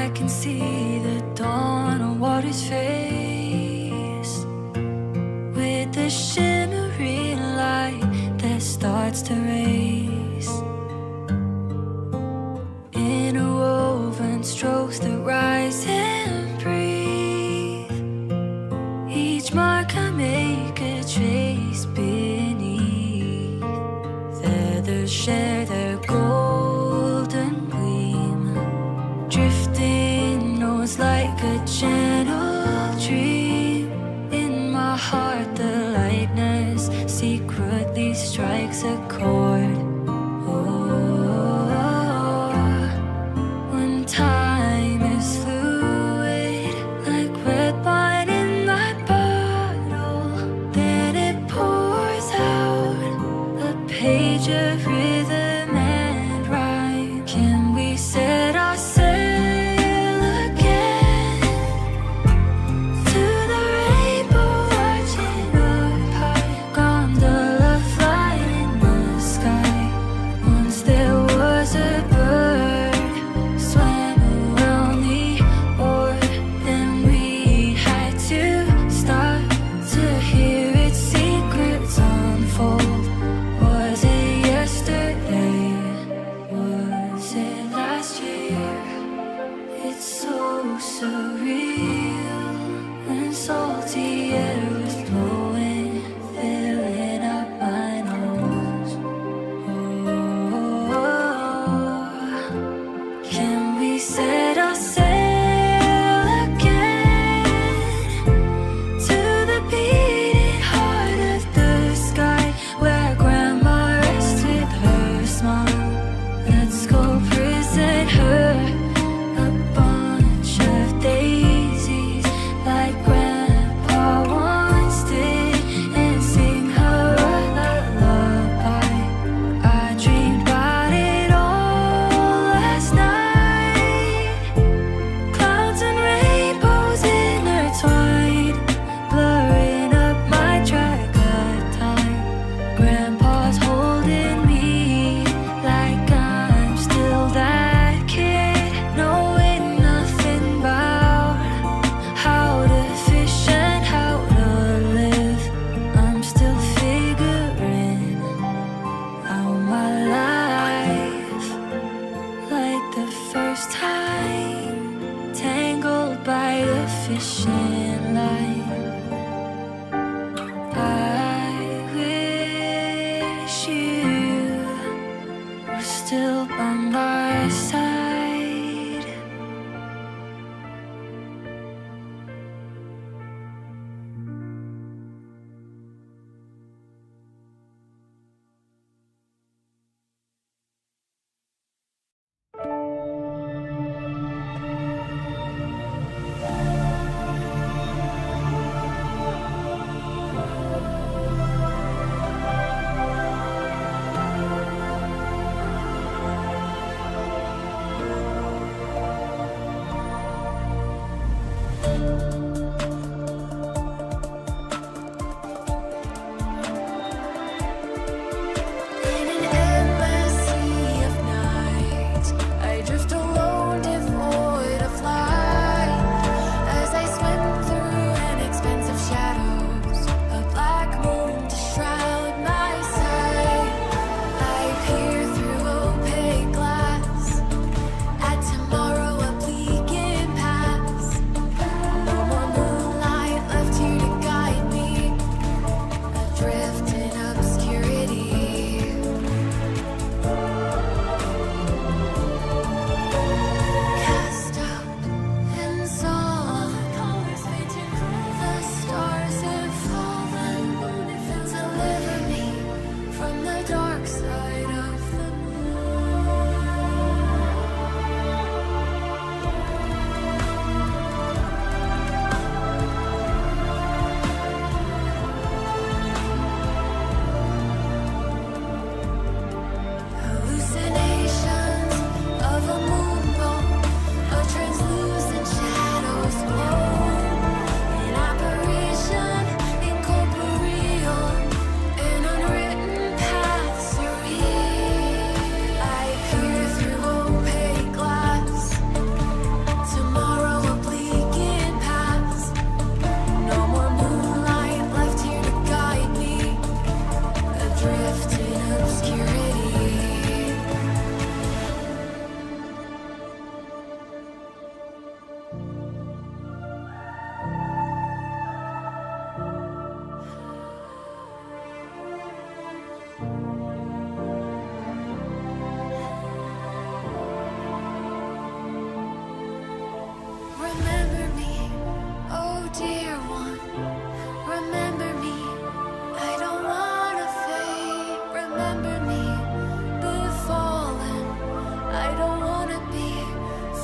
I can see the dawn on water's face, with the shimmering light that starts to race. Interwoven strokes that rise and breathe. Each mark I make a trace beneath. Feathers share their golden gleam, drifting nose like a gentle dream. In my heart the lightness secretly strikes a chord. When time is fluid, like red wine in my bottle, then it pours out a page of rhythm and rhyme. Can we set our sail again to the rainbow arching up high? Gondola flying in the sky. Once there was a bird swam around the orb, then we had to stop to hear its secrets unfold. Was it yesterday? Was it last year? It's so surreal when salty air was blowing, filling up my nose. Can we set our sail again to the beating heart of the sky, where grandma rests with her smile? Let's go present her a bunch of daisies like grandpa once did, and sing her a lullaby. I dreamed about it all last night. Clouds and rainbows intertwined, blurring up my track of time. Grandpa's holding me like I'm still that kid, knowing nothing about how to fish and how to live. I'm still figuring out my life, like the first time, tangled by the fishing line. I wish you were still by my side. dear one, remember me. I don't wanna fade. Remember me, be fallen. I don't wanna be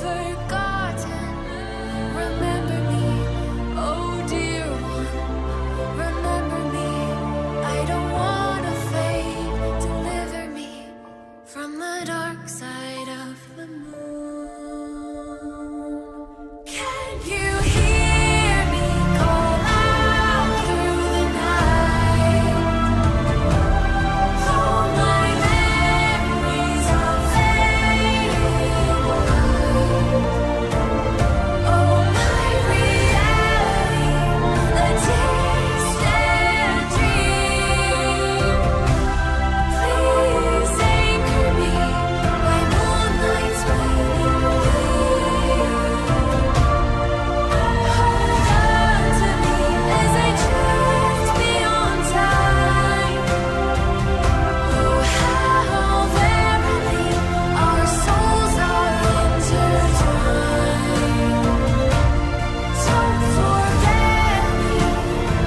forgotten. Remember me, oh dear one, remember me. I don't wanna fade. Deliver me from the dark side of the moon. Can you hear me call out through the night? All my memories are fading away. Oh, my reality, a distant dream. Please anchor me by moonlight's waning gleam. Hold on to me as I drift beyond time. Oh, how verily our souls are intertwined. Don't forget me,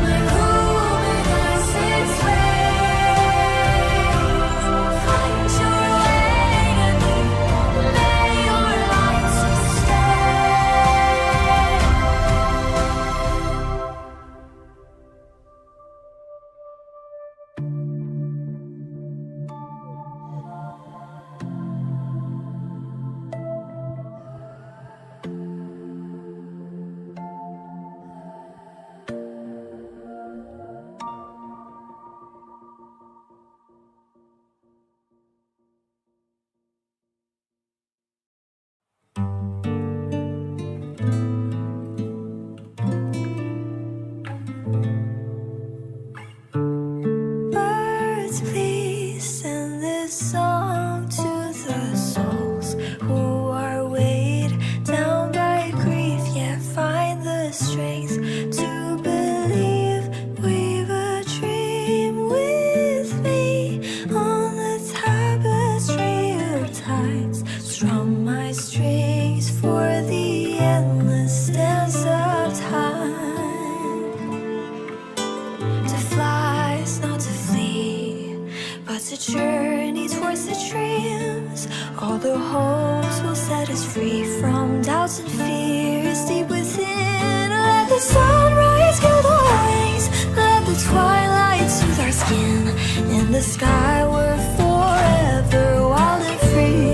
my luminescent ways. Find your way to me, may your light Birds, please send this song to the souls who are weighed down by grief, yet find the strength to believe. Weave a dream with me on the tapestry of times. Strum my strings for the endless dance of time. To fly is not to flee, but to journey towards the dreams. All the hopes will set us free from doubts and fears deep within. Let the sunrise gild our wings, let the twilight soothe our skin. In the sky we're forever wild and free.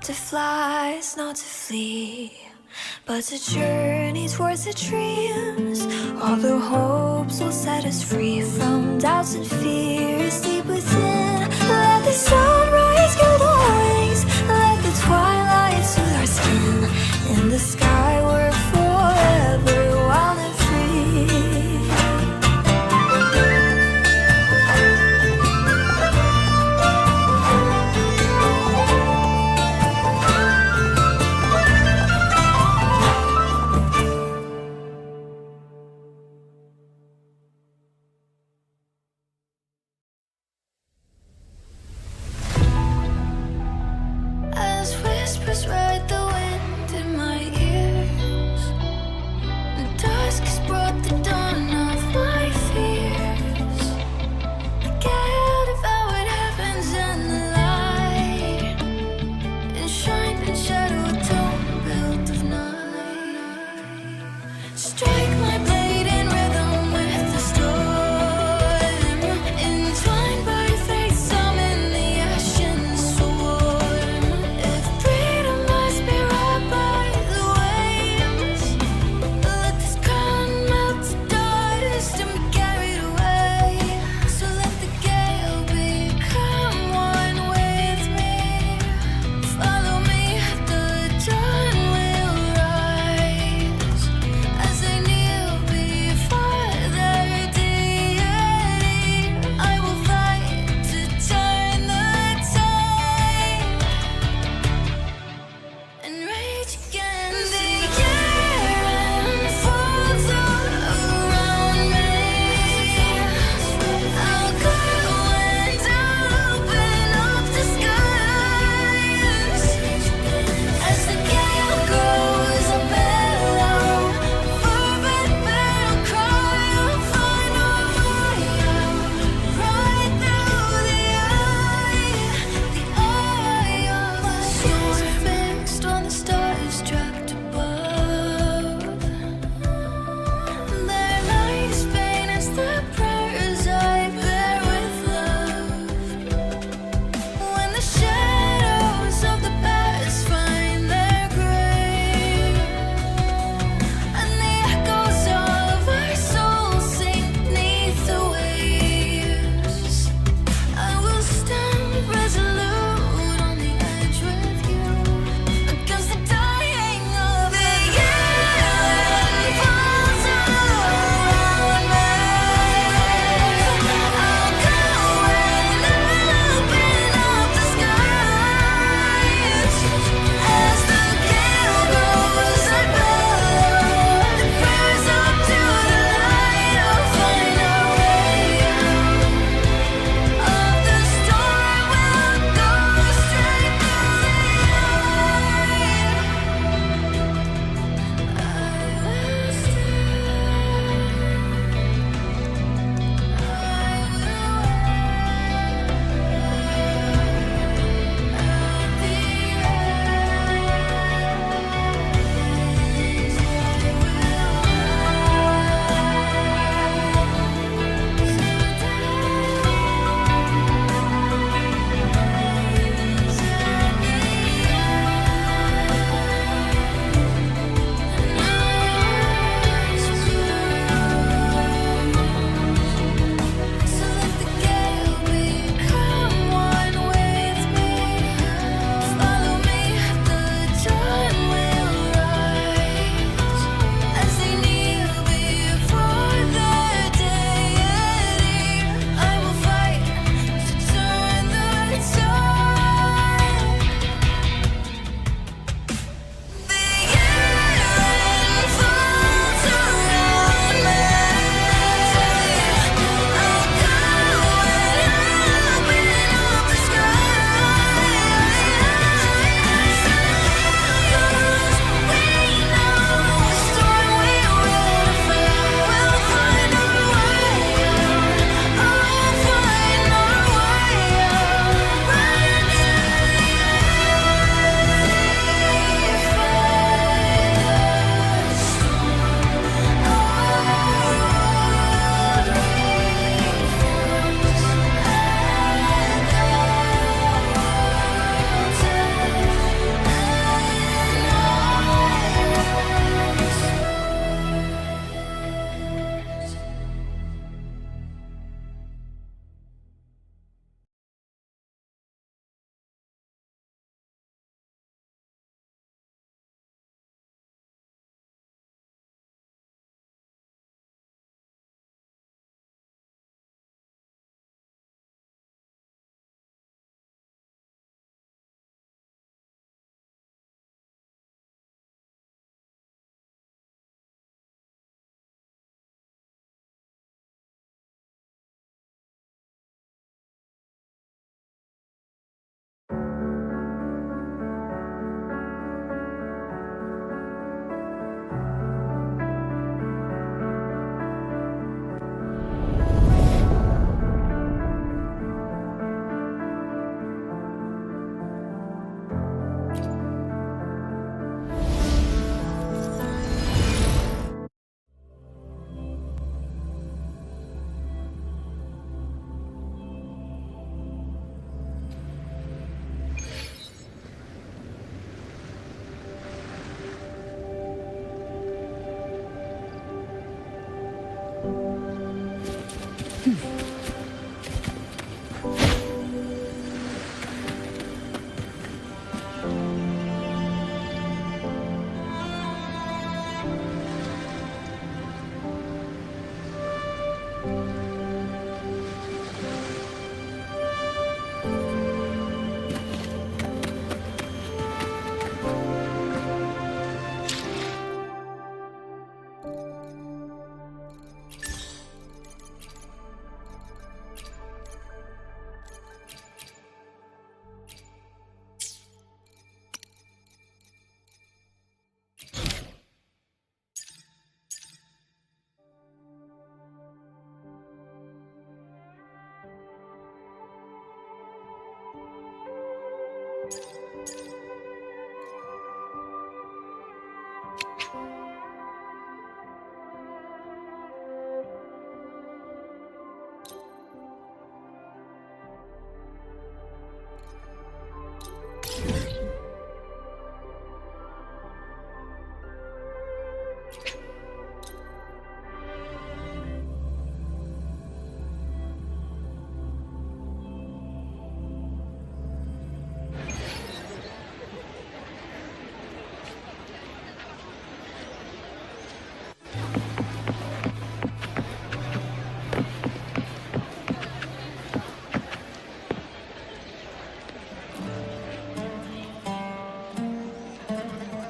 To fly is not to flee, but to journey towards the dreams. All the hopes will set us free from doubts and fears deep within. Let the sunrise gild our wings, let the twilight soothe our skin. In the sky we're forever wild and free. As whispers ride the wind in my ears, the dusk has brought the dawn of my fears. The gale devoured heavens and the light, enshrined in shadow, a dome built of night. Strike my blade in rhythm with the storm, entwined by fate, summon the ashen swarm. If freedom must be robbed by the waves, let this crown melt to dust and be carried away. So let the gale become one with me. Follow me, the dawn will rise as I kneel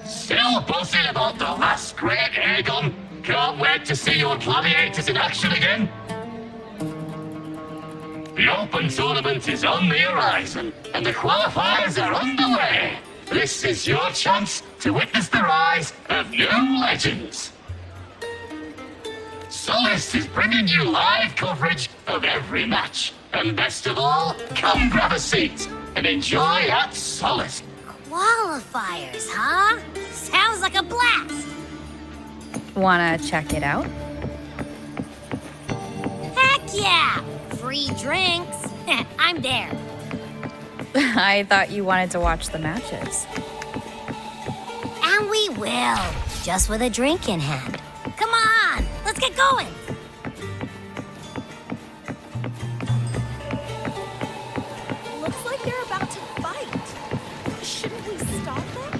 Still buzzing about the last great airgun? Can't wait to see your gladiators in action again. The Open Tournament is on the horizon, and the qualifiers are underway. This is your chance to witness the rise of new legends. Solace is bringing you live coverage of every match. And best of all, come grab a seat and enjoy at Solace. Qualifiers, huh? Sounds like a blast! Wanna check it out? Heck yeah! Free drinks. I'm there. I thought you wanted to watch the matches. And we will, just with a drink in hand. Come on, let's get going. Looks like they're about to fight. Shouldn't we stop them?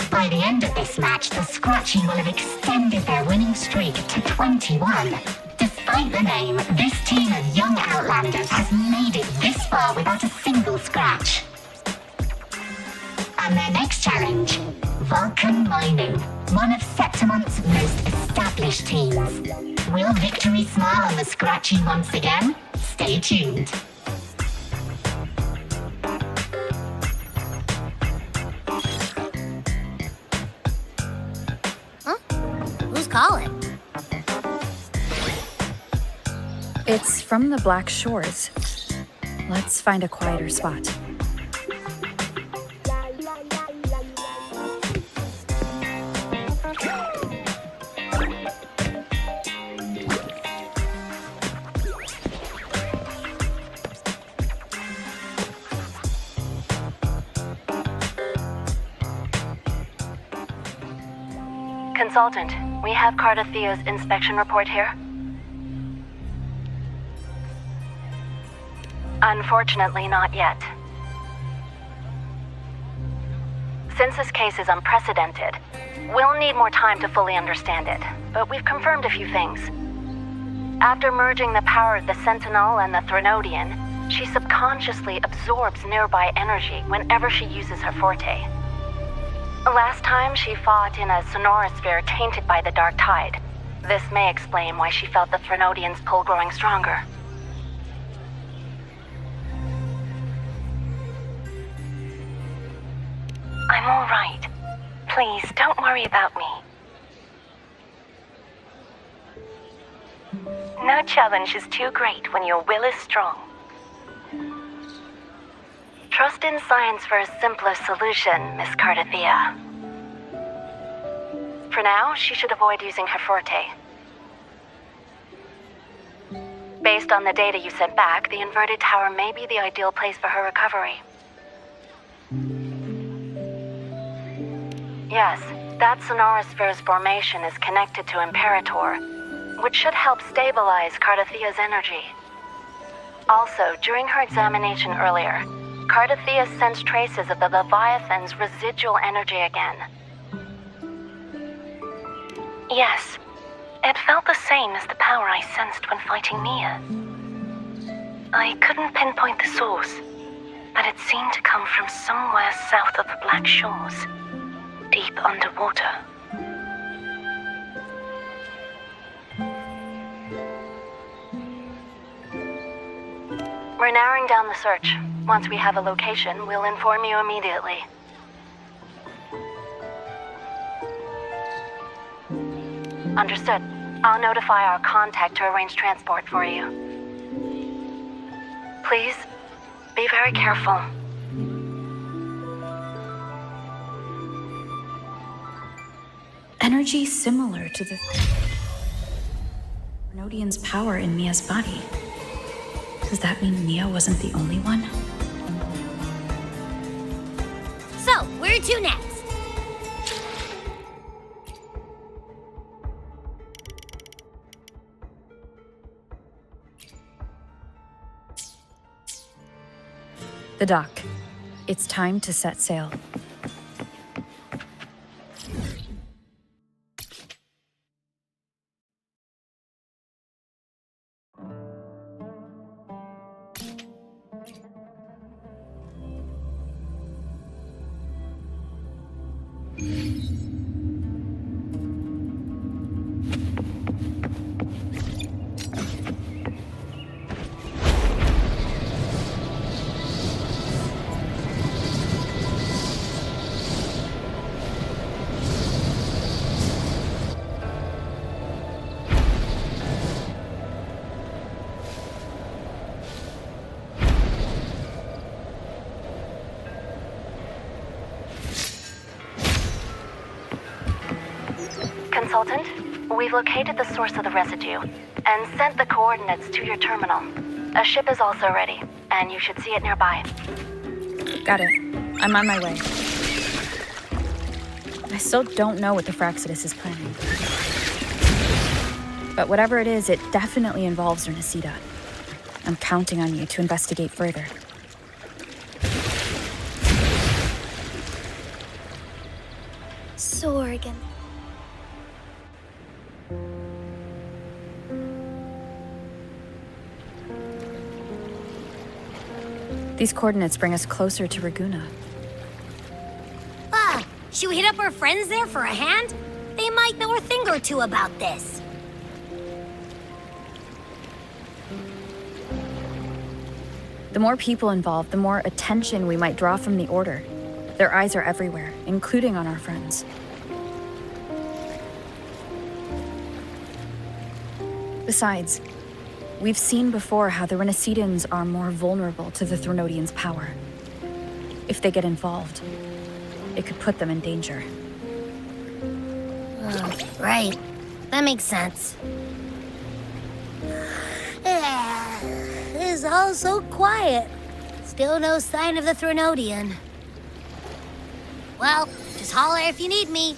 By the end of this match, the Scratchy will have extended their winning streak to 21. Despite the name, this team of young Outlanders has made it this far without a single scratch. And their next challenge, Vulcan Mining, one of Septimont's most established teams. Will victory smile on the Scratchy once again? Stay tuned. Calling. It's from the Black Shores. Let's find a quieter spot. Consultant, we have Cardathea's inspection report here. Unfortunately, not yet. Since this case is unprecedented, we'll need more time to fully understand it, but we've confirmed a few things. After merging the power of the Sentinel and the Threnodian, she subconsciously absorbs nearby energy whenever she uses her forte. Last time she fought in a sonorosphere tainted by the Dark Tide. This may explain why she felt the Threnodian's pull growing stronger. I'm all right. Please, don't worry about me. No challenge is too great when your will is strong. Trust in science for a simpler solution, Miss Cardathea. For now, she should avoid using her forte. Based on the data you sent back, the inverted tower may be the ideal place for her recovery. Yes, that sonorosphere's formation is connected to Imperator, which should help stabilize Cardathea's energy. Also, during her examination earlier, Cardathea sensed traces of the Leviathan's residual energy again. Yes, it felt the same as the power I sensed when fighting Mia. I couldn't pinpoint the source, but it seemed to come from somewhere south of the Black Shores, deep underwater. We're narrowing down the search. Once we have a location, we'll inform you immediately. Understood. I'll notify our contact to arrange transport for you. Please, be very careful. Energy similar to the Thrunodian's power in Mia's body. Does that mean Mia wasn't the only one? So, where to next? The dock. It's time to set sail. Consultant, we've located the source of the residue and sent the coordinates to your terminal. A ship is also ready, and you should see it nearby. Got it. I'm on my way. I still don't know what the Fraxidus is planning. But whatever it is, it definitely involves Renesita. I'm counting on you to investigate further. Sorgen. These coordinates bring us closer to Raguna. Should we hit up our friends there for a hand? They might know a thing or two about this. The more people involved, the more attention we might draw from the Order. Their eyes are everywhere, including on our friends. Besides, we've seen before how the Renesitans are more vulnerable to the Thrunodians' power. If they get involved, it could put them in danger. Right. That makes sense. It's all so quiet. Still no sign of the Thrunodian. Well, just holler if you need me.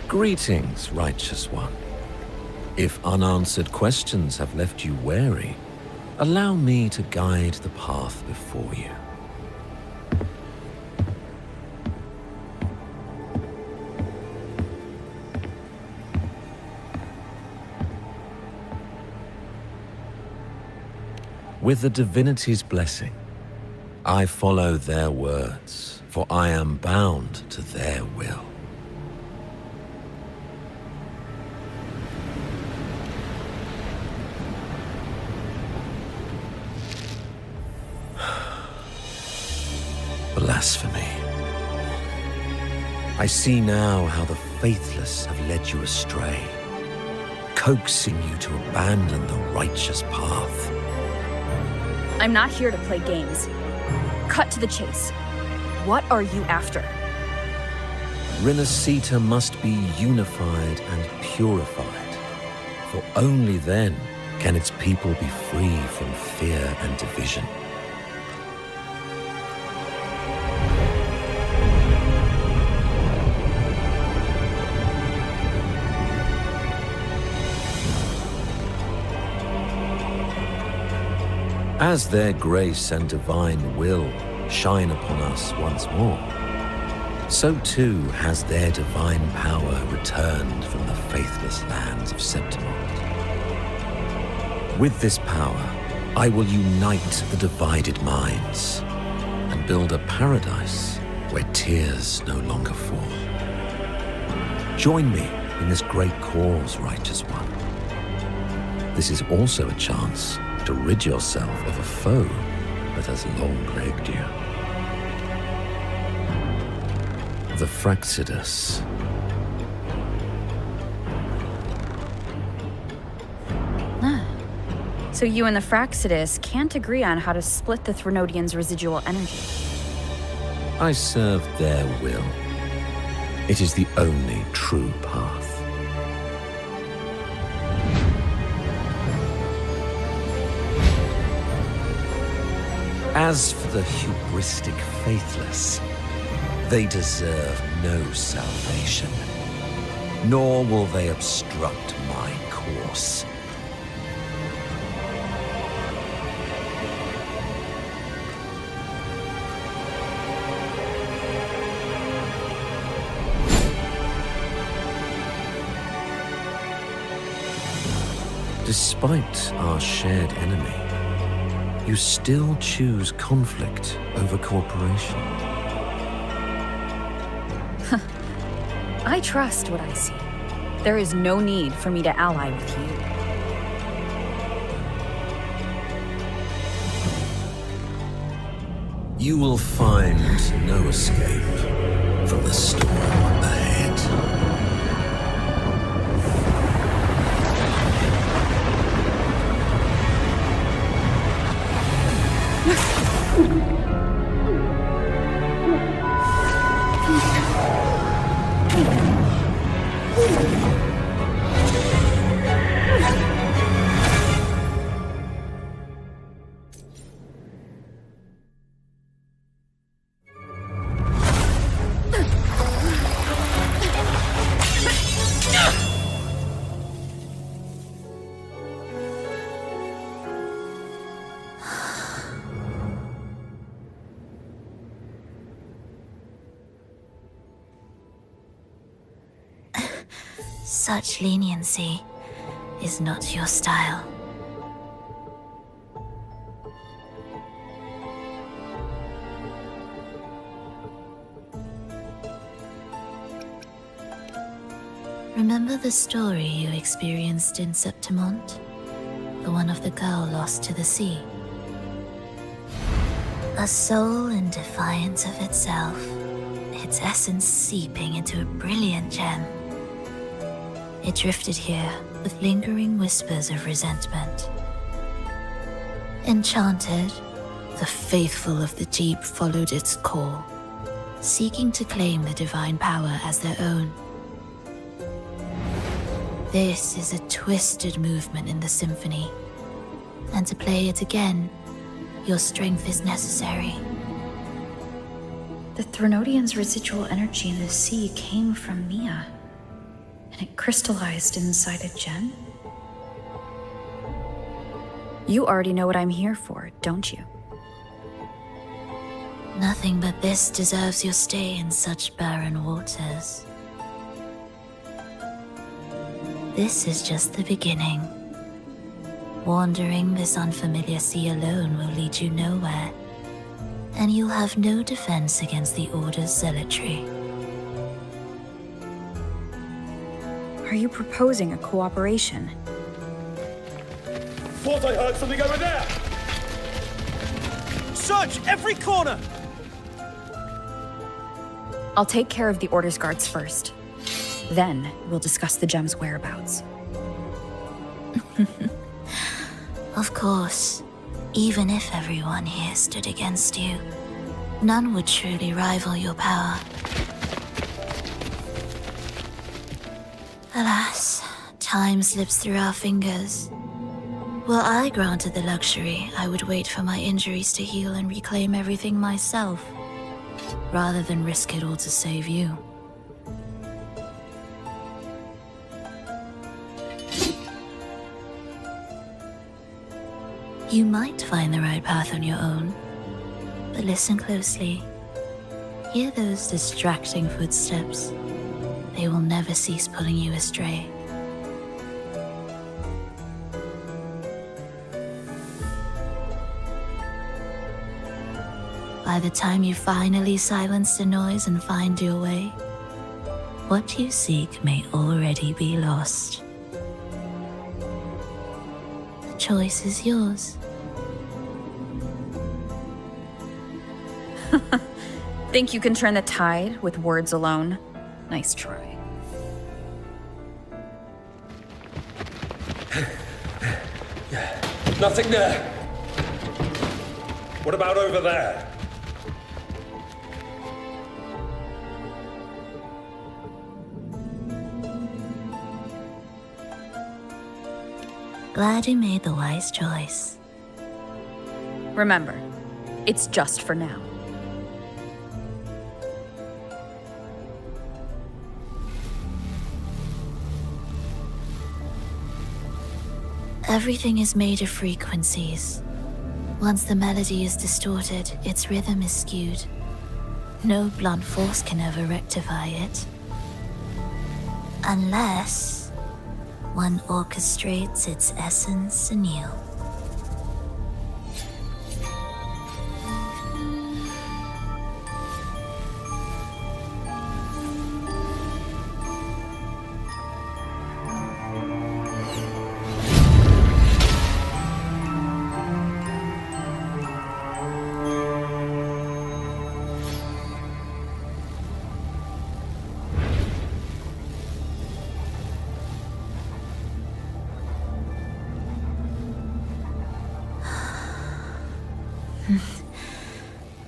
Greetings, righteous one. If unanswered questions have left you wary, allow me to guide the path before you. With the divinity's blessing, I follow their words, for I am bound to their will. Blasphemy. I see now how the faithless have led you astray, coaxing you to abandon the righteous path. I'm not here to play games. Cut to the chase. What are you after? Renesita must be unified and purified, for only then can its people be free from fear and division. As their grace and divine will shine upon us once more, so too has their divine power returned from the faithless lands of Septimont. With this power, I will unite the divided minds and build a paradise where tears no longer fall. Join me in this great cause, righteous one. This is also a chance to rid yourself of a foe that has long plagued you. The Fraxidus. So you and the Fraxidus can't agree on how to split the Threnodians' residual energy. I serve their will. It is the only true path. As for the hubristic faithless, they deserve no salvation, nor will they obstruct my course. Despite our shared enemy, you still choose conflict over cooperation. I trust what I see. There is no need for me to ally with you. You will find no escape from the storm ahead. Such leniency is not your style. Remember the story you experienced in Septimont? The one of the girl lost to the sea? A soul in defiance of itself, its essence seeping into a brilliant gem. It drifted here with lingering whispers of resentment. Enchanted, the faithful of the deep followed its call, seeking to claim the divine power as their own. This is a twisted movement in the symphony, and to play it again, your strength is necessary. The Threnodians' residual energy in the sea came from Mia, and it crystallized inside a gem? You already know what I'm here for, don't you? Nothing but this deserves your stay in such barren waters. This is just the beginning. Wandering this unfamiliar sea alone will lead you nowhere, and you'll have no defense against the Order's zealotry. Are you proposing a cooperation? Thought I heard something over there! Search every corner! I'll take care of the Order's guards first. Then we'll discuss the gem's whereabouts. Of course, even if everyone here stood against you, none would truly rival your power. Alas, time slips through our fingers, Were I granted the luxury, I would wait for my injuries to heal and reclaim everything myself, rather than risk it all to save you. You might find the right path on your own, but listen closely. Hear those distracting footsteps. They will never cease pulling you astray. By the time you finally silence the noise and find your way, what you seek may already be lost. The choice is yours. Think you can turn the tide with words alone? Nice try. Nothing there. What about over there? Glad you made the wise choice. Remember, it's just for now. Everything is made of frequencies. Once the melody is distorted, its rhythm is skewed. No blunt force can ever rectify it. Unless one orchestrates its essence anew.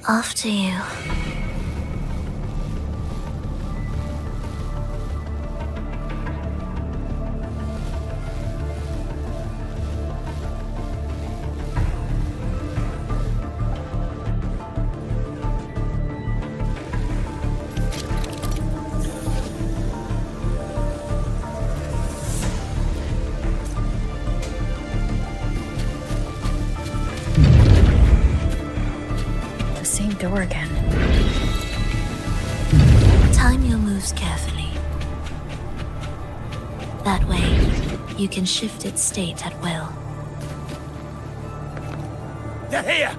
After you. Door again. Time your moves carefully. That way, you can shift its state at will. They're here!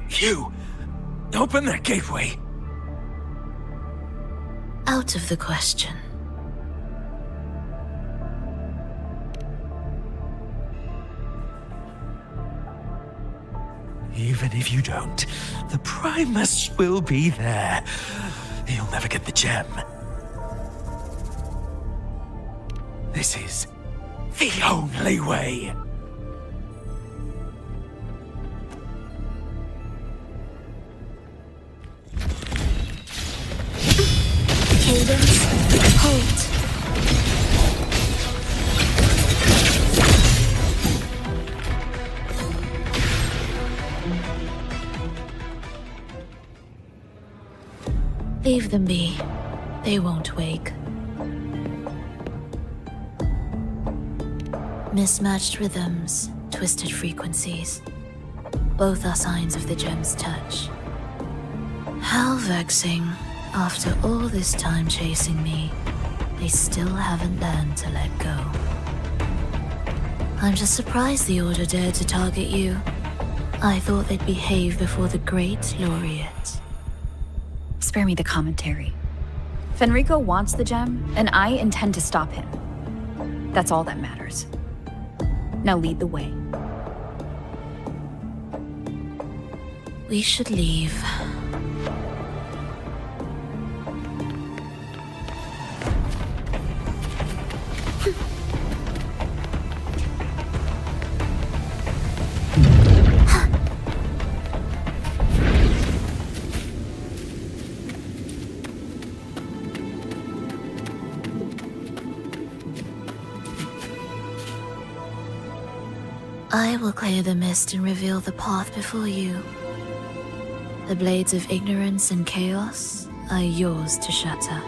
You! Open that gateway! Out of the question. Even if you don't, the Primus will be there. You'll never get the gem. This is the only way. Cadence, hold. Leave them be. They won't wake. Mismatched rhythms, twisted frequencies. Both are signs of the gem's touch. How vexing. After all this time chasing me, they still haven't learned to let go. I'm just surprised the Order dared to target you. I thought they'd behave before the great laureate. Spare me the commentary. Fenrico wants the gem, and I intend to stop him. That's all that matters. Now lead the way. We should leave. I will clear the mist and reveal the path before you. The blades of ignorance and chaos are yours to shatter.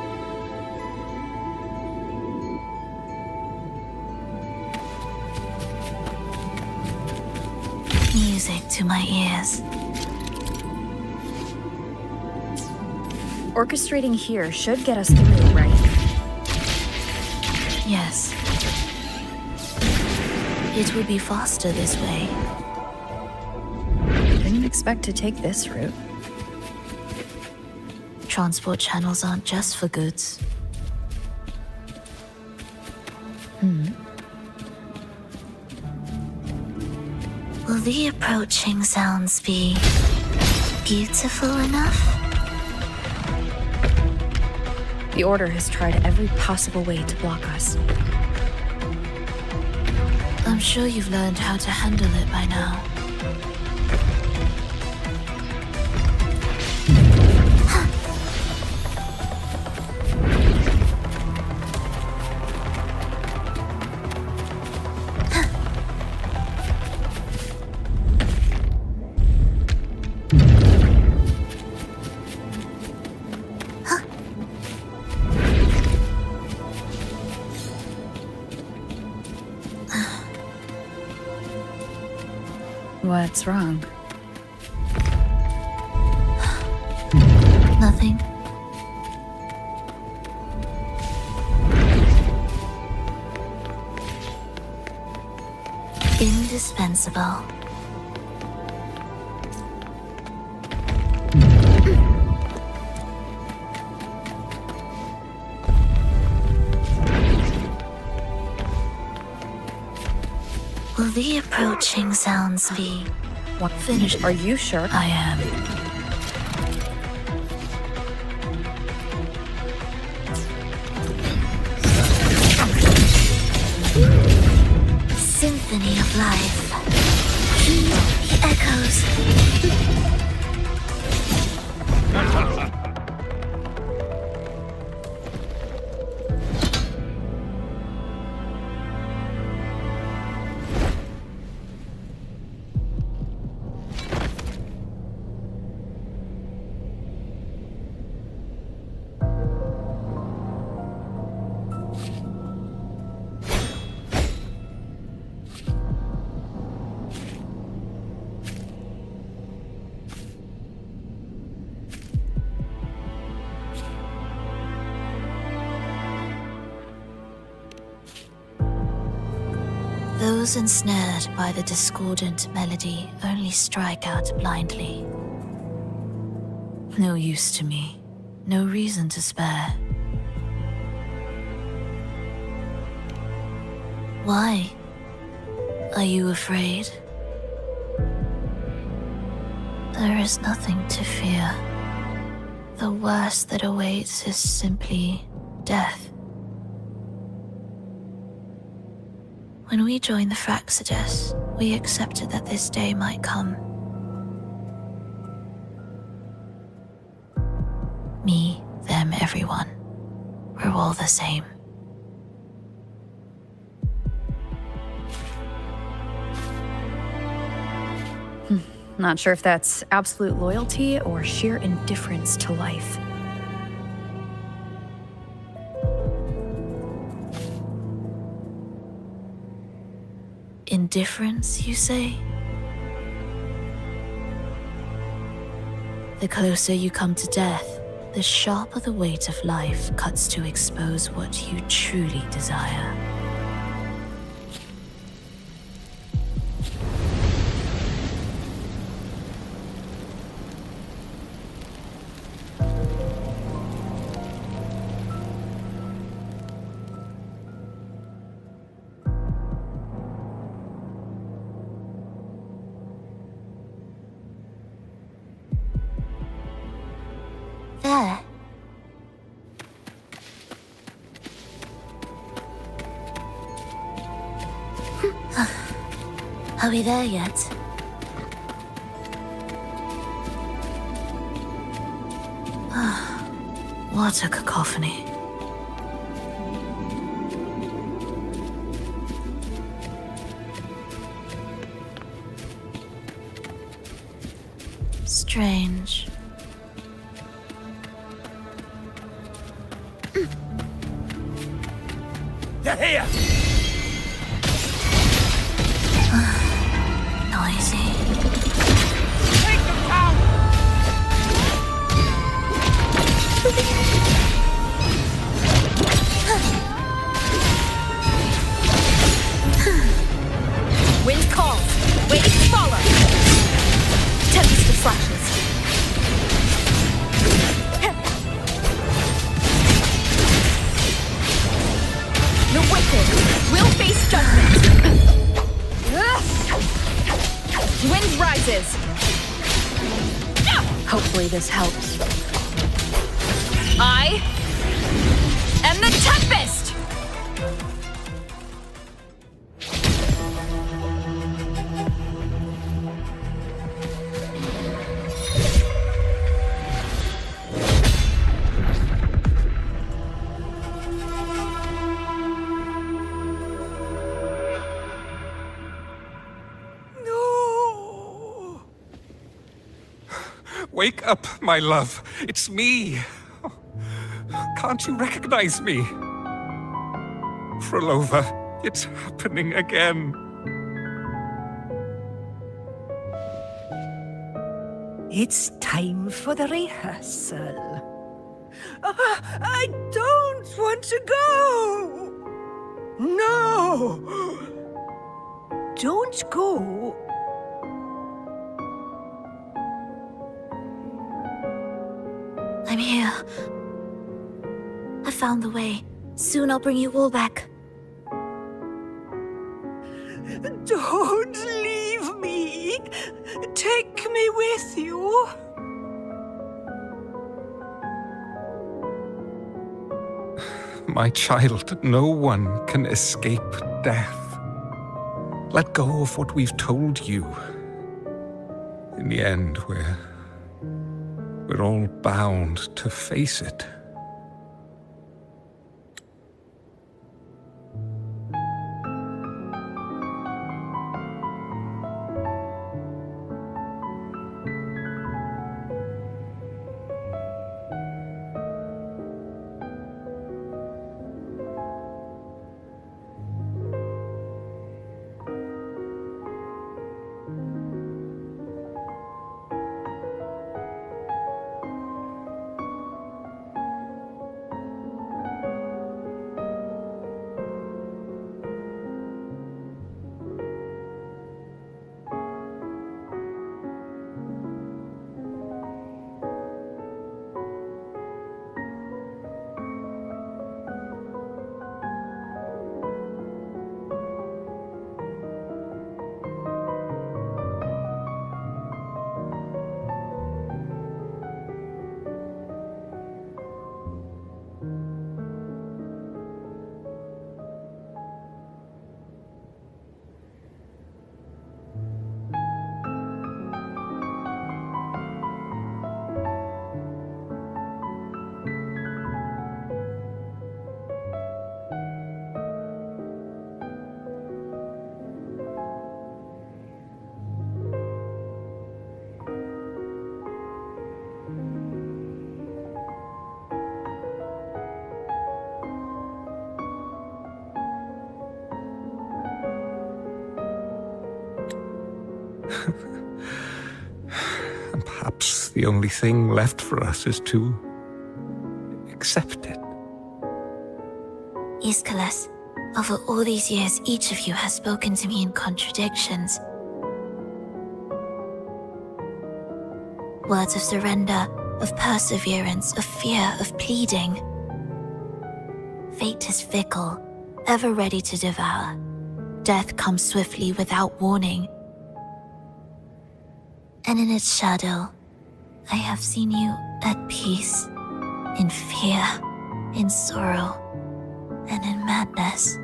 Music to my ears. Orchestrating here should get us through, right? Yes. It will be faster this way. Didn't expect to take this route. Transport channels aren't just for goods. Will the approaching sounds be beautiful enough? The Order has tried every possible way to block us. I'm sure you've learned how to handle it by now. What's wrong? Nothing. Indispensable. Will the approaching sounds be What finished? Are you sure? I am. Symphony of life. Heed the echoes. Those ensnared by the discordant melody only strike out blindly. No use to me, no reason to spare. Why? Are you afraid? There is nothing to fear. The worst that awaits is simply death. When we joined the Fraxidus, we accepted that this day might come. Me, them, everyone. We're all the same. Not sure if that's absolute loyalty or sheer indifference to life. Indifference, you say? The closer you come to death, the sharper the weight of life cuts to expose what you truly desire. There. Are we there yet? What a cacophony. Strange. They're here! Noisy. Take them down! Wind calls. Waves follow. Tempest of flashes. The wicked will face judgment. Wind rises. Hopefully this helps. I am the Tempest! Wake up, my love. It's me. Can't you recognize me? Frolova, it's happening again. It's time for the rehearsal. I don't want to go! No! Don't go! I'm here. I found the way. Soon I'll bring you all back. Don't leave me! Take me with you! My child, no one can escape death. Let go of what we've told you. In the end, we're all bound to face it. And perhaps the only thing left for us is to accept it. Aeschylus, over all these years, each of you has spoken to me in contradictions. Words of surrender, of perseverance, of fear, of pleading. Fate is fickle, ever ready to devour. Death comes swiftly without warning. And in its shadow, I have seen you at peace, in fear, in sorrow, and in madness.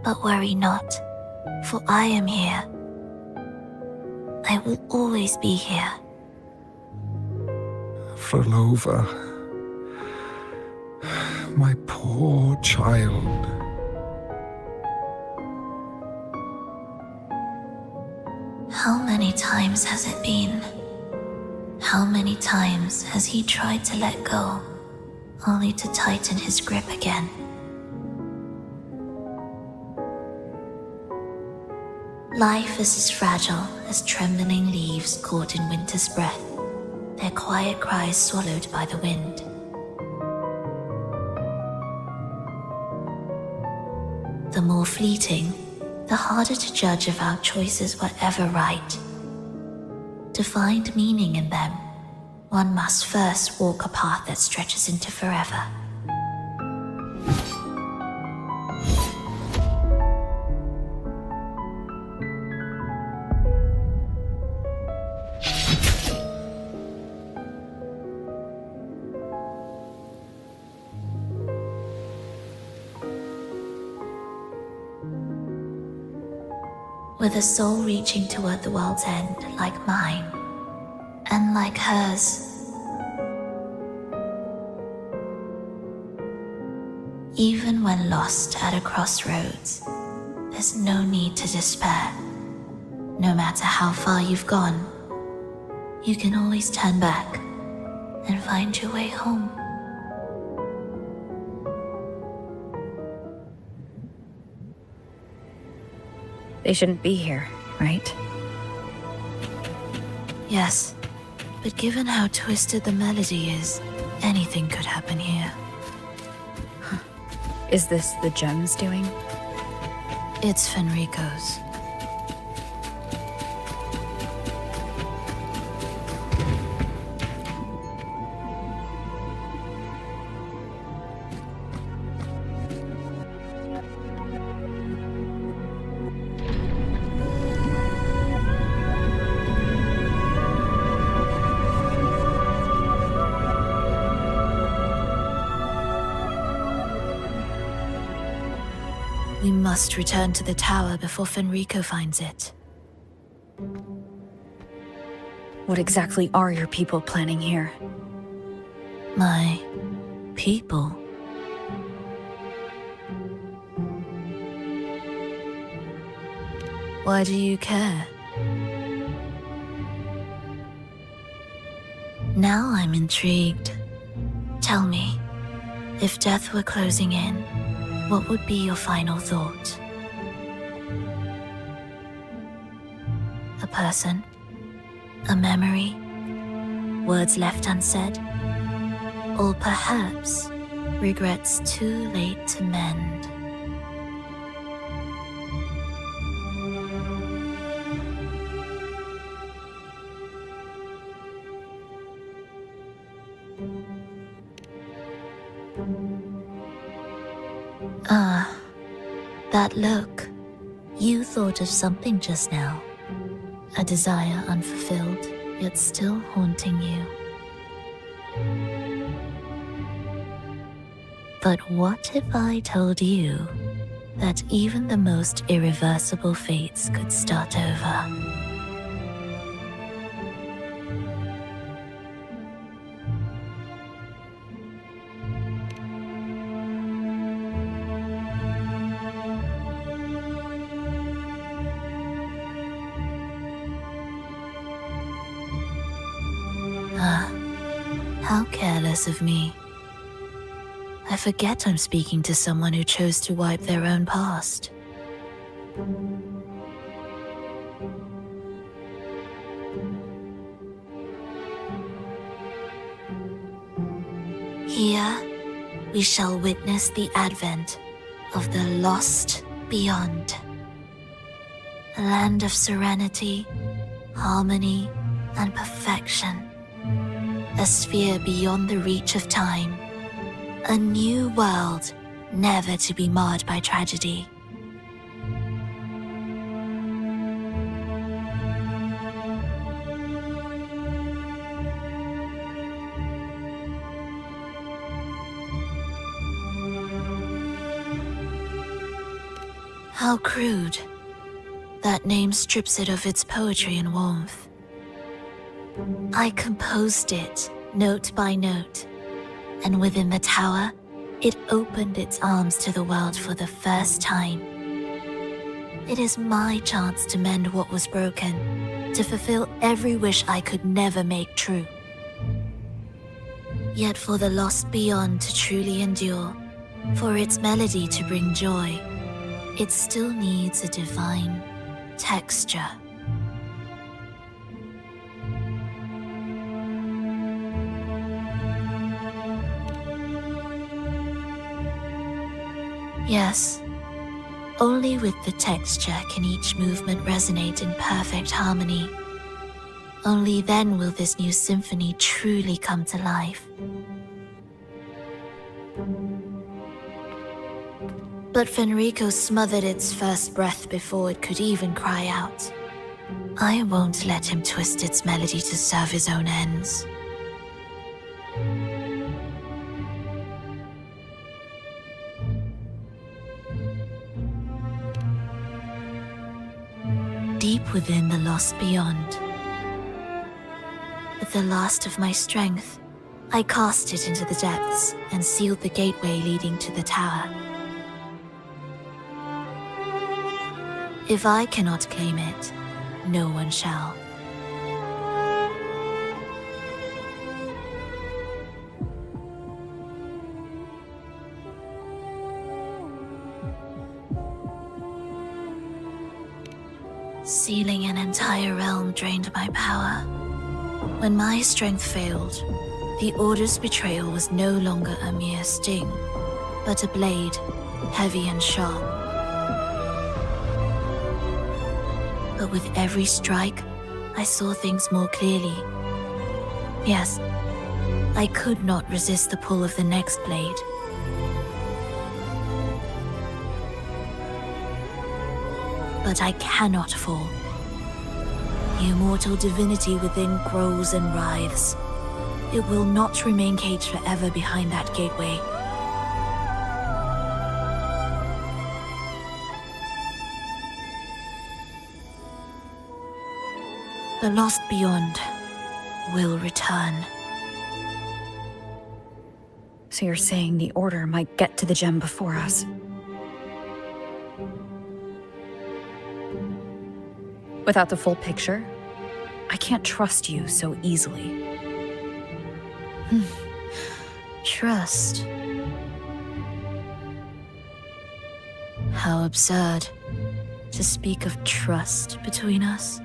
But worry not, for I am here. I will always be here. Frolova, my poor child. How many times has it been? How many times has he tried to let go, only to tighten his grip again? Life is as fragile as trembling leaves caught in winter's breath, their quiet cries swallowed by the wind. The more fleeting, the harder to judge if our choices were ever right. To find meaning in them, one must first walk a path that stretches into forever. With a soul reaching toward the world's end like mine, and like hers. Even when lost at a crossroads, there's no need to despair. No matter how far you've gone, you can always turn back and find your way home. They shouldn't be here, right? Yes, but given how twisted the melody is, anything could happen here. Is this the gems doing? It's Fenrico's. We must return to the tower before Fenrico finds it. What exactly are your people planning here? My people? Why do you care? Now I'm intrigued. Tell me, if death were closing in, what would be your final thought? A person? A memory? Words left unsaid? Or perhaps regrets too late to mend? That look. You thought of something just now. A desire unfulfilled, yet still haunting you. But what if I told you that even the most irreversible fates could start over? How careless of me. I forget I'm speaking to someone who chose to wipe their own past. Here, we shall witness the advent of the lost beyond. A land of serenity, harmony, and perfection. A sphere beyond the reach of time. A new world, never to be marred by tragedy. How crude. That name strips it of its poetry and warmth. I composed it, note by note, and within the tower, it opened its arms to the world for the first time. It is my chance to mend what was broken, to fulfill every wish I could never make true. Yet for the lost beyond to truly endure, for its melody to bring joy, it still needs a divine texture. Yes, only with the texture can each movement resonate in perfect harmony. Only then will this new symphony truly come to life. But Fenrico smothered its first breath before it could even cry out. I won't let him twist its melody to serve his own ends. Deep within the lost beyond, with the last of my strength, I cast it into the depths and sealed the gateway leading to the tower. If I cannot claim it, no one shall. Sealing an entire realm drained my power. When my strength failed, the Order's betrayal was no longer a mere sting, but a blade, heavy and sharp. But with every strike, I saw things more clearly. Yes, I could not resist the pull of the next blade. But I cannot fall. The immortal divinity within grows and writhes. It will not remain caged forever behind that gateway. The lost beyond will return. So you're saying the Order might get to the gem before us? Without the full picture, I can't trust you so easily. Trust? How absurd to speak of trust between us.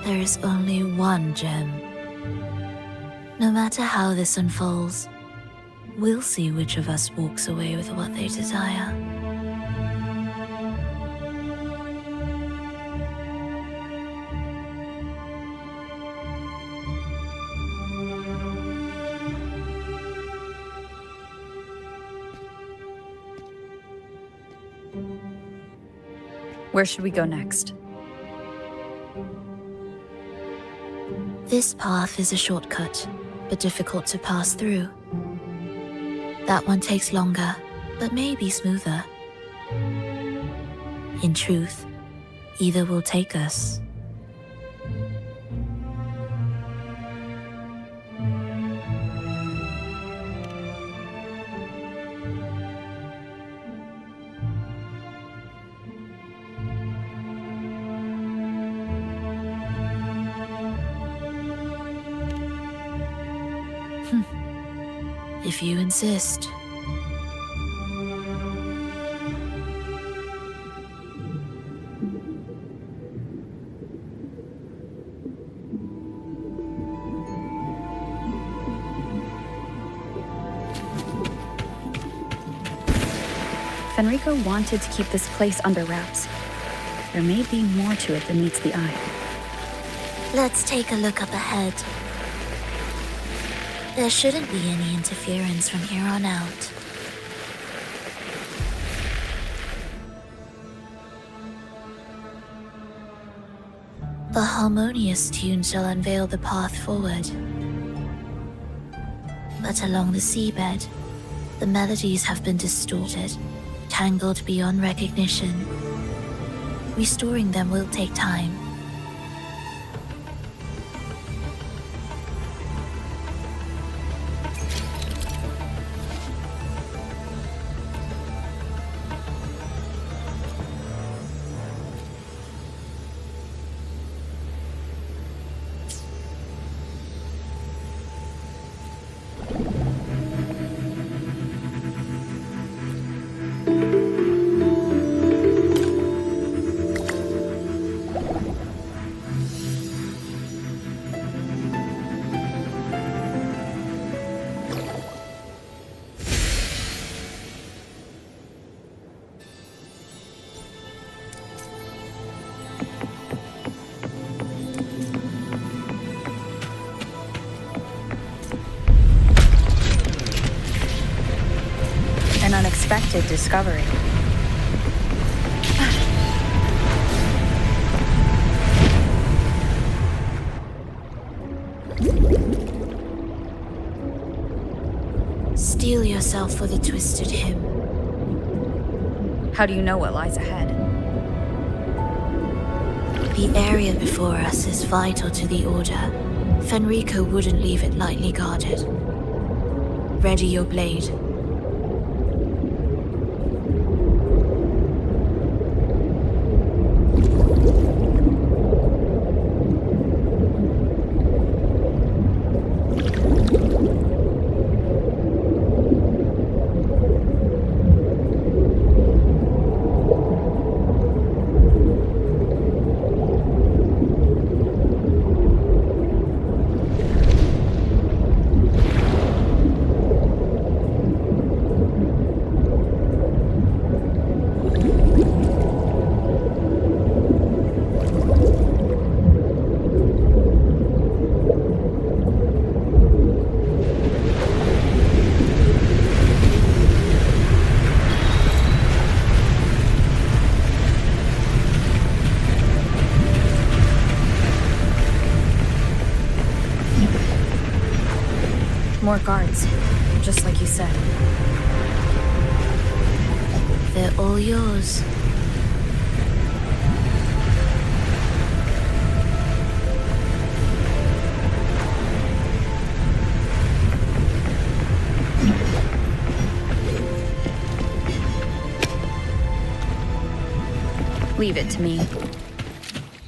There is only one gem. No matter how this unfolds, we'll see which of us walks away with what they desire. Where should we go next? This path is a shortcut, but difficult to pass through. That one takes longer, but may be smoother. In truth, either will take us. If you insist. Fenrico wanted to keep this place under wraps. There may be more to it than meets the eye. Let's take a look up ahead. There shouldn't be any interference from here on out. A harmonious tune shall unveil the path forward. But along the seabed, the melodies have been distorted, tangled beyond recognition. Restoring them will take time. unexpected discovery. Steel yourself for the twisted hymn. How do you know what lies ahead? The area before us is vital to the Order. Fenrico wouldn't leave it lightly guarded. Ready your blade. More guards, just like you said. They're all yours. Leave it to me.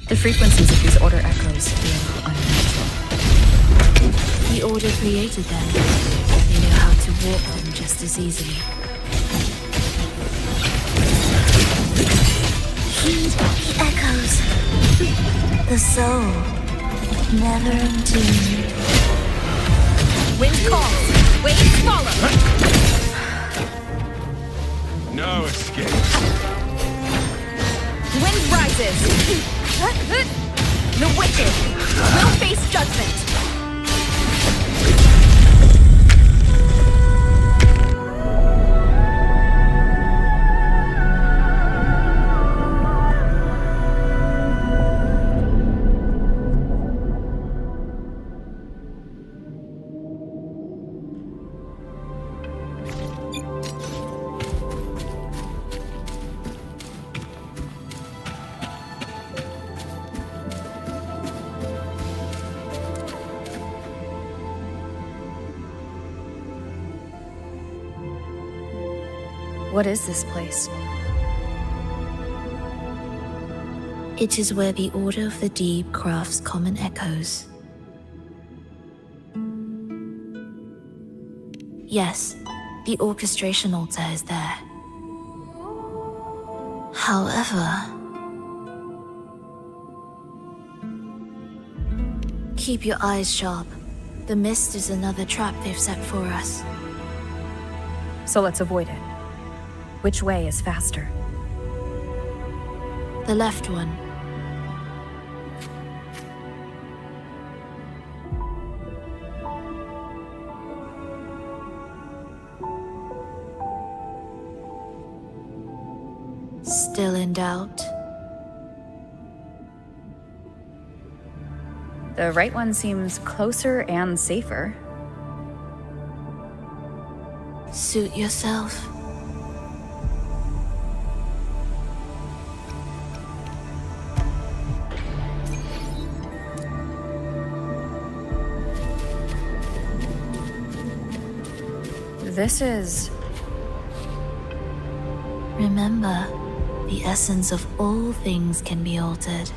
The frequencies of these Order echoes feel unnatural. The Order created them. They know how to warp them just as easily. Heed the echoes. The soul, never entombed. Wind calls, waves follow. No escape. Wind rises. The wicked will face judgment. What is this place? It is where the Order of the Deep crafts common echoes. Yes, the orchestration altar is there. However, keep your eyes sharp. The mist is another trap they've set for us. So let's avoid it. Which way is faster? The left one. Still in doubt? The right one seems closer and safer. Suit yourself. This is... Remember, the essence of all things can be altered.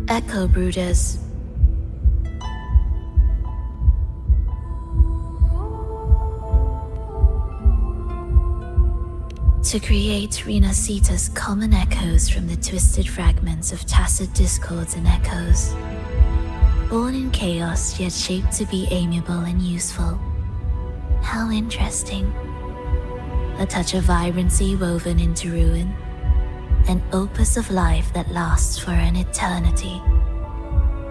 Echo Brooders. To create Rena Sita's common echoes from the twisted fragments of tacit discords and echoes. Born in chaos, yet shaped to be amiable and useful. How interesting. A touch of vibrancy woven into ruin. An opus of life that lasts for an eternity.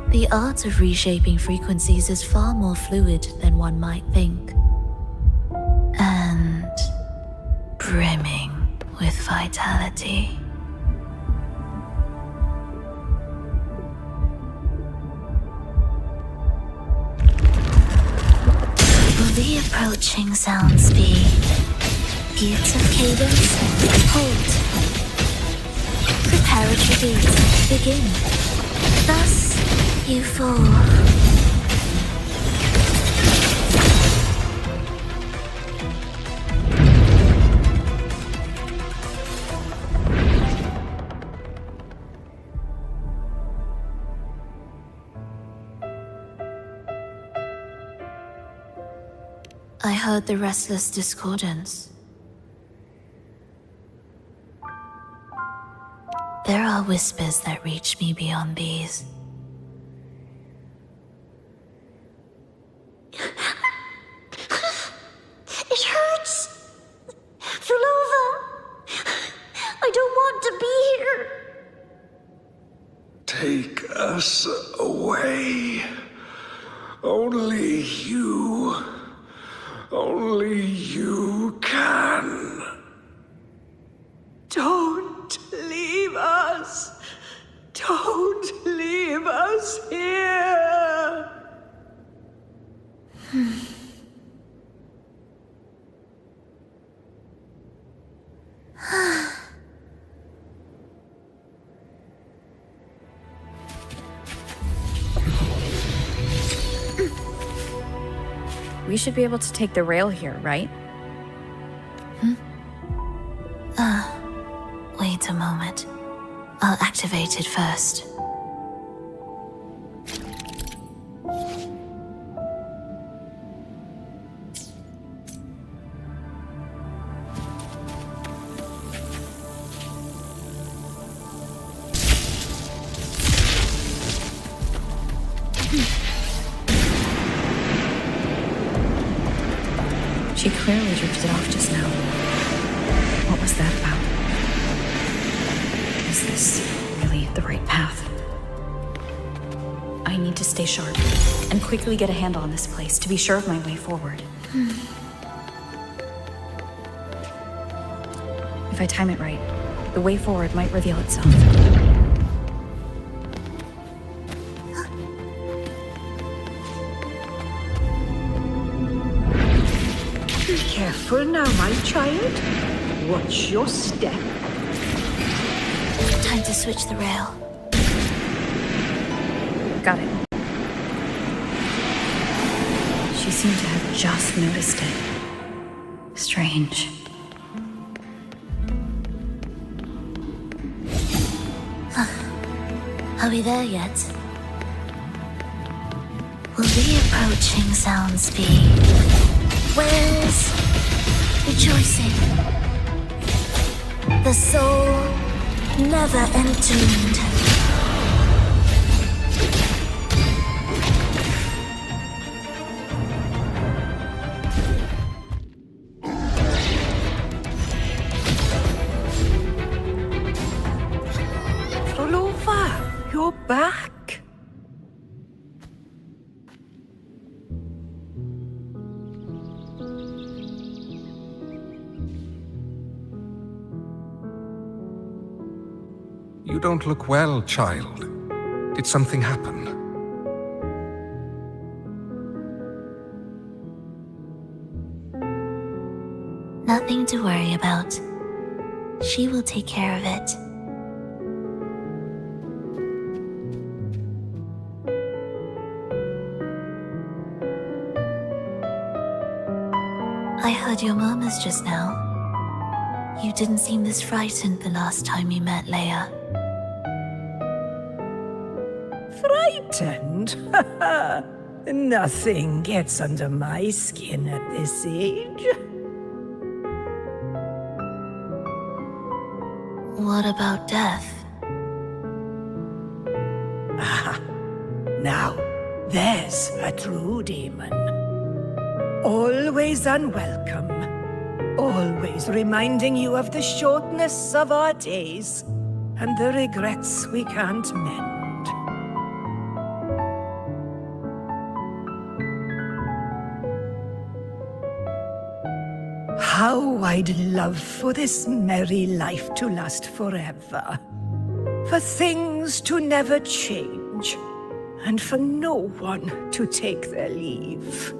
The art of reshaping frequencies is far more fluid than one might think. And brimming with vitality. Will the approaching sounds be beats of cadence? Hold. Preparatory beats begin. Thus, you fall. I heard the restless discordance. There are whispers that reach me beyond these. It hurts! Fulova! I don't want to be here! Take us away. Only you can. Don't leave us. Don't leave us here. We should be able to take the rail here, right? Wait a moment. I'll activate it first. She clearly drifted off just now. What was that about? Is this really the right path? I need to stay sharp and quickly get a handle on this place to be sure of my way forward. If I time it right, the way forward might reveal itself. Be careful now, my child. Watch your step. Time to switch the rail. Got it. She seemed to have just noticed it. Strange. Are we there yet? Will the approaching sounds be wails, rejoicing? The soul never entombed. Fulova, you're back. You don't look well, child. Did something happen? Nothing to worry about. She will take care of it. I heard your murmurs just now. You didn't seem this frightened the last time you met Leia. Frightened? Nothing gets under my skin at this age. What about death? Now, There's a true demon. Always unwelcome. Always reminding you of the shortness of our days and the regrets we can't mend. How I'd love for this merry life to last forever. For things to never change, and for no one to take their leave.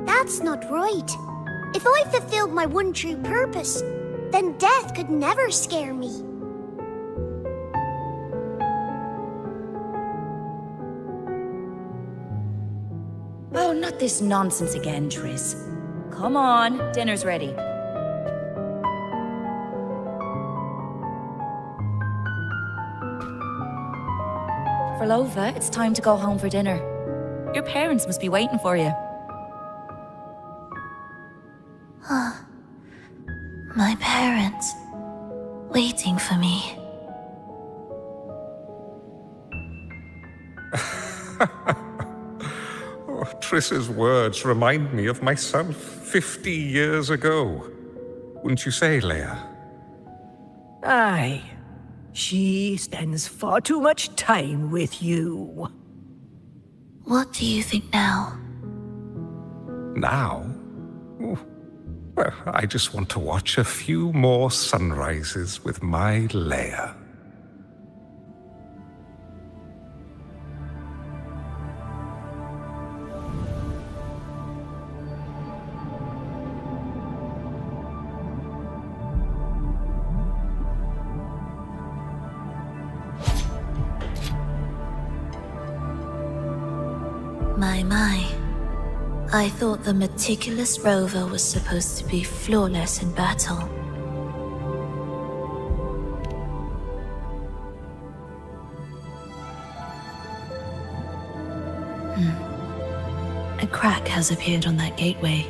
That's not right. If I fulfilled my one true purpose, then death could never scare me. Oh, not this nonsense again, Triss. Come on, dinner's ready. Frolova, it's time to go home for dinner. Your parents must be waiting for you. My parents, waiting for me. Oh, Triss's words remind me of myself 50 years ago. Wouldn't you say, Leia? Aye. She spends far too much time with you. What do you think now? Now? Oh, well, I just want to watch a few more sunrises with my Leia. My. I thought the meticulous rover was supposed to be flawless in battle. A crack has appeared on that gateway.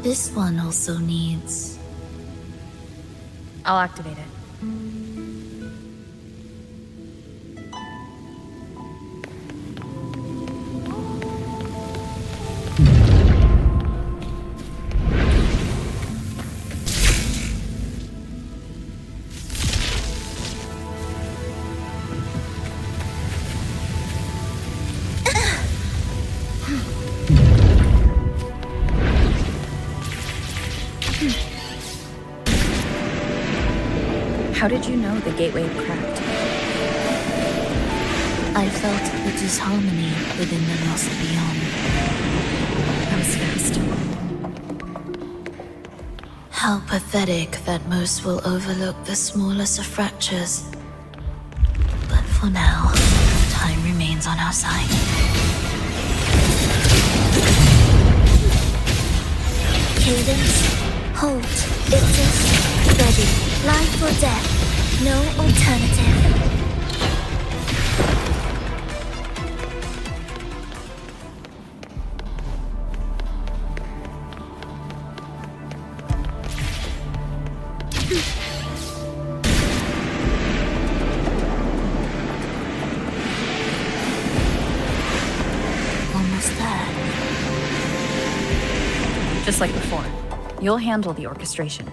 This one also needs... I'll activate it. How did you know the gateway cracked? I felt the disharmony within the lost beyond. That was fast. How pathetic that most will overlook the smallest of fractures. But for now, time remains on our side. Cadence, hold, Ipsis, ready. Life or death, no alternative. Almost there. Just like before. You'll handle the orchestration.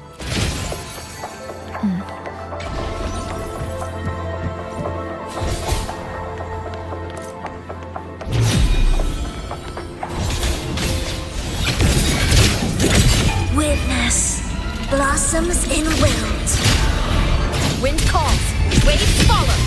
Witness, blossoms in wilt. Wind calls, waves follow.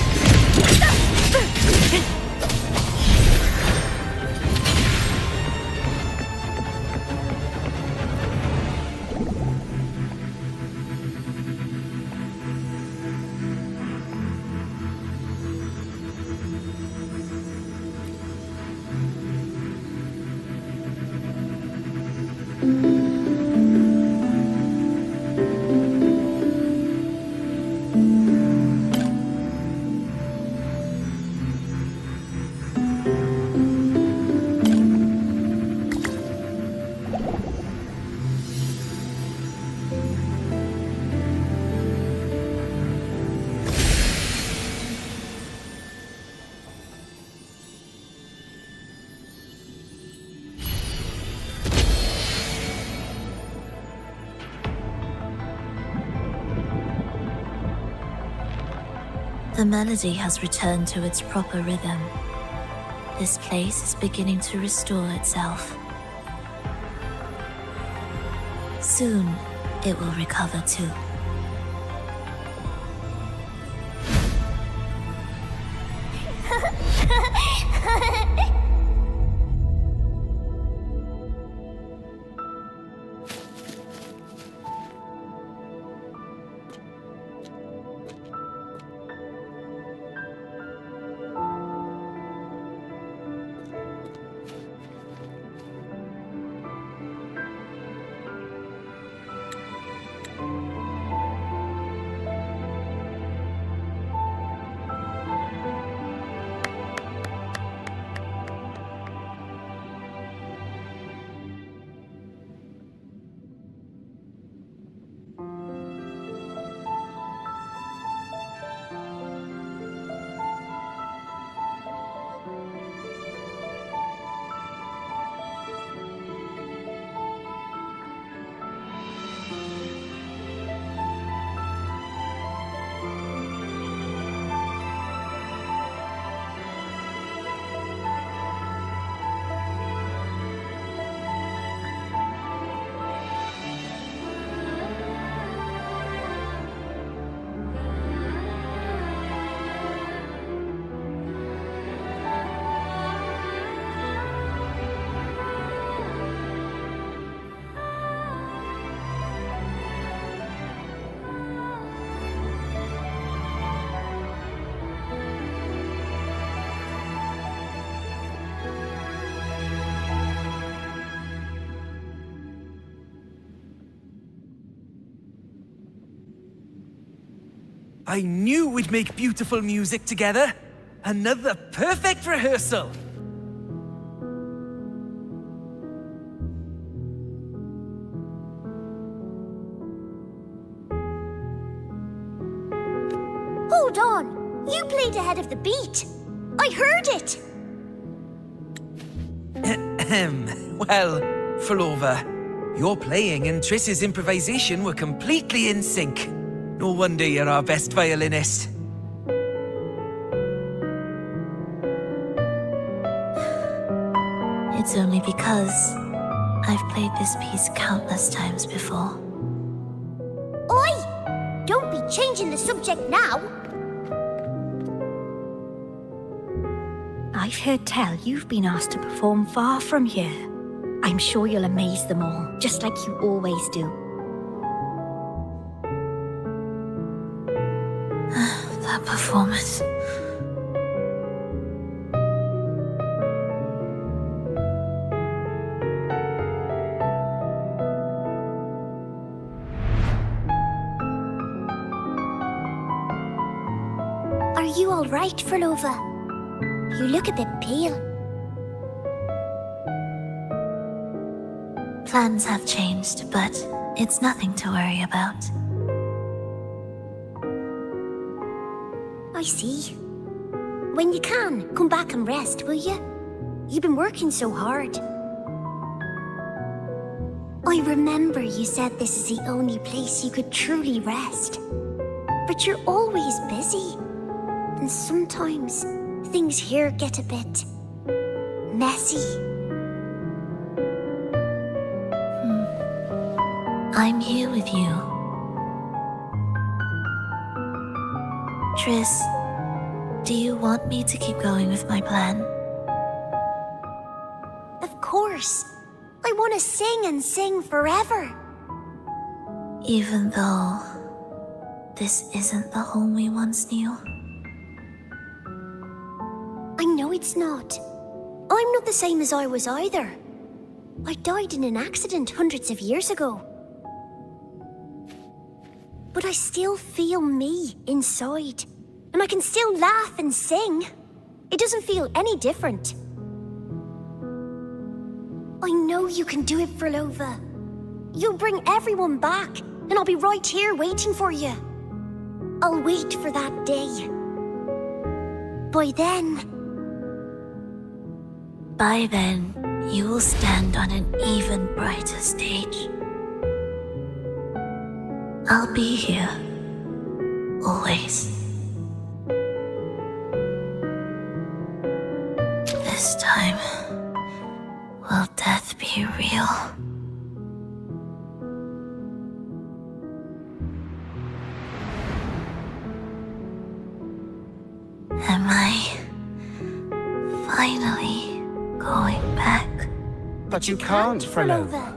The melody has returned to its proper rhythm. This place is beginning to restore itself. Soon, it will recover too. I knew we'd make beautiful music together. Another perfect rehearsal. Hold on! You played ahead of the beat! I heard it! Well, Flova, your playing and Triss's improvisation were completely in sync. No wonder you're our best violinist. It's only because I've played this piece countless times before. Oi! Don't be changing the subject now! I've heard tell you've been asked to perform far from here. I'm sure you'll amaze them all, just like you always do. That performance. Are you all right, Flova? You look a bit pale. Plans have changed, but it's nothing to worry about. I see. When you can, come back and rest, will you? You've been working so hard. I remember you said this is the only place you could truly rest. But you're always busy. And sometimes things here get a bit messy. I'm here with you. Triss, do you want me to keep going with my plan? Of course. I want to sing and sing forever. Even though this isn't the home we once knew? I know it's not. I'm not the same as I was either. I died in an accident hundreds of years ago. But I still feel me inside. And I can still laugh and sing. It doesn't feel any different. I know you can do it, Flova. You'll bring everyone back, and I'll be right here waiting for you. I'll wait for that day. By then, you will stand on an even brighter stage. I'll be here. Always. you real? Am I finally going back? But you can't, Frolova.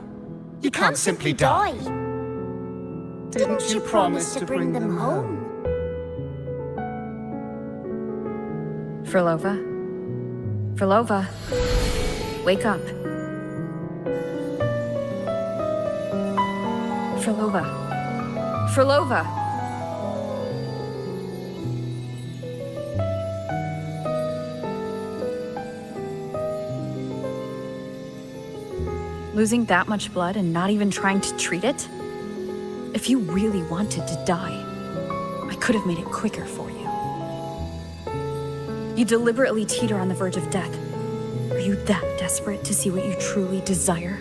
You can't simply die. Didn't you promise to bring them home? Frolova? Frolova? Wake up. Frolova. Frolova! Losing that much blood and not even trying to treat it? If you really wanted to die, I could have made it quicker for you. You deliberately teeter on the verge of death. Are you that desperate to see what you truly desire?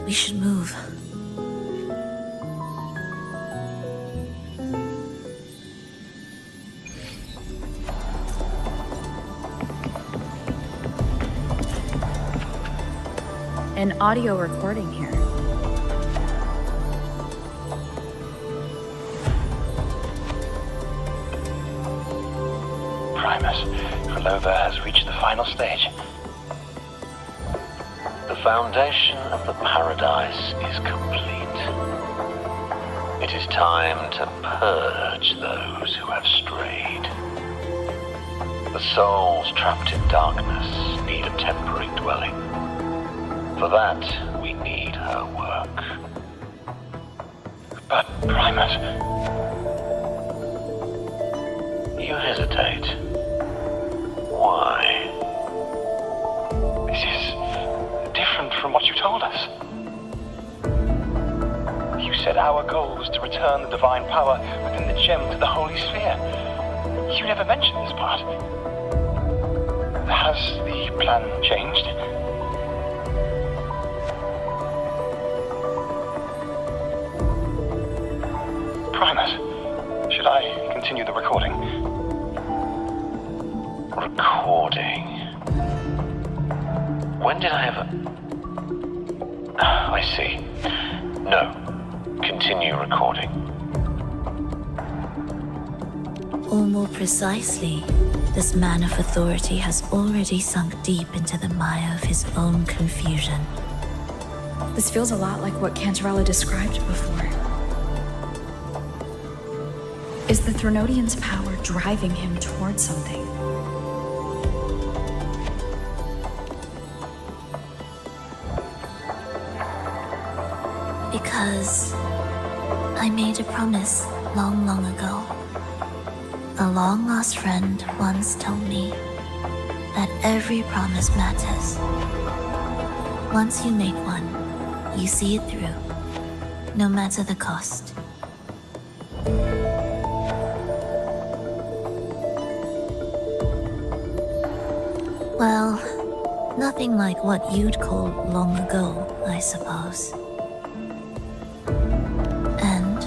We should move. An audio recording here. Primus, Frolova has reached the final stage. The foundation of the paradise is complete. It is time to purge those who have strayed. The souls trapped in darkness need a temporary dwelling. For that, we need her work. But, Primus... You hesitate. Why? This is different from what you told us. You said our goal was to return the divine power within the gem to the Holy Sphere. You never mentioned this part. Has the plan changed? Primus, should I continue the recording? Recording? When did I ever... I see. No. Continue recording. Or more precisely, this man of authority has already sunk deep into the mire of his own confusion. This feels a lot like what Cantarella described before. Is the Threnodian's power driving him towards something? Because I made a promise long, long ago. A long-lost friend once told me that every promise matters. Once you make one, you see it through, no matter the cost. Well, nothing like what you'd call long ago, I suppose. And...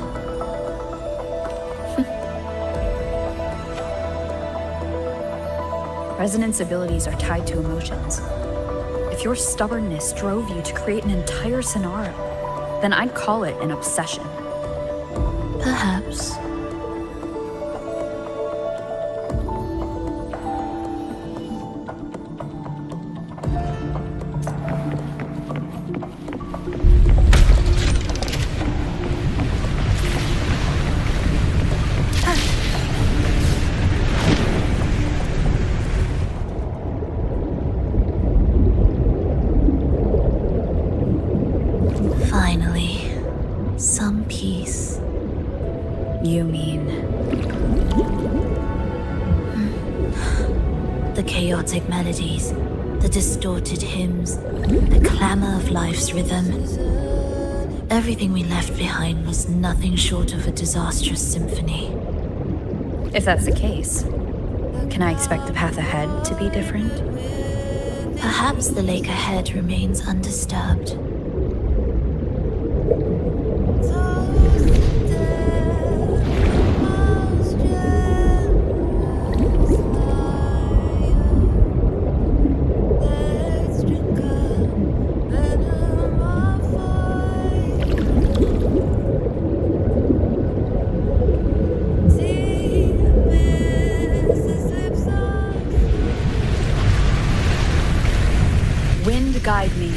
Resonance abilities are tied to emotions. If your stubbornness drove you to create an entire scenario, then I'd call it an obsession. Perhaps. Finally, some peace. You mean? The chaotic melodies, The distorted hymns, the clamor of life's rhythm. Everything we left behind was nothing short of a disastrous symphony. If that's the case, can I expect the path ahead to be different? Perhaps the lake ahead remains undisturbed. Wind guide me.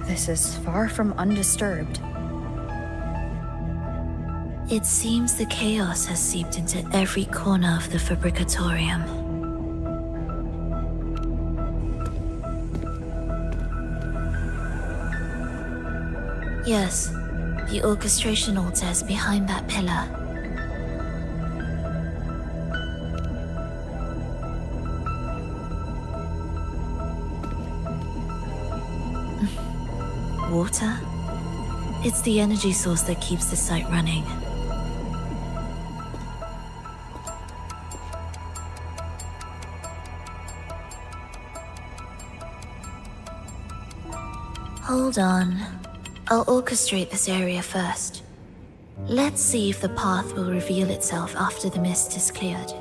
This is far from undisturbed. It seems the chaos has seeped into every corner of the Fabricatorium. Yes, the orchestration altar is behind that pillar. Water? It's the energy source that keeps the site running. Hold on. I'll orchestrate this area first. Let's see if the path will reveal itself after the mist is cleared.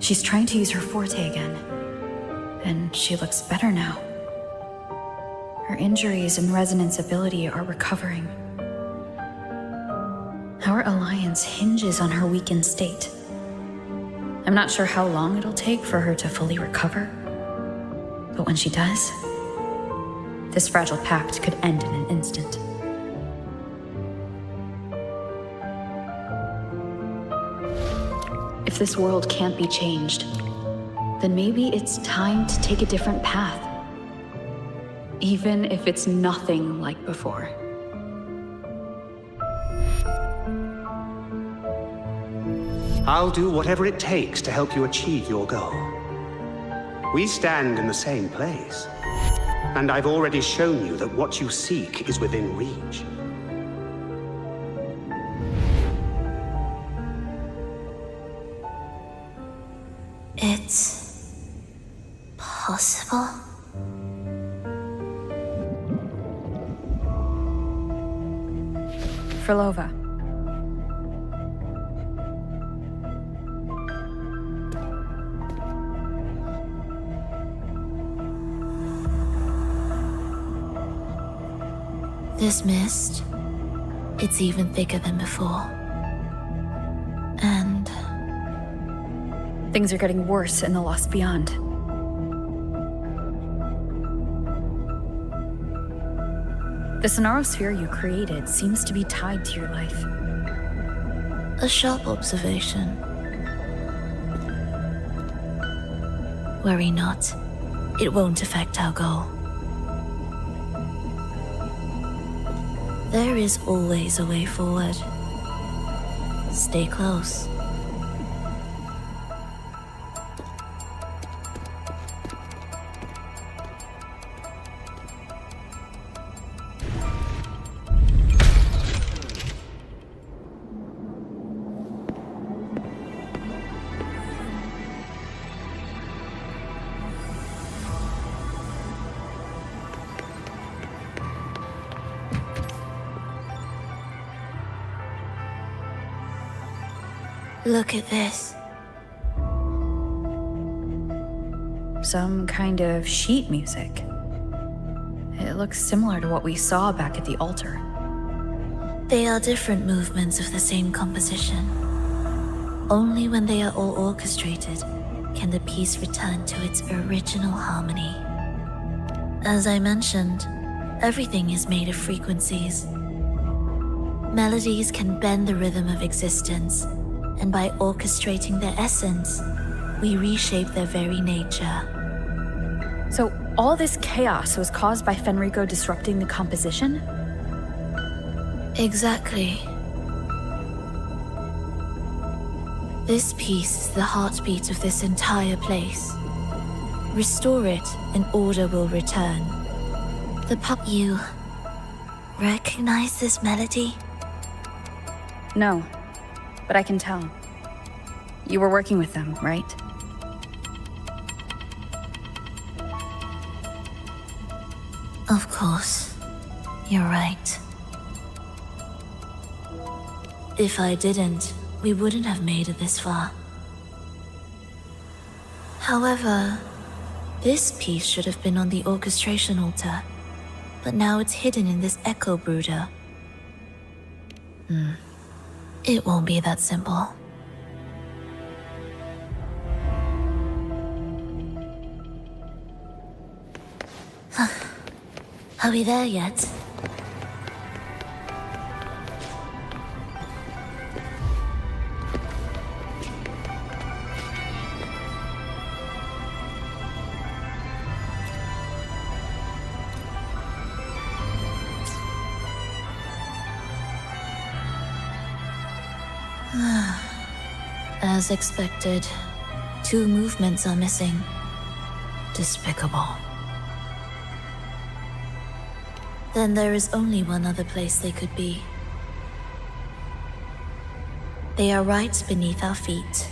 She's trying to use her forte again. And she looks better now. Her injuries and resonance ability are recovering. Our alliance hinges on her weakened state. I'm not sure how long it'll take for her to fully recover. But when she does, this fragile pact could end in an instant. If this world can't be changed, then maybe it's time to take a different path. Even if it's nothing like before. I'll do whatever it takes to help you achieve your goal. We stand in the same place, and I've already shown you that what you seek is within reach. It's possible? Frolova. This mist, it's even thicker than before. And things are getting worse in the Lost Beyond. The Sonarosphere you created seems to be tied to your life. a sharp observation. Worry not. It won't affect our goal. There is always a way forward. Stay close. Look at this. Some kind of sheet music. It looks similar to what we saw back at the altar. They are different movements of the same composition. Only when they are all orchestrated, can the piece return to its original harmony. As I mentioned, everything is made of frequencies. Melodies can bend the rhythm of existence, and by orchestrating their essence, we reshape their very nature. So all this chaos was caused by Fenrico disrupting the composition? Exactly. This piece is the heartbeat of this entire place. Restore it, and order will return. You recognize this melody? No, but I can tell. You were working with them, right? Of course. You're right. If I didn't, we wouldn't have made it this far. However, this piece should have been on the orchestration altar, but now it's hidden in this echo brooder. It won't be that simple. Are we there yet? As expected, 2 movements are missing. Despicable. Then there is only one other place they could be. They are right beneath our feet.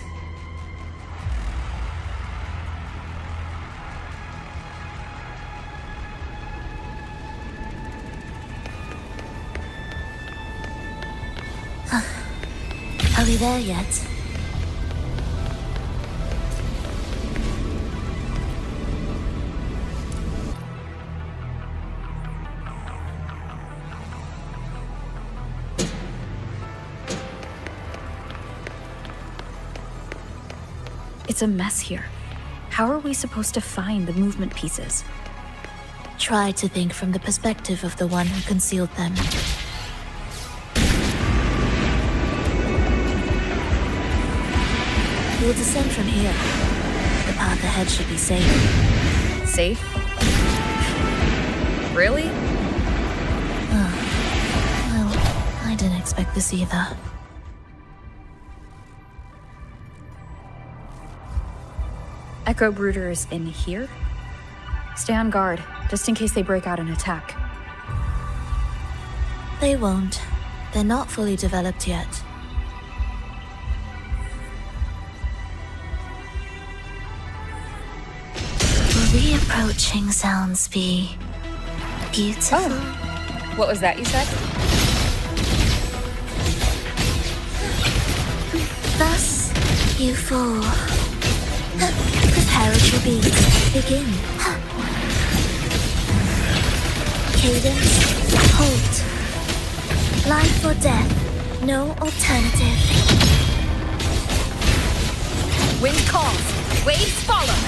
Are we there yet? It's a mess here. How are we supposed to find the movement pieces? Try to think from the perspective of the one who concealed them. We'll descend from here. The path ahead should be safe. Safe? Really? Well, I didn't expect this either. Echo Brooder is in here? Stay on guard, just in case they break out and attack. They won't. They're not fully developed yet. Reapproaching sounds be beautiful. Oh. What was that you said? Thus, you fall. Preparatory beats begin. Cadence, halt. Life or death, no alternative. Wind calls, waves follow.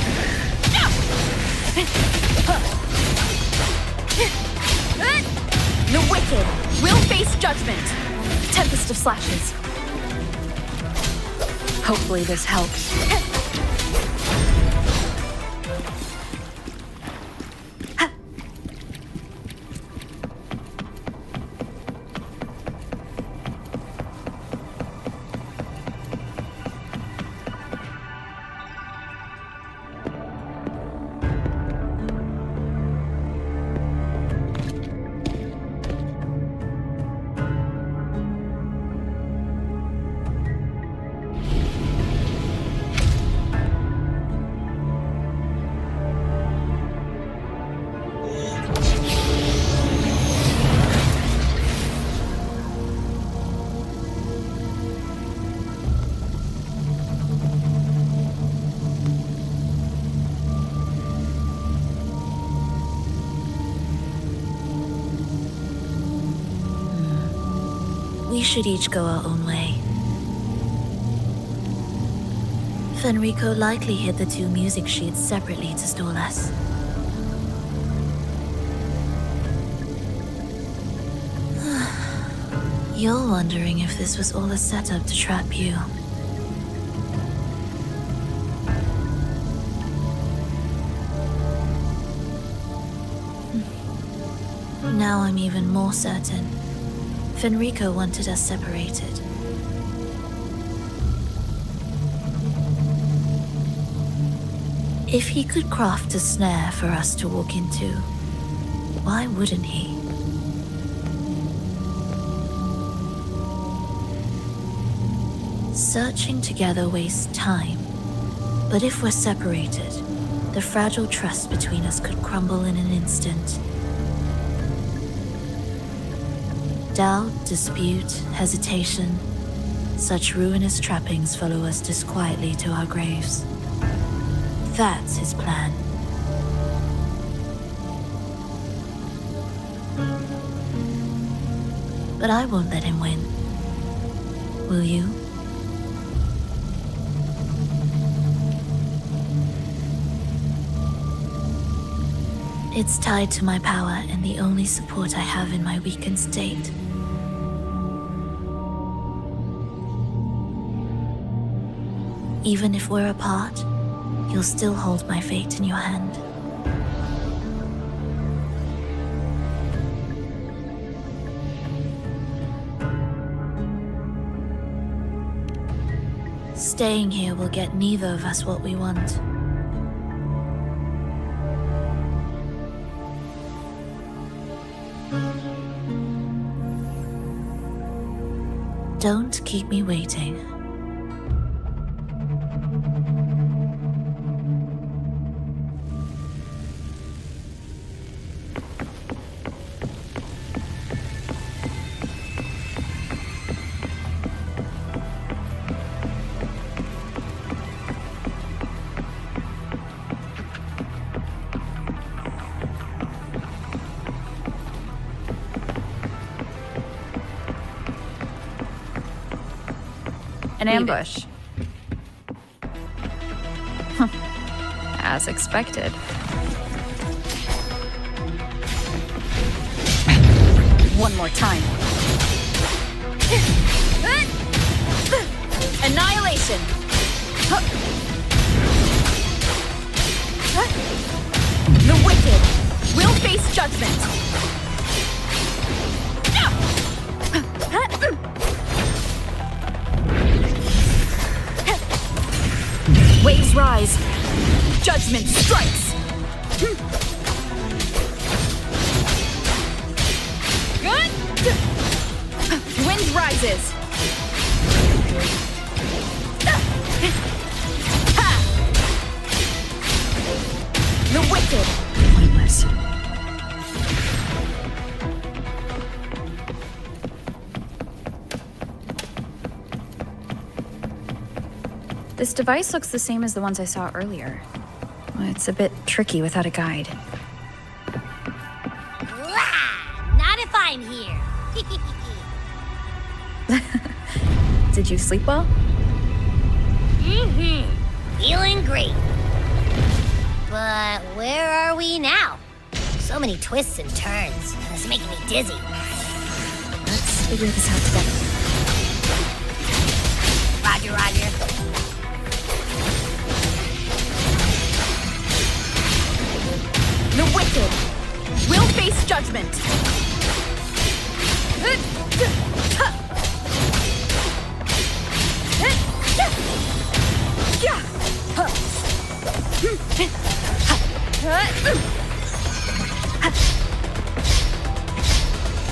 The wicked will face judgment. Tempest of slashes. Hopefully this helps. We should each go our own way. Fenrico likely hid the two music sheets separately to stall us. You're wondering if this was all a setup to trap you. Now I'm even more certain. Fenrico wanted us separated. If he could craft a snare for us to walk into, why wouldn't he? Searching together wastes time, but if we're separated, the fragile trust between us could crumble in an instant. Doubt, dispute, hesitation, such ruinous trappings follow us disquietly to our graves. That's his plan. But I won't let him win. Will you? It's tied to my power and the only support I have in my weakened state. Even if we're apart, you'll still hold my fate in your hand. Staying here will get neither of us what we want. Don't keep me waiting. An ambush. As expected. One more time. Annihilation! The wicked will face judgment! Waves rise. Judgment strikes. Good. Wind rises. The wicked. Pointless. This device looks the same as the ones I saw earlier. It's a bit tricky without a guide. Not if I'm here. Did you sleep well? Feeling great. But where are we now? So many twists and turns. It's making me dizzy. Let's figure this out together. Roger, roger. The wicked will face judgment.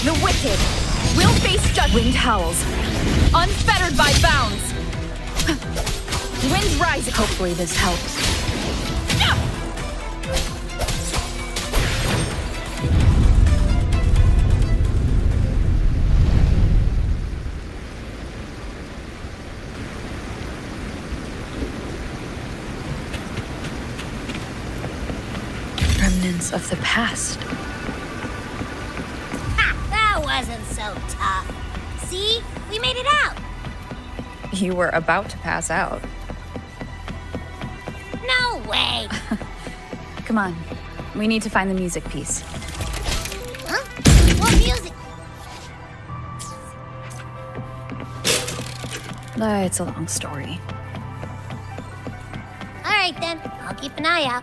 The wicked will face judgment. Wind howls, unfettered by bounds. Wind rises. Hopefully this helps. Remnants of the past. Ha! That wasn't so tough. See? We made it out. You were about to pass out. way! Come on. We need to find the music piece. Huh? What music? It's a long story. Alright then, I'll keep an eye out.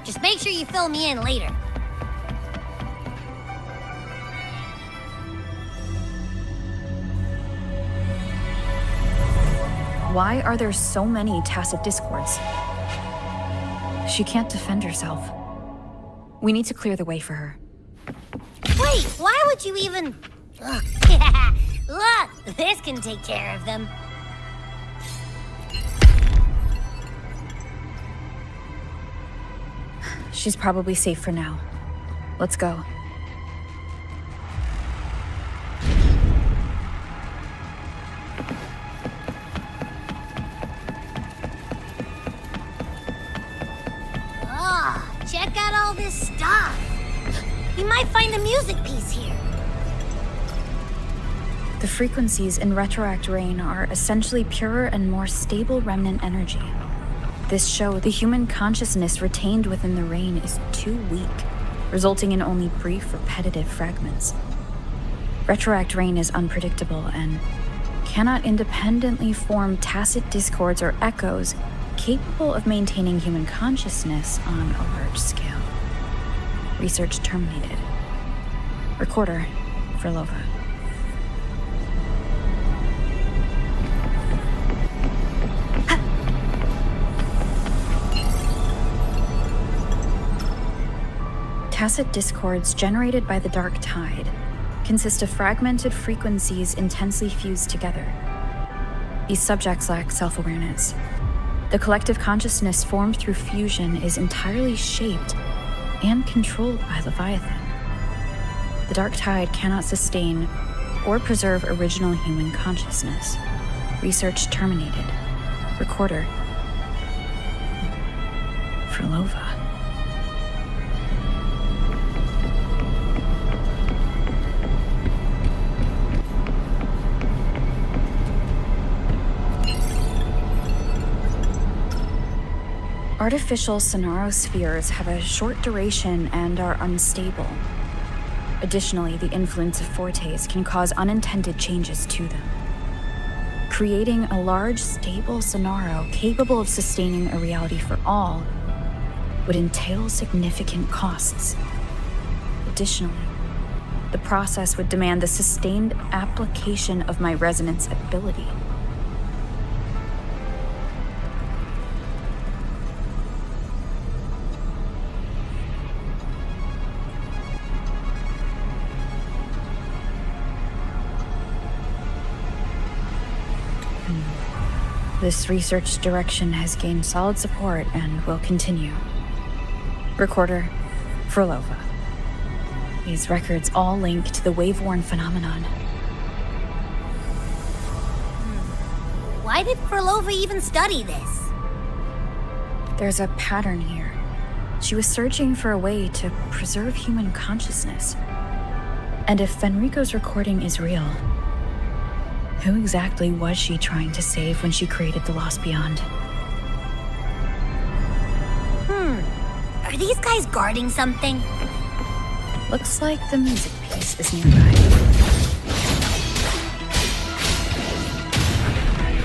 Just make sure you fill me in later. Why are there so many tacit discords? She can't defend herself. We need to clear the way for her. Wait, why would you even... Ugh. Look, this can take care of them. She's probably safe for now. Let's go. Oh, check out all this stuff. You might find the music piece here. The frequencies in Retroact Rain are essentially purer and more stable remnant energy. This show, the human consciousness retained within the rain is too weak, resulting in only brief, repetitive fragments. Retroact Rain is unpredictable and cannot independently form tacit discords or echoes capable of maintaining human consciousness on a large scale. Research terminated. Recorder, Frolova. Tacit discords generated by the Dark Tide consist of fragmented frequencies intensely fused together. These subjects lack self-awareness. The collective consciousness formed through fusion is entirely shaped and controlled by Leviathan. The Dark Tide cannot sustain or preserve original human consciousness. Research terminated. Recorder, Frolova. Artificial sonarospheres have a short duration and are unstable. Additionally, the influence of fortes can cause unintended changes to them. Creating a large, stable sonaro capable of sustaining a reality for all would entail significant costs. Additionally, the process would demand the sustained application of my resonance ability. This research direction has gained solid support and will continue. Recorder, Frolova. These records all link to the wave-worn phenomenon. Why did Frolova even study this? There's a pattern here. She was searching for a way to preserve human consciousness. And if Fenrico's recording is real, who exactly was she trying to save when she created the Lost Beyond? Are these guys guarding something? Looks like the music piece is nearby.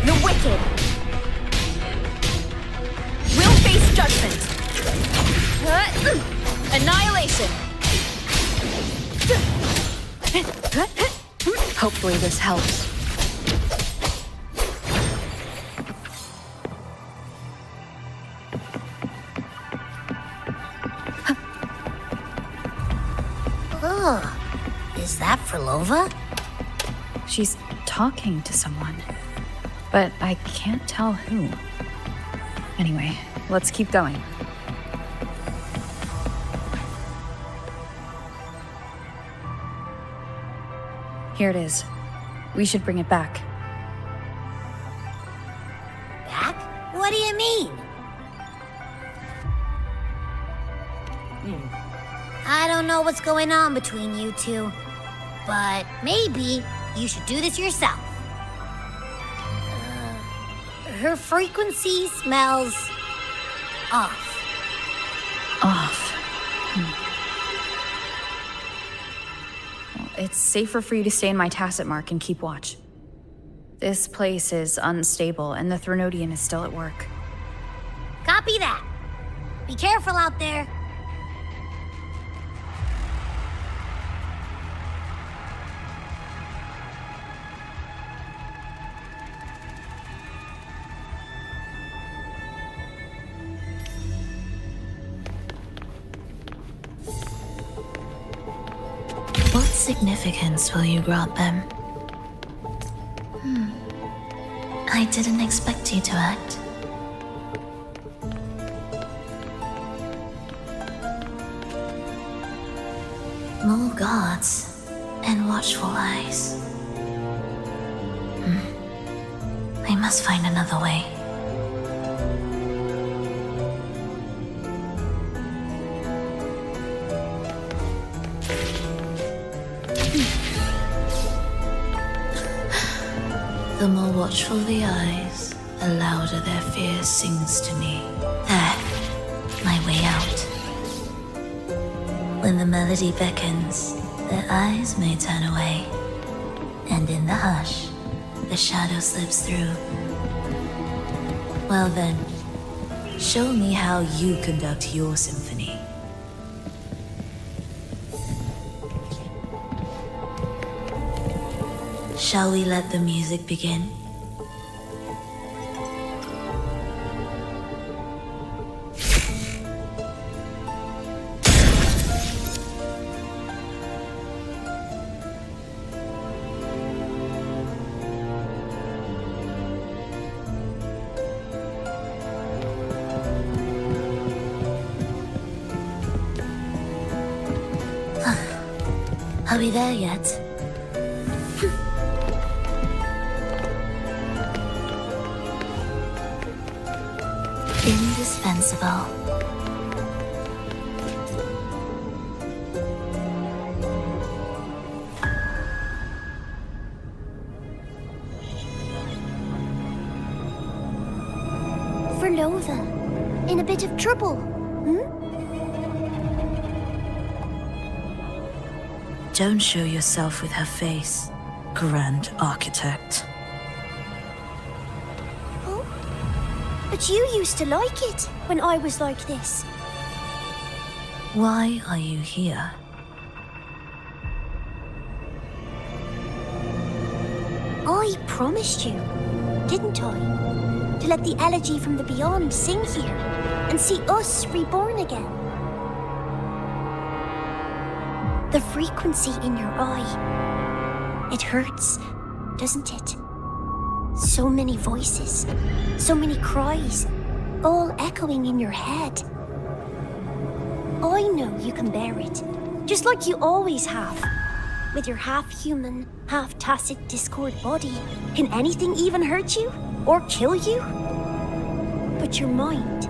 The wicked will face judgment. Annihilation. Hopefully this helps. Is that Frolova? She's talking to someone, but I can't tell who. Anyway, let's keep going. Here it is. We should bring it back. Back? What do you mean? I don't know what's going on between you two, but maybe you should do this yourself. Her frequency smells off. it's safer for you to stay in my tacit mark and keep watch. This place is unstable, and the Threnodian is still at work. Copy that. Be careful out there. What significance will you grant them? I didn't expect you to act. More guards and watchful eyes. I must find another way. The more watchful the eyes, the louder their fear sings to me. There, my way out. When the melody beckons, their eyes may turn away, and in the hush, the shadow slips through. Well then, show me how you conduct your symphony. Shall we let the music begin? Are we there yet? Indispensable. Verlova, in a bit of trouble, Don't show yourself with her face, Grand Architect. Oh, but you used to like it when I was like this. Why are you here? I promised you, didn't I? To let the elegy from the beyond sing here and see us reborn again. The frequency in your eye, it hurts, doesn't it? So many voices, so many cries, all echoing in your head. I know you can bear it, just like you always have. With your half-human, half-tacit Discord body, can anything even hurt you? Or kill you? But your mind,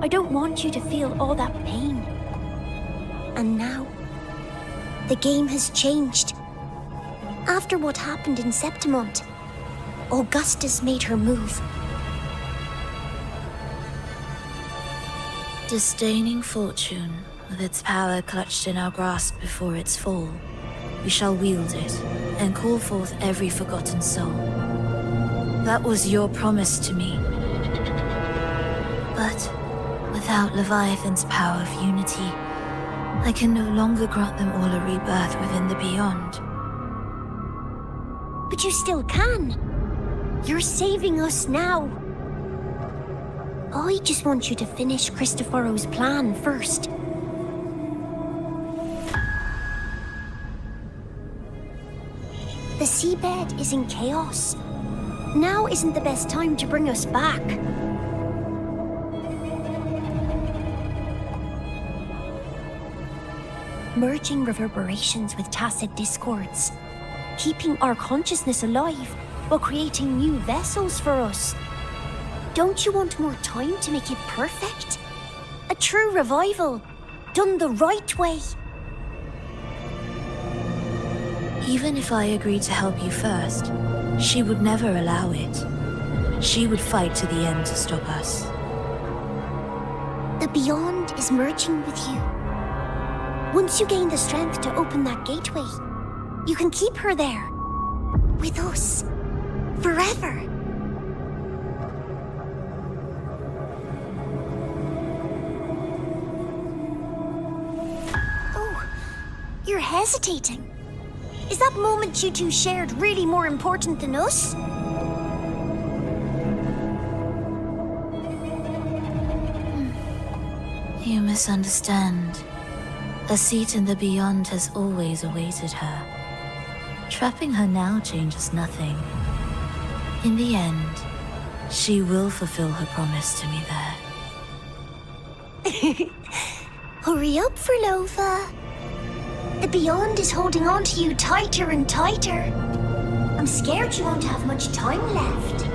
I don't want you to feel all that pain. And now, the game has changed. After what happened in Septimont, Augustus made her move. Disdaining fortune, with its power clutched in our grasp before its fall, we shall wield it and call forth every forgotten soul. That was your promise to me. But without Leviathan's power of unity, I can no longer grant them all a rebirth within the beyond. But you still can. You're saving us now. I just want you to finish Cristoforo's plan first. The seabed is in chaos. Now isn't the best time to bring us back. Merging reverberations with tacit discords. Keeping our consciousness alive while creating new vessels for us. Don't you want more time to make it perfect? A true revival, done the right way. Even if I agreed to help you first, she would never allow it. She would fight to the end to stop us. The Beyond is merging with you. Once you gain the strength to open that gateway, You can keep her there. With us. Forever. Oh, you're hesitating. Is that moment you two shared really more important than us? You misunderstand. A seat in the beyond has always awaited her. Trapping her now changes nothing. In the end, she will fulfill her promise to me there. Hurry up, Furlova. The beyond is holding on to you tighter and tighter. I'm scared you won't have much time left.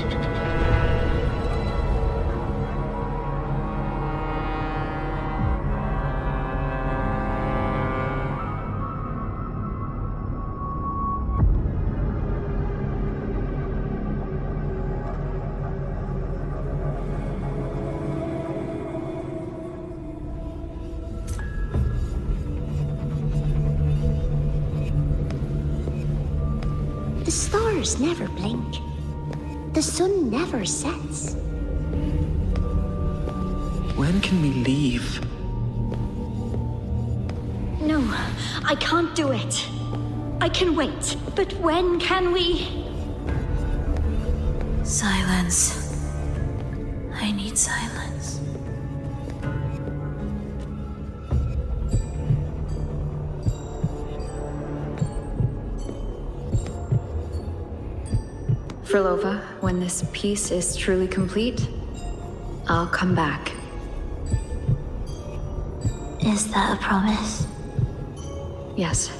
The stars never blink. The sun never sets. When can we leave? No, I can't do it. I can wait, but when can we? Silence. I need silence. Furlova, when this piece is truly complete, I'll come back. Is that a promise? Yes.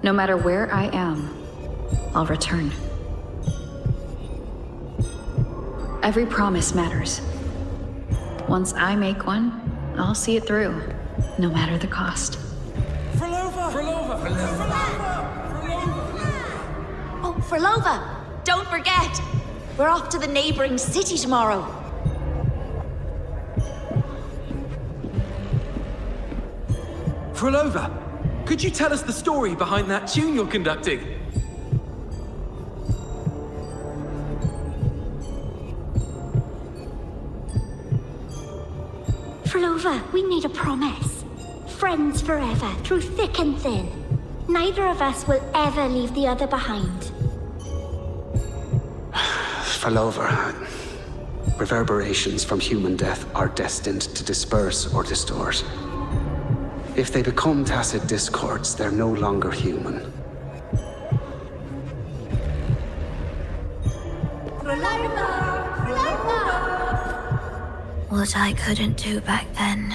No matter where I am, I'll return. Every promise matters. Once I make one, I'll see it through, no matter the cost. Oh, Furlova! Don't forget! We're off to the neighboring city tomorrow. Furlova, could you tell us the story behind that tune you're conducting? Furlova, we need a promise. Friends forever, through thick and thin. Neither of us will ever leave the other behind. Furlova, reverberations from human death are destined to disperse or distort. If they become tacit discords, they're no longer human. What I couldn't do back then,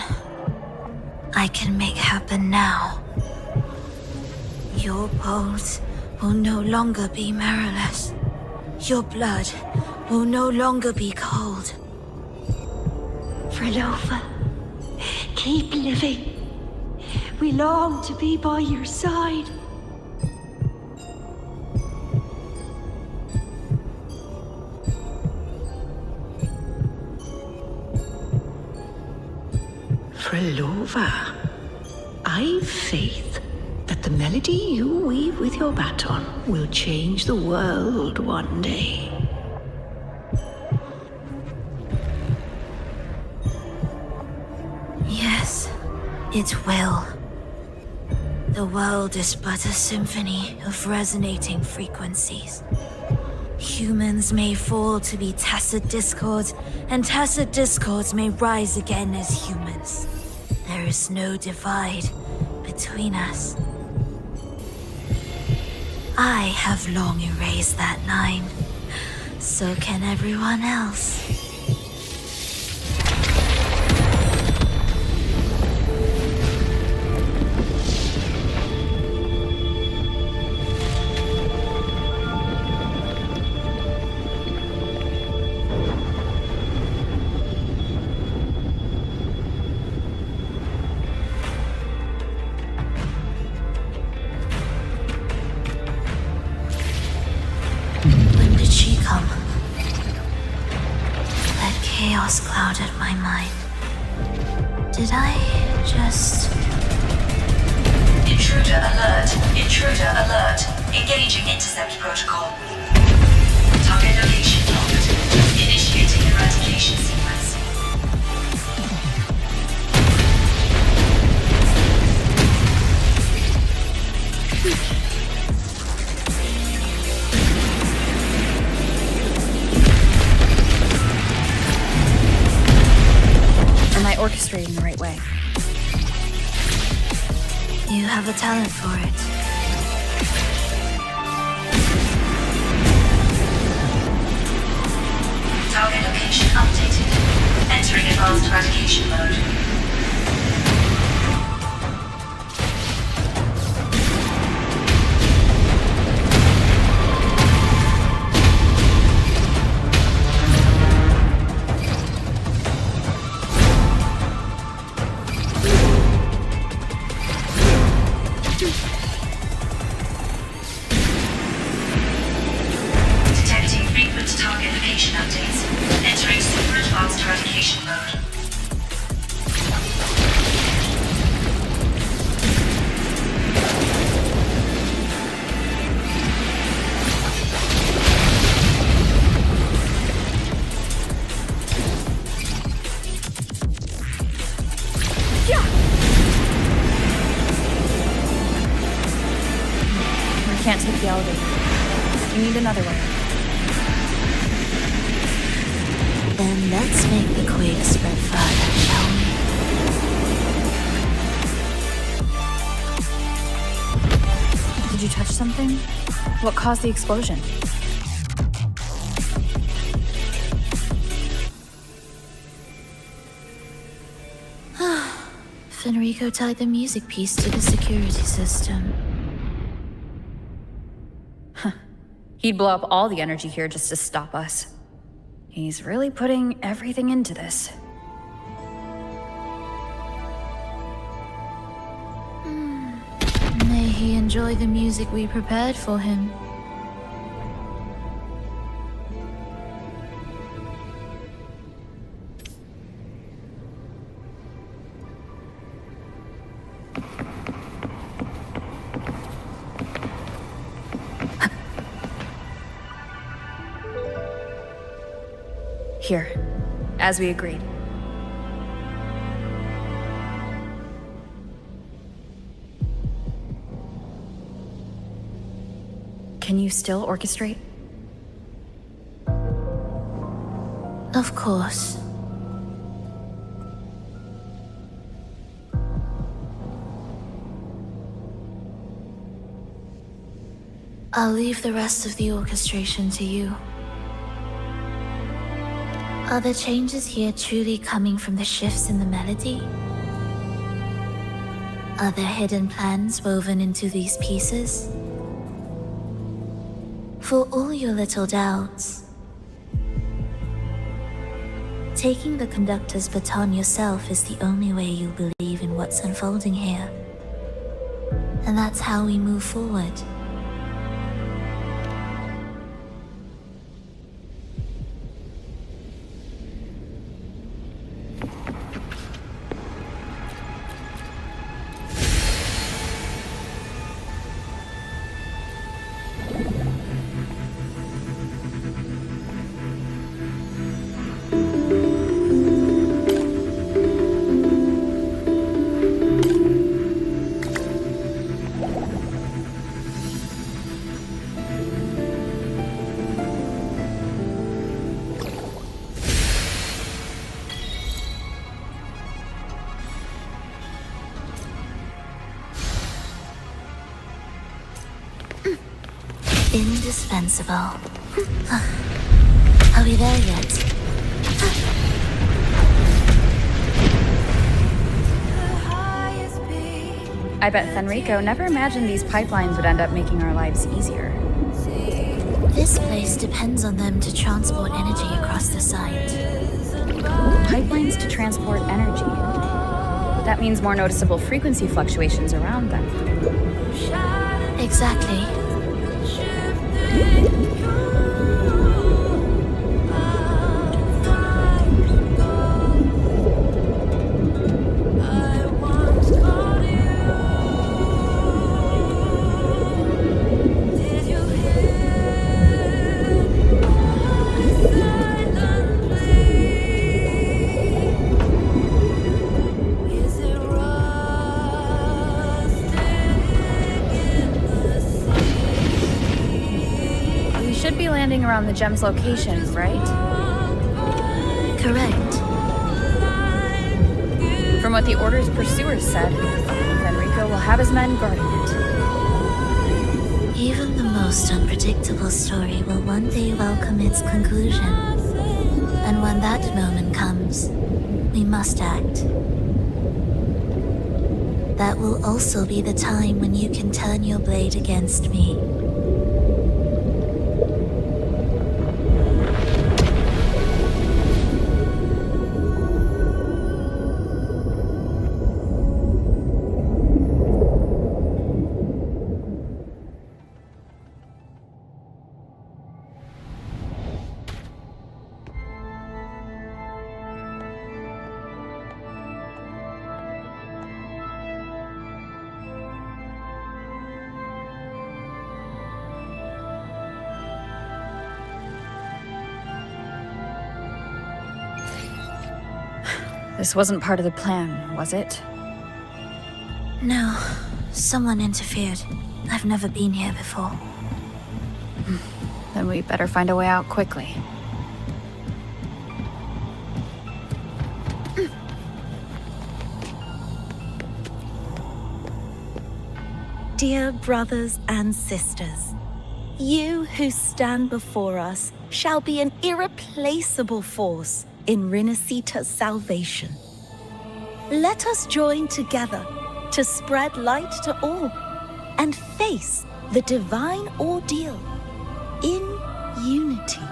I can make happen now. Your bones will no longer be marrowless. Your blood will no longer be cold. Furlova, keep living. We long to be by your side. Furlova, I've faith that the melody you weave with your baton will change the world one day. Yes, it will. The world is but a symphony of resonating frequencies. Humans may fall to be tacit discords, and tacit discords may rise again as humans. There is no divide between us. I have long erased that line. So can everyone else. When did she come? That chaos clouded my mind. Did I just Intruder alert. Intruder alert. Engaging intercept protocol. Target location locked. Initiating eradication sequence. Am I orchestrating the right way? You have a talent for it. Target location updated. Entering advanced eradication mode. Detecting frequent target location updates. Entering super advanced eradication mode. We can't take the elevator. We need another way. Then let's make the quake spread further, shall we? Did you touch something? What caused the explosion? Fenrico tied the music piece to the security system. He'd blow up all the energy here just to stop us. He's really putting everything into this. May he enjoy the music we prepared for him. Here, as we agreed. Can you still orchestrate? Of course. I'll leave the rest of the orchestration to you. Are the changes here truly coming from the shifts in the melody? Are there hidden plans woven into these pieces? For all your little doubts, taking the conductor's baton yourself is the only way you'll believe in what's unfolding here. And that's how we move forward. Indispensable. Are we there yet? I bet Fenrico never imagined these pipelines would end up making our lives easier. This place depends on them to transport energy across the site. Pipelines to transport energy. That means more noticeable frequency fluctuations around them. Exactly. around the gem's location, right? Correct. From what the Order's pursuers said, Fenrico will have his men guarding it. Even the most unpredictable story will one day welcome its conclusion. And when that moment comes, we must act. That will also be the time when you can turn your blade against me. This wasn't part of the plan, was it? No, someone interfered. I've never been here before. Then we better find a way out quickly. Dear brothers and sisters, you who stand before us shall be an irreplaceable force in Rinasita's salvation. Let us join together to spread light to all and face the divine ordeal in unity.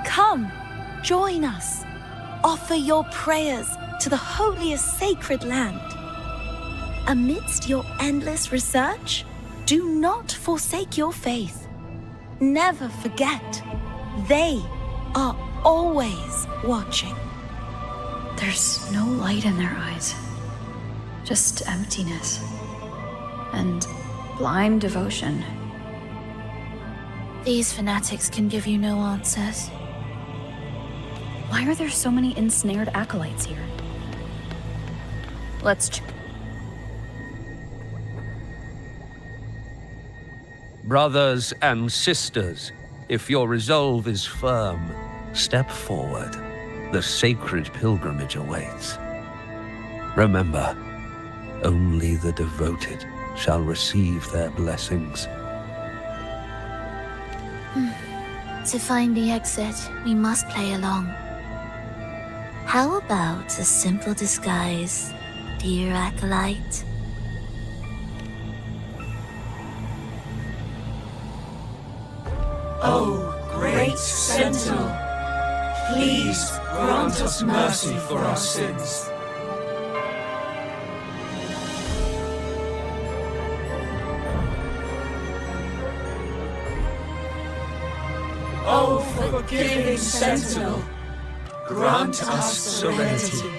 Come, join us. Offer your prayers to the holiest sacred land. Amidst your endless research, do not forsake your faith. Never forget, they are always watching. There's no light in their eyes. Just emptiness. And blind devotion. These fanatics can give you no answers. Why are there so many ensnared acolytes here? Let's check. Brothers and sisters, if your resolve is firm, step forward. The sacred pilgrimage awaits. Remember, only the devoted shall receive their blessings. To find the exit, we must play along. How about a simple disguise, dear acolyte? Oh, great Sentinel, please grant us mercy for our sins. Oh, forgiving Sentinel, grant us serenity.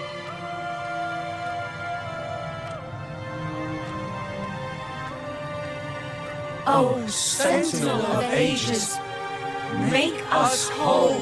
Oh, Sentinel of ages, make us whole.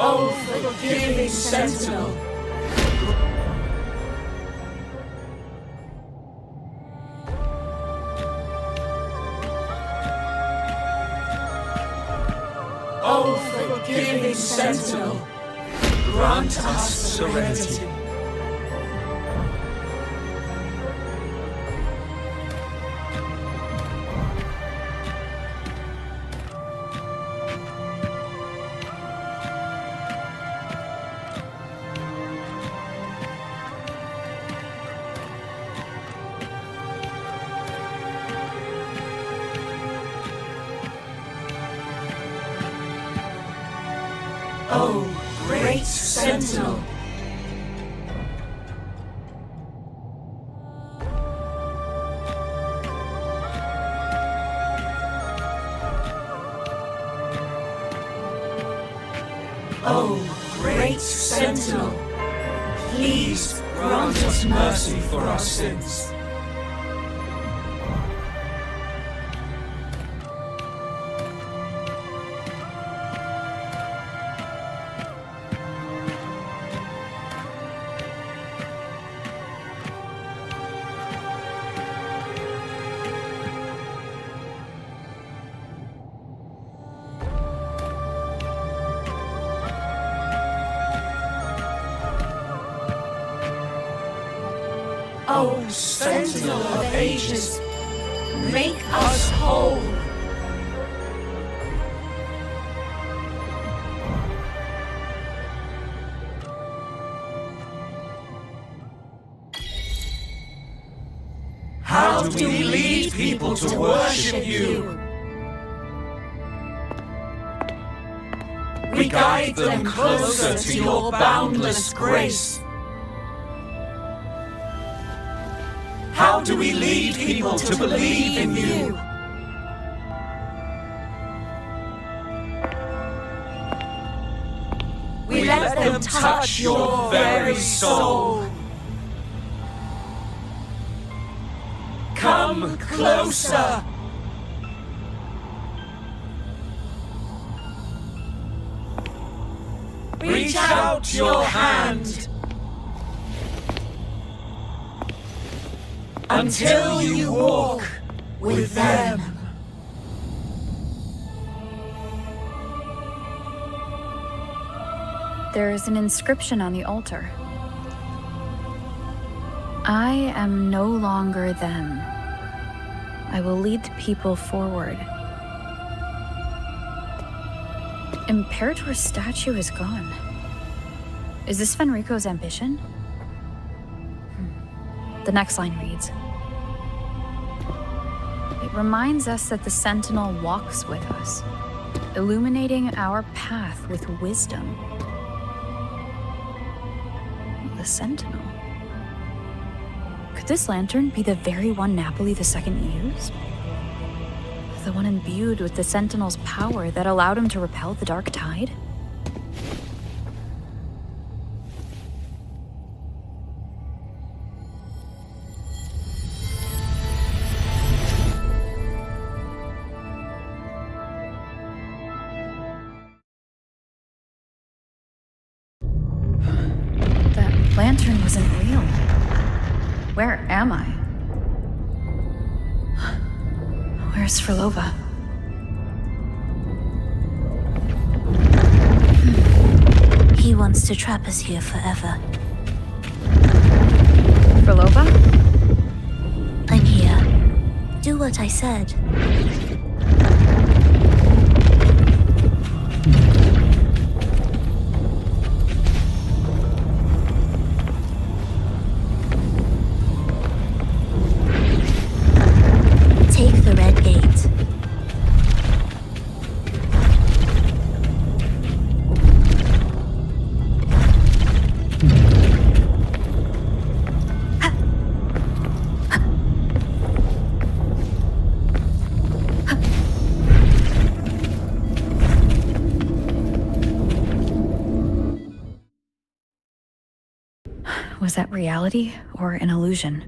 Oh, forgiving Sentinel. Oh, forgiving Sentinel, grant us serenity. Oh, great Sentinel. Oh, great Sentinel, please grant us mercy for our sins. O Sentinel of Ages, make us whole. How do we lead people to worship you? We guide them closer to your boundless grace. How do we lead people to believe in you? We let them touch your very soul. Come closer. Reach out your hand. Until you walk with them. There is an inscription on the altar. I am no longer them. I will lead the people forward. Imperator's statue is gone. Is this Fenrico's ambition? The next line reads, it reminds us that the Sentinel walks with us, illuminating our path with wisdom. The Sentinel? Could this lantern be the very one Napoli II used? The one imbued with the Sentinel's power that allowed him to repel the Dark Tide? Lantern wasn't real. Where am I? Where's Frolova? He wants to trap us here forever. Frolova? I'm here. Do what I said. Take the red gate. Was that reality or an illusion?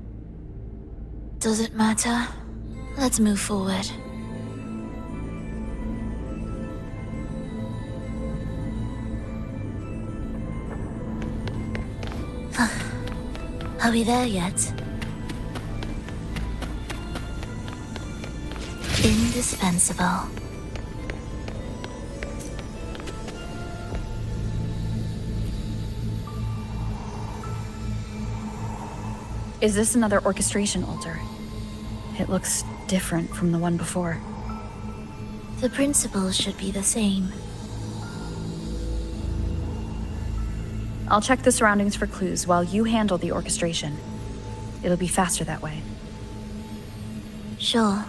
Does it matter? Let's move forward. Are we there yet? Indispensable. Is this another orchestration altar? It looks different from the one before. The principles should be the same. I'll check the surroundings for clues while you handle the orchestration. It'll be faster that way. Sure.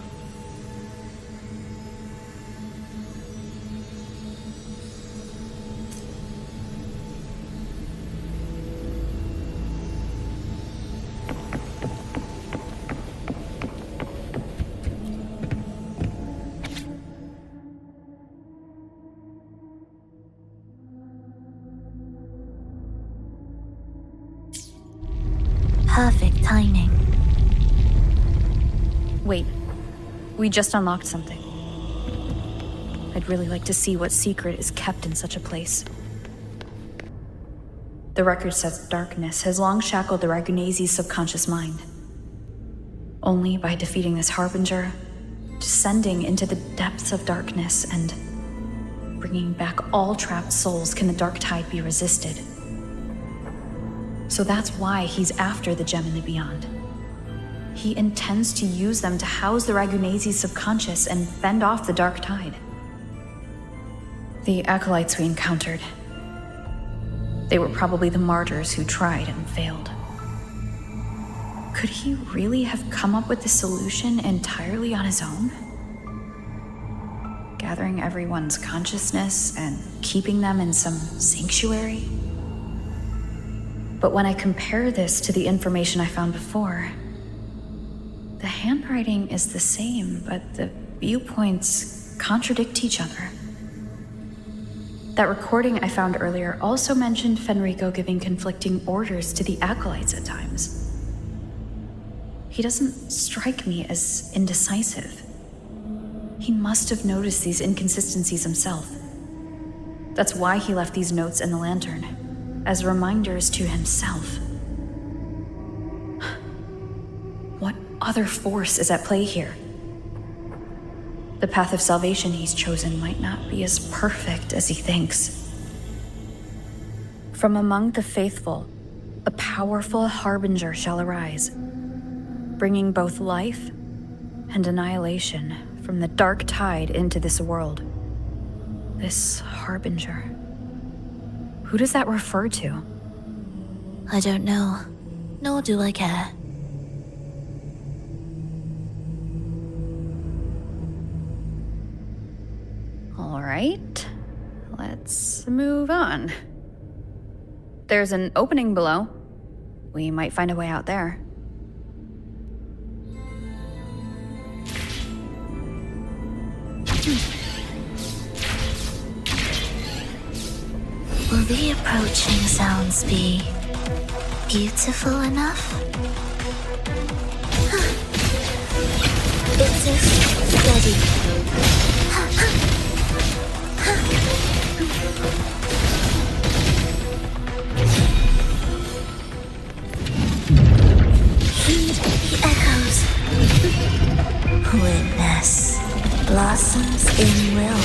perfect timing. Wait, we just unlocked something. I'd really like to see what secret is kept in such a place. The record says darkness has long shackled the Ragunazi's subconscious mind. Only by defeating this harbinger, descending into the depths of darkness, and bringing back all trapped souls can the dark tide be resisted. So that's why he's after the gem in the beyond. He intends to use them to house the Ragunazi's subconscious and fend off the dark tide. The acolytes we encountered, they were probably the martyrs who tried and failed. Could he really have come up with the solution entirely on his own? Gathering everyone's consciousness and keeping them in some sanctuary? But when I compare this to the information I found before, the handwriting is the same, but the viewpoints contradict each other. That recording I found earlier also mentioned Fenrico giving conflicting orders to the acolytes at times. He doesn't strike me as indecisive. He must have noticed these inconsistencies himself. That's why he left these notes in the lantern, as reminders to himself. What other force is at play here? The path of salvation he's chosen might not be as perfect as he thinks. From among the faithful, a powerful harbinger shall arise, bringing both life and annihilation from the dark tide into this world. This harbinger. Who does that refer to? I don't know, nor do I care. All right, let's move on. There's an opening below. We might find a way out there. Will the approaching sounds be beautiful enough? It's a steady. Heed the echoes. Witness blossoms in wilt.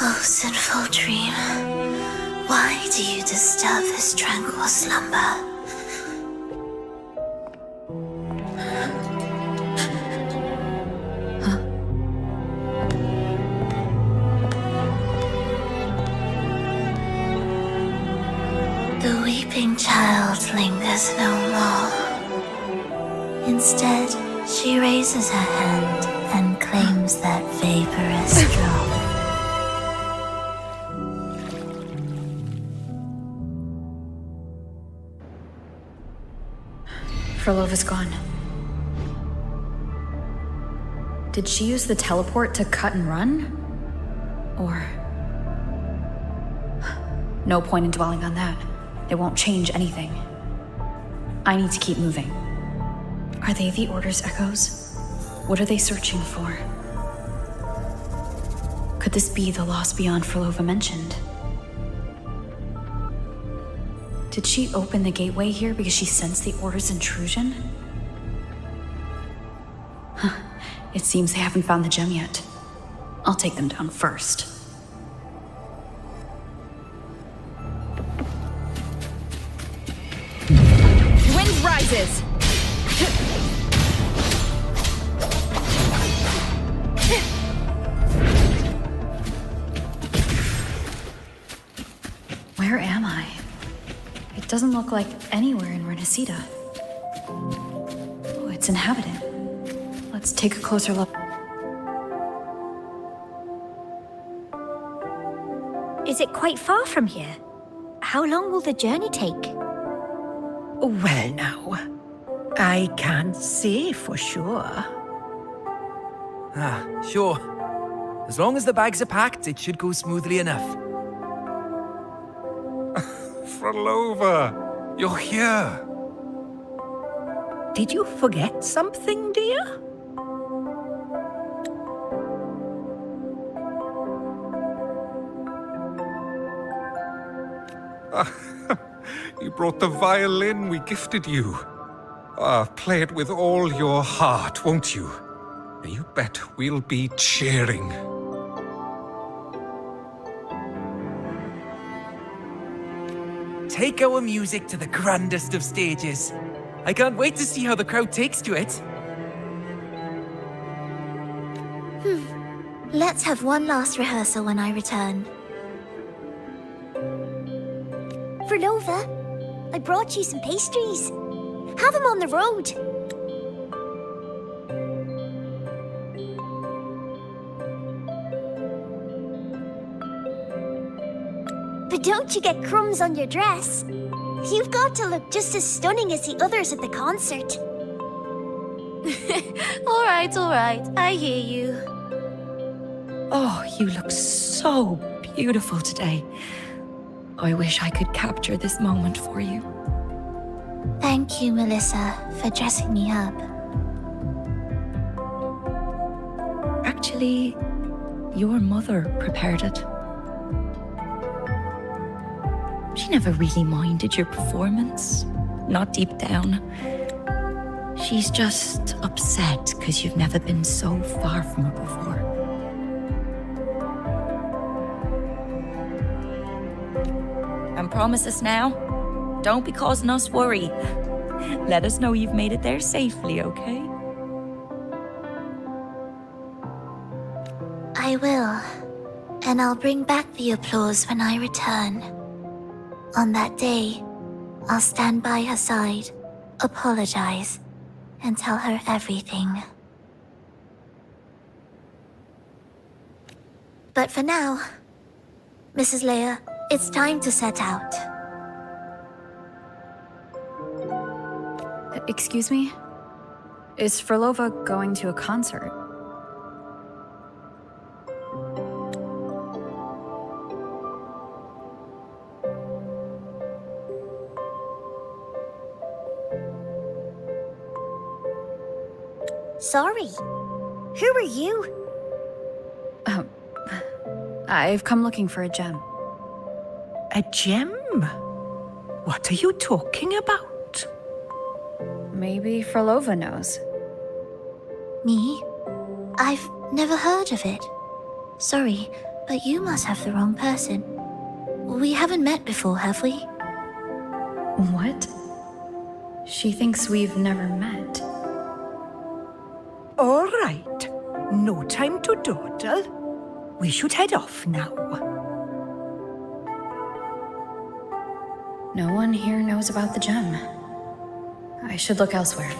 Oh, sinful dream, why do you disturb this tranquil slumber? The weeping child lingers no more. Instead, she raises her hand and claims that vaporous drop. Frolova's gone. Did she use the teleport to cut and run? Or... No point in dwelling on that. It won't change anything. I need to keep moving. Are they the Order's echoes? What are they searching for? Could this be the lost beyond Frolova mentioned? Did she open the gateway here because she sensed the Order's intrusion? Huh. It seems they haven't found the gem yet. I'll take them down first. Where am I? It doesn't look like anywhere in Renesita. Oh, it's inhabited. Let's take a closer look. Is it quite far from here? How long will the journey take? Well now, I can't say for sure. Ah, sure. As long as the bags are packed, it should go smoothly enough. Frolova, you're here. Did you forget something, dear? You brought the violin we gifted you. Play it with all your heart, won't you? You bet we'll be cheering. Take our music to the grandest of stages. I can't wait to see how the crowd takes to it. Let's have one last rehearsal when I return. Frolova, I brought you some pastries. Have them on the road. But don't you get crumbs on your dress. You've got to look just as stunning as the others at the concert. All right. I hear you. Oh, you look so beautiful today. I wish I could capture this moment for you. Thank you, Melissa, for dressing me up. Actually, your mother prepared it. She never really minded your performance, not deep down. She's just upset because you've never been so far from her before. And promise us now, don't be causing us worry. Let us know you've made it there safely, okay? I will. And I'll bring back the applause when I return. On that day, I'll stand by her side, apologize, and tell her everything. But for now, Mrs. Leia, it's time to set out. Excuse me? Is Frolova going to a concert? Sorry. Who are you? I've come looking for a gem. A gem? What are you talking about? Maybe Frolova knows. Me? I've never heard of it. Sorry, but you must have the wrong person. We haven't met before, have we? What? She thinks we've never met. All right. No time to dawdle. We should head off now. No one here knows about the gem. I should look elsewhere.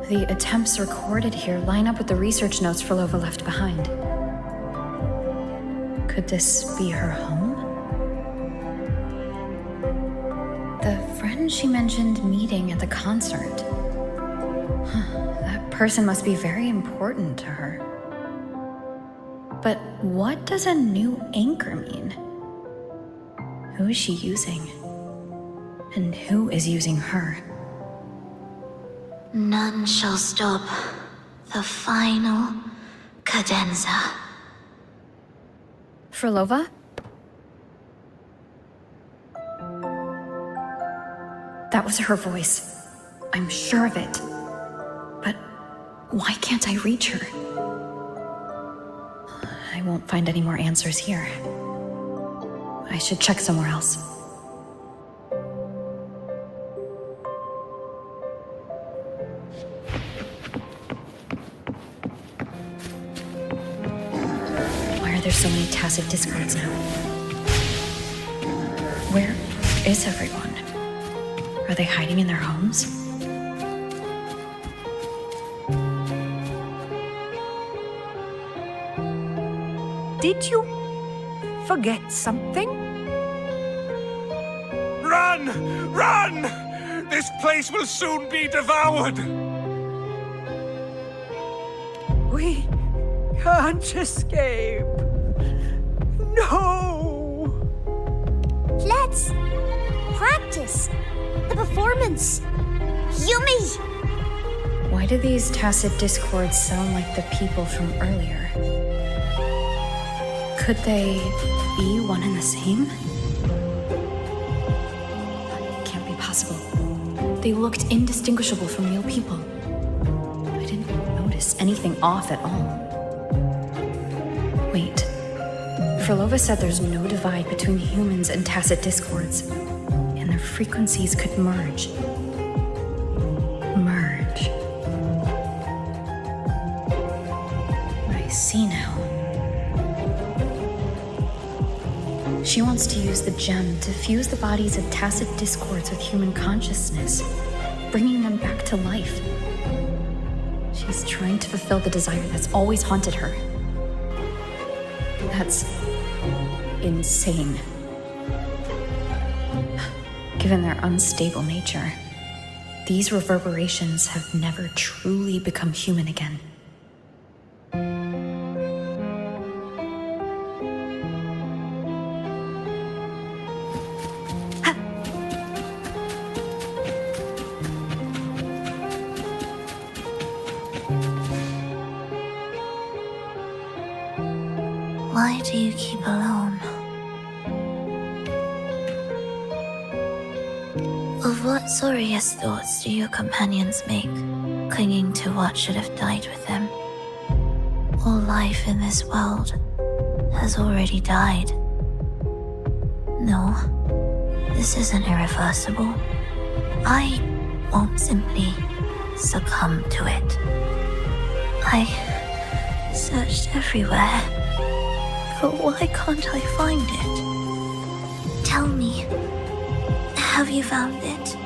The attempts recorded here line up with the research notes Frolova left behind. Could this be her home? The friend she mentioned meeting at the concert. That person must be very important to her. But what does a new anchor mean? Who is she using? And who is using her? None shall stop the final cadenza. Frolova? That was her voice. I'm sure of it. But why can't I reach her? I won't find any more answers here. I should check somewhere else. Why are there so many tacit discords now? Where is everyone? Are they hiding in their homes? Did you forget something? Run! Run! This place will soon be devoured! We can't escape. No! Let's practice the performance. Yummy! Why do these tacit discords sound like the people from earlier? Could they be one and the same? Can't be possible. They looked indistinguishable from real people. I didn't notice anything off at all. Wait. Frolova said there's no divide between humans and tacit discords, and their frequencies could merge. Merge. I see now. She wants to use the gem to fuse the bodies of tacit discords with human consciousness, bringing them back to life. She's trying to fulfill the desire that's always haunted her. That's insane. Given their unstable nature, these reverberations have never truly become human again. Why do you keep alone? Of what sorriest thoughts do your companions make, clinging to what should have died with them? All life in this world has already died. No, this isn't irreversible. I won't simply succumb to it. I searched everywhere, but why can't I find it? Tell me, have you found it?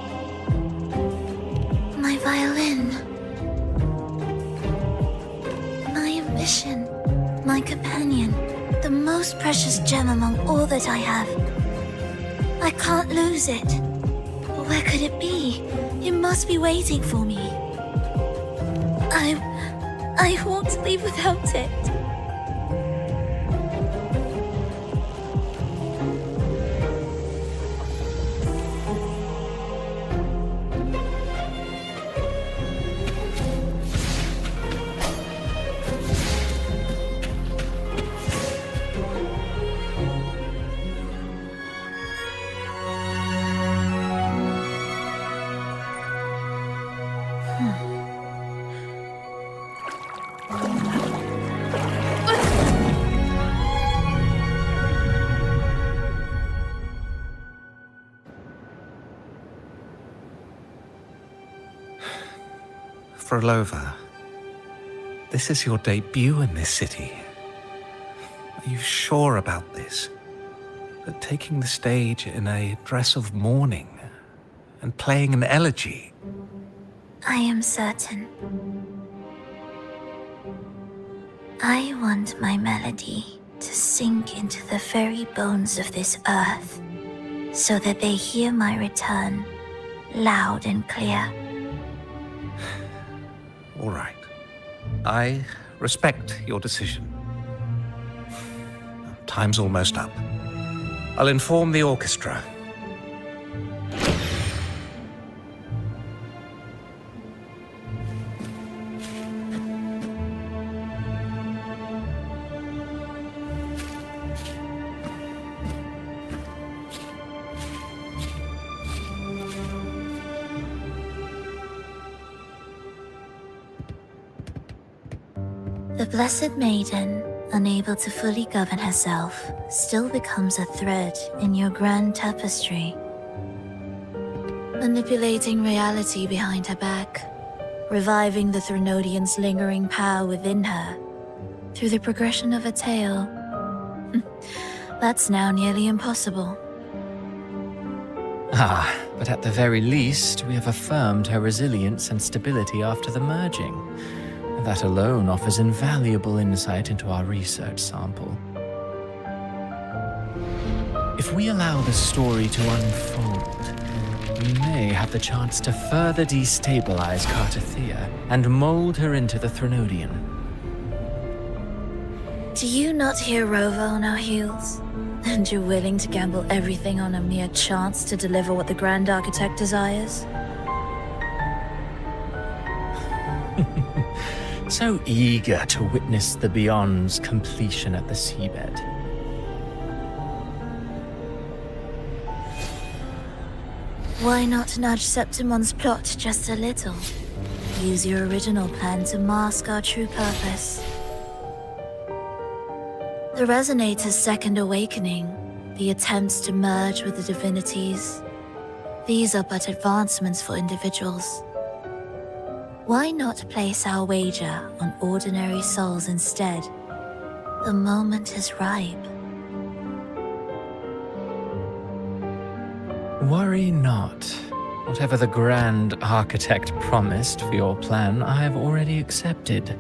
My violin. My ambition. My companion. The most precious gem among all that I have. I can't lose it. Where could it be? It must be waiting for me. I won't leave without it. Frolova, this is your debut in this city. Are you sure about this? That taking the stage in a dress of mourning and playing an elegy? I am certain. I want my melody to sink into the very bones of this earth, so that they hear my return, loud and clear. All right. I respect your decision. Time's almost up. I'll inform the orchestra. The Blessed Maiden, unable to fully govern herself, still becomes a thread in your grand tapestry. Manipulating reality behind her back, reviving the Threnodian's lingering power within her, through the progression of a tale. That's now nearly impossible. Ah, but at the very least, we have affirmed her resilience and stability after the merging. That alone offers invaluable insight into our research sample. If we allow the story to unfold, we may have the chance to further destabilize Cartathea and mold her into the Threnodian. Do you not hear Rover on our heels? And you're willing to gamble everything on a mere chance to deliver what the Grand Architect desires? So eager to witness the Beyond's completion at the seabed. Why not nudge Septimon's plot just a little? Use your original plan to mask our true purpose. The Resonator's second awakening, the attempts to merge with the divinities, these are but advancements for individuals. Why not place our wager on ordinary souls instead? The moment is ripe. Worry not. Whatever the Grand Architect promised for your plan, I have already accepted.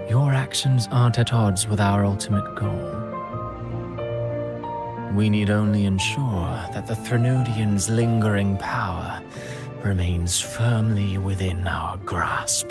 Your actions aren't at odds with our ultimate goal. We need only ensure that the Threnodian's lingering power remains firmly within our grasp.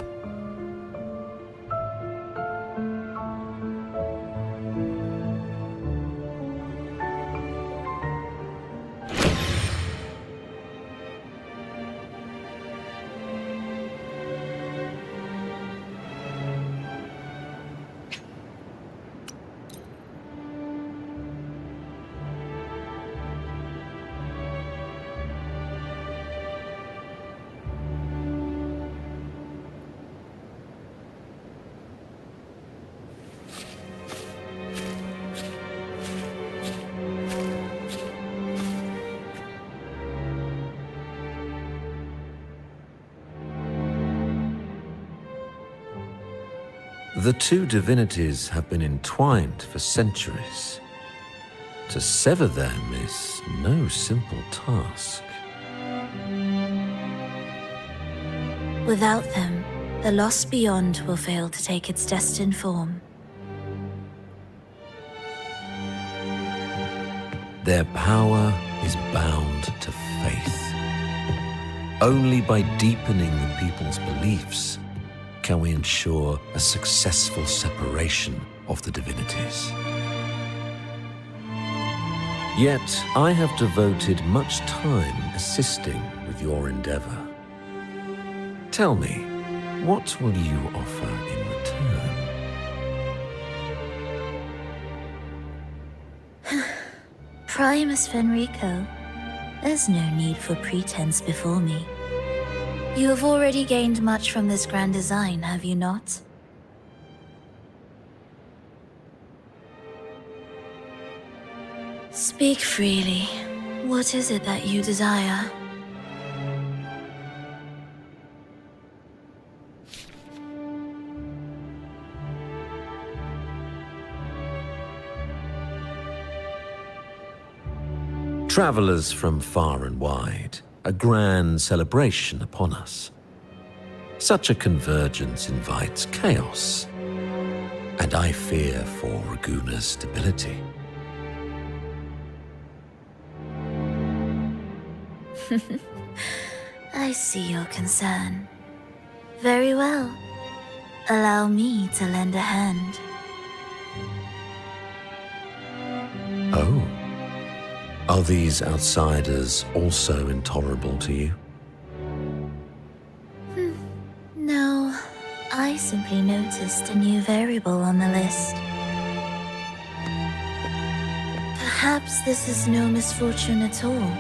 The two divinities have been entwined for centuries. To sever them is no simple task. Without them, the lost beyond will fail to take its destined form. Their power is bound to faith. Only by deepening the people's beliefs can we ensure a successful separation of the divinities. Yet, I have devoted much time assisting with your endeavor. Tell me, what will you offer in return? Primus Fenrico, there's no need for pretense before me. You have already gained much from this grand design, have you not? Speak freely. What is it that you desire? Travelers from far and wide, a grand celebration upon us. Such a convergence invites chaos, and I fear for Raguna's stability. I see your concern. Very well. Allow me to lend a hand. Oh. Are these outsiders also intolerable to you? No, I simply noticed a new variable on the list. Perhaps this is no misfortune at all.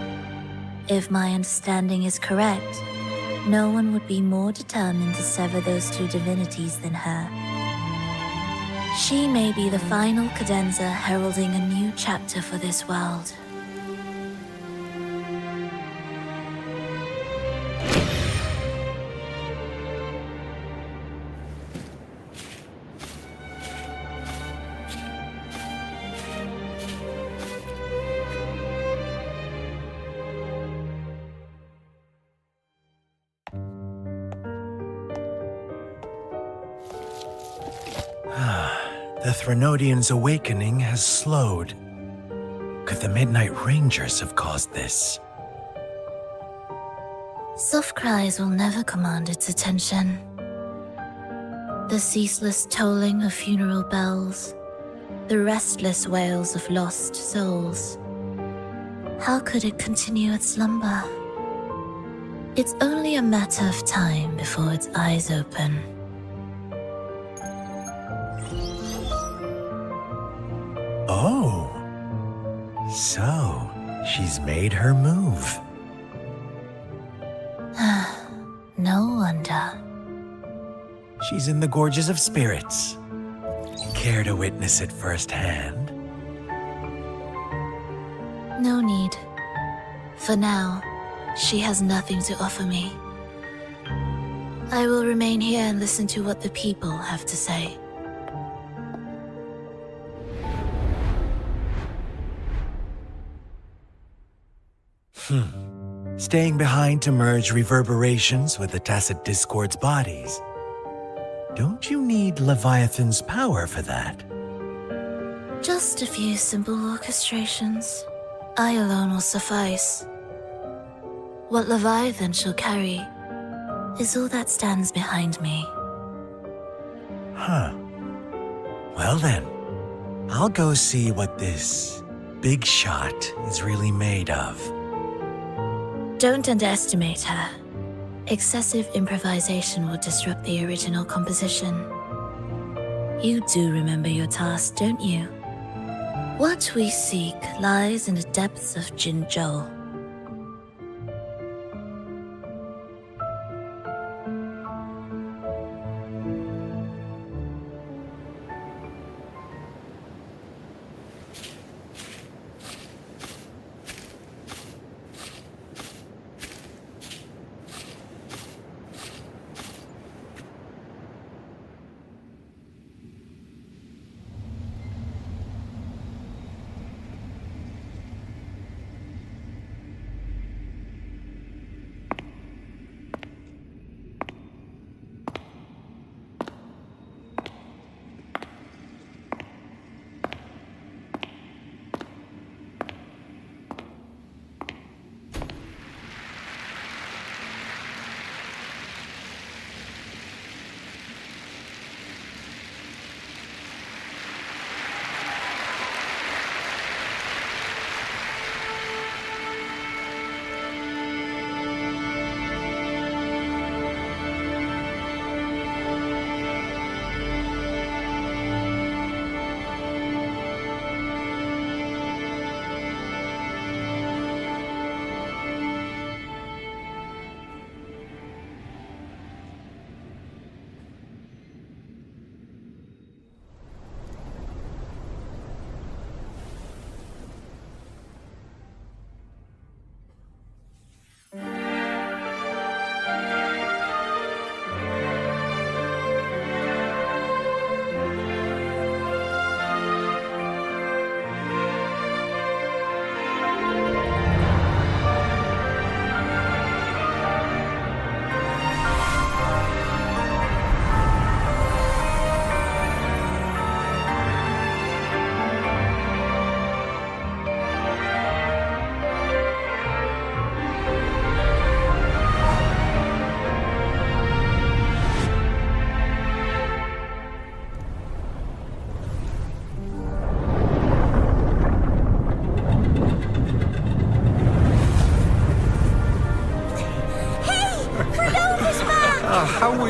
If my understanding is correct, no one would be more determined to sever those two divinities than her. She may be the final cadenza heralding a new chapter for this world. The Threnodian's awakening has slowed. Could the Midnight Rangers have caused this? Soft cries will never command its attention. The ceaseless tolling of funeral bells, the restless wails of lost souls. How could it continue its slumber? It's only a matter of time before its eyes open. Oh. So, she's made her move. No wonder. She's in the Gorges of Spirits. Care to witness it firsthand? No need. For now, she has nothing to offer me. I will remain here and listen to what the people have to say. Staying behind to merge reverberations with the Tacit Discord's bodies. Don't you need Leviathan's power for that? Just a few simple orchestrations. I alone will suffice. What Leviathan shall carry is all that stands behind me. Huh. Well then, I'll go see what this big shot is really made of. Don't underestimate her. Excessive improvisation will disrupt the original composition. You do remember your task, don't you? What we seek lies in the depths of Jinzhou.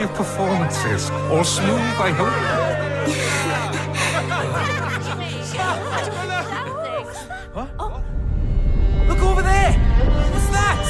your performances? All smooth, I hope? Look over there! What's that?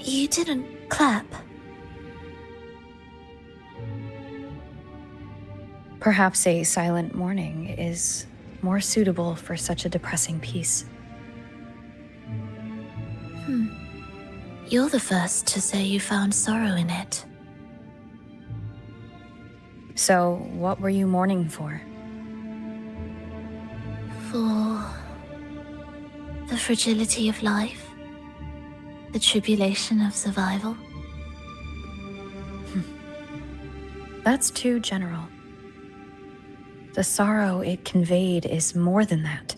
You didn't clap. Perhaps a silent mourning is more suitable for such a depressing piece. You're the first to say you found sorrow in it. So, what were you mourning for? For the fragility of life, the tribulation of survival. That's too general. The sorrow it conveyed is more than that.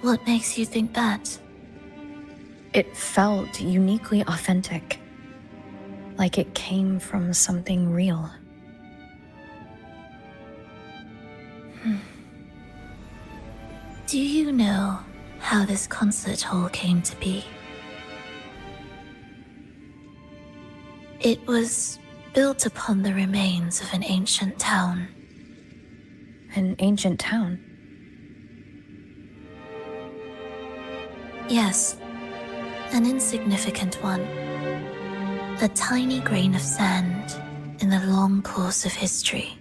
What makes you think that? It felt uniquely authentic, like it came from something real. Do you know how this concert hall came to be? It was built upon the remains of an ancient town. An ancient town? Yes, an insignificant one. A tiny grain of sand in the long course of history.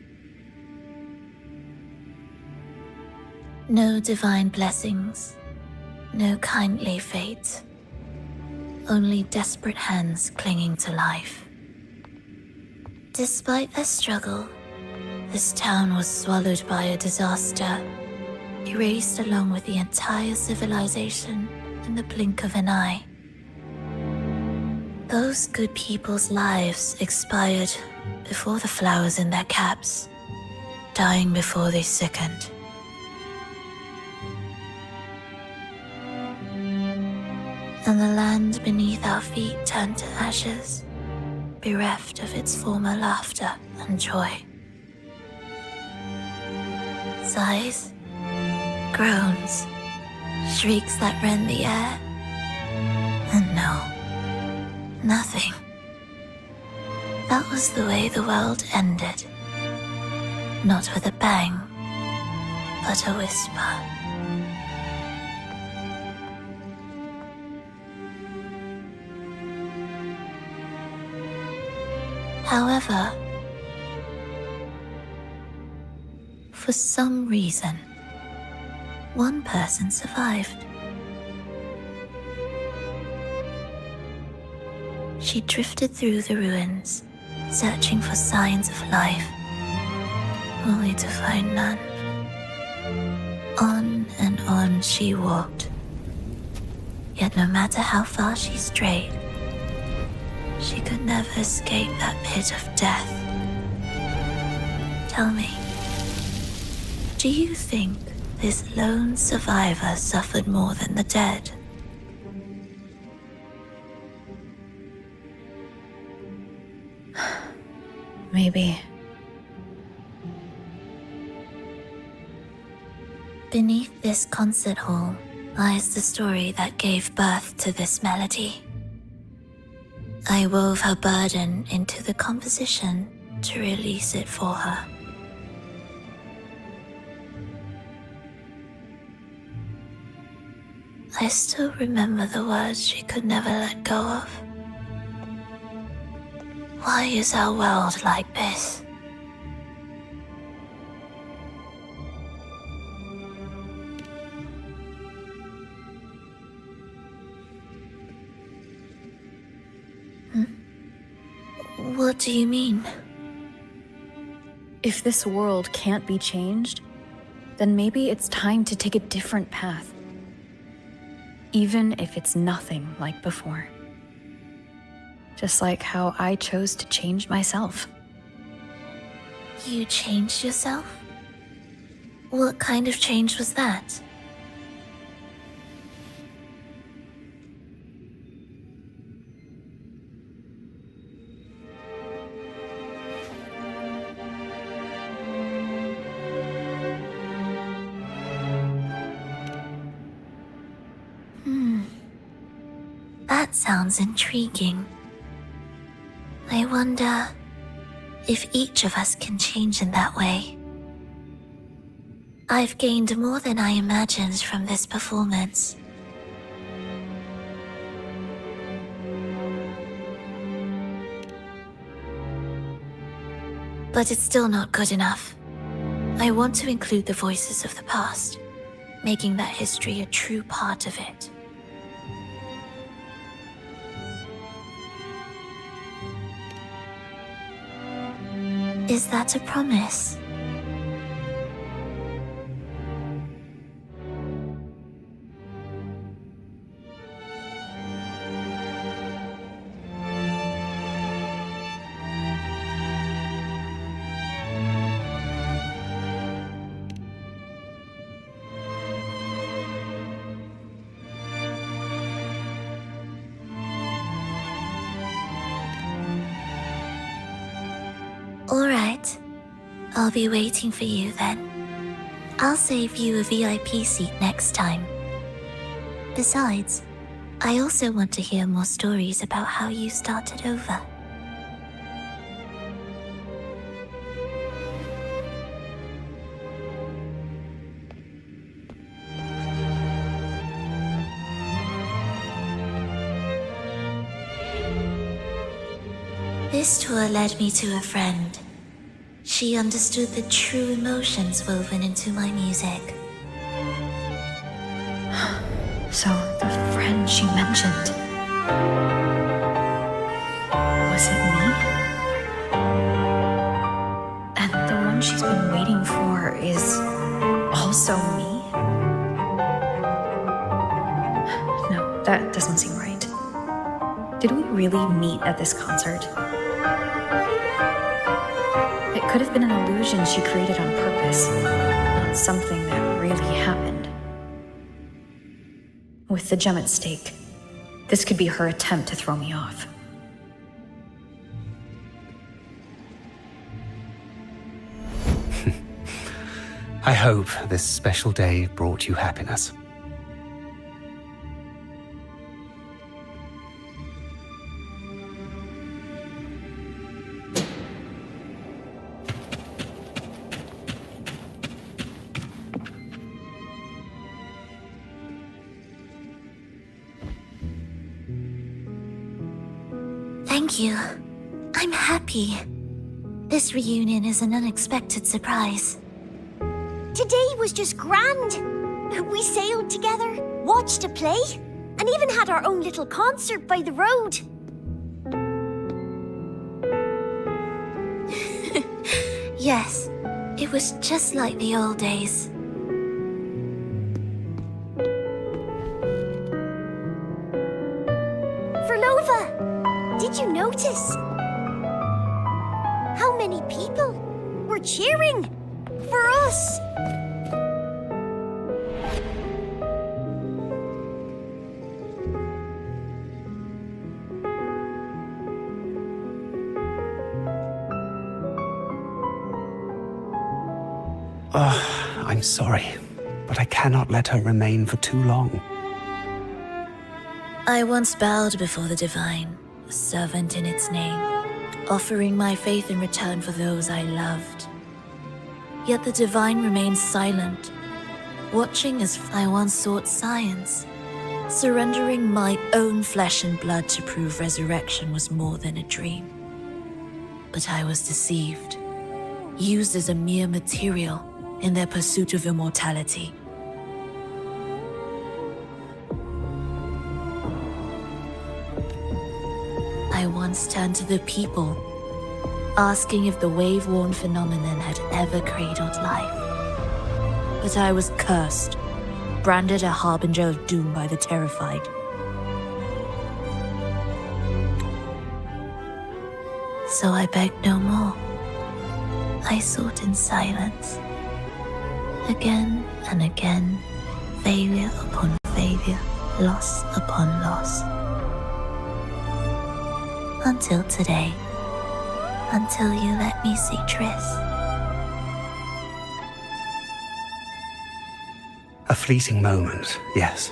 No divine blessings, no kindly fate. Only desperate hands clinging to life. Despite their struggle, this town was swallowed by a disaster, erased along with the entire civilization in the blink of an eye. Those good people's lives expired before the flowers in their caps, dying before they sickened. And the land beneath our feet turned to ashes, bereft of its former laughter and joy. Sighs, groans, shrieks that rend the air. And no, nothing. That was the way the world ended. Not with a bang, but a whisper. However, for some reason, one person survived. She drifted through the ruins, searching for signs of life, only to find none. On and on she walked. Yet no matter how far she strayed, she could never escape that pit of death. Tell me, do you think this lone survivor suffered more than the dead? Maybe. Beneath this concert hall lies the story that gave birth to this melody. I wove her burden into the composition to release it for her. I still remember the words she could never let go of. Why is our world like this? What do you mean? If this world can't be changed, then maybe it's time to take a different path. Even if it's nothing like before. Just like how I chose to change myself. You changed yourself? What kind of change was that? That sounds intriguing. I wonder if each of us can change in that way. I've gained more than I imagined from this performance. But it's still not good enough. I want to include the voices of the past, making that history a true part of it. Is that a promise? All right. I'll be waiting for you then. I'll save you a VIP seat next time. Besides, I also want to hear more stories about how you started over. This tour led me to a friend. She understood the true emotions woven into my music. So, the friend she mentioned... was it me? And the one she's been waiting for is... also me? No, that doesn't seem right. Did we really meet at this concert? It could have been an illusion she created on purpose, not something that really happened. With the gem at stake, this could be her attempt to throw me off. I hope this special day brought you happiness. Thank you. I'm happy. This reunion is an unexpected surprise. Today was just grand. We sailed together, watched a play, and even had our own little concert by the road. Yes, it was just like the old days. Verlova, did you notice how many people were cheering for us? I'm sorry, but I cannot let her remain for too long. I once bowed before the Divine, a servant in its name, offering my faith in return for those I loved. Yet the Divine remained silent, watching as I once sought science, surrendering my own flesh and blood to prove resurrection was more than a dream. But I was deceived, used as a mere material in their pursuit of immortality. I once turned to the people, asking if the wave-worn phenomenon had ever cradled life. But I was cursed, branded a harbinger of doom by the terrified. So I begged no more. I sought in silence. Again and again, failure upon failure, loss upon loss. Until today, until you let me see Triss. A fleeting moment, yes.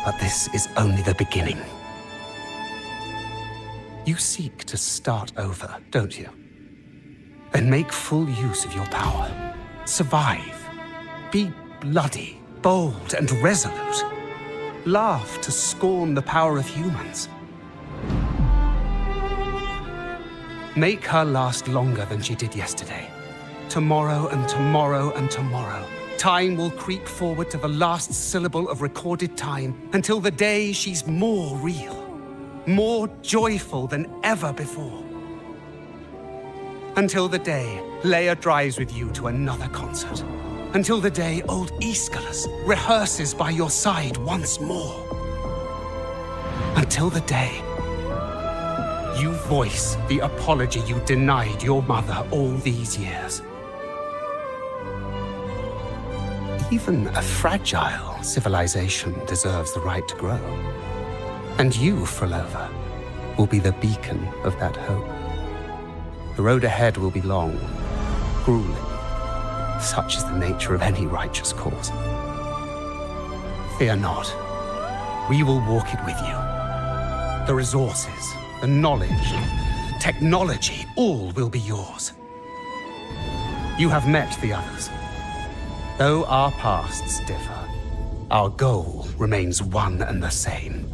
But this is only the beginning. You seek to start over, don't you? Then make full use of your power. Survive. Be bloody, bold, and resolute. Laugh to scorn the power of humans. Make her last longer than she did yesterday. Tomorrow and tomorrow and tomorrow. Time will creep forward to the last syllable of recorded time until the day she's more real, more joyful than ever before. Until the day Leia drives with you to another concert. Until the day old Aeschylus rehearses by your side once more. Until the day you voice the apology you denied your mother all these years. Even a fragile civilization deserves the right to grow. And you, Frolova, will be the beacon of that hope. The road ahead will be long, grueling. Such is the nature of any righteous cause. Fear not. We will walk it with you. The resources, the knowledge, technology, all will be yours. You have met the others. Though our pasts differ, our goal remains one and the same.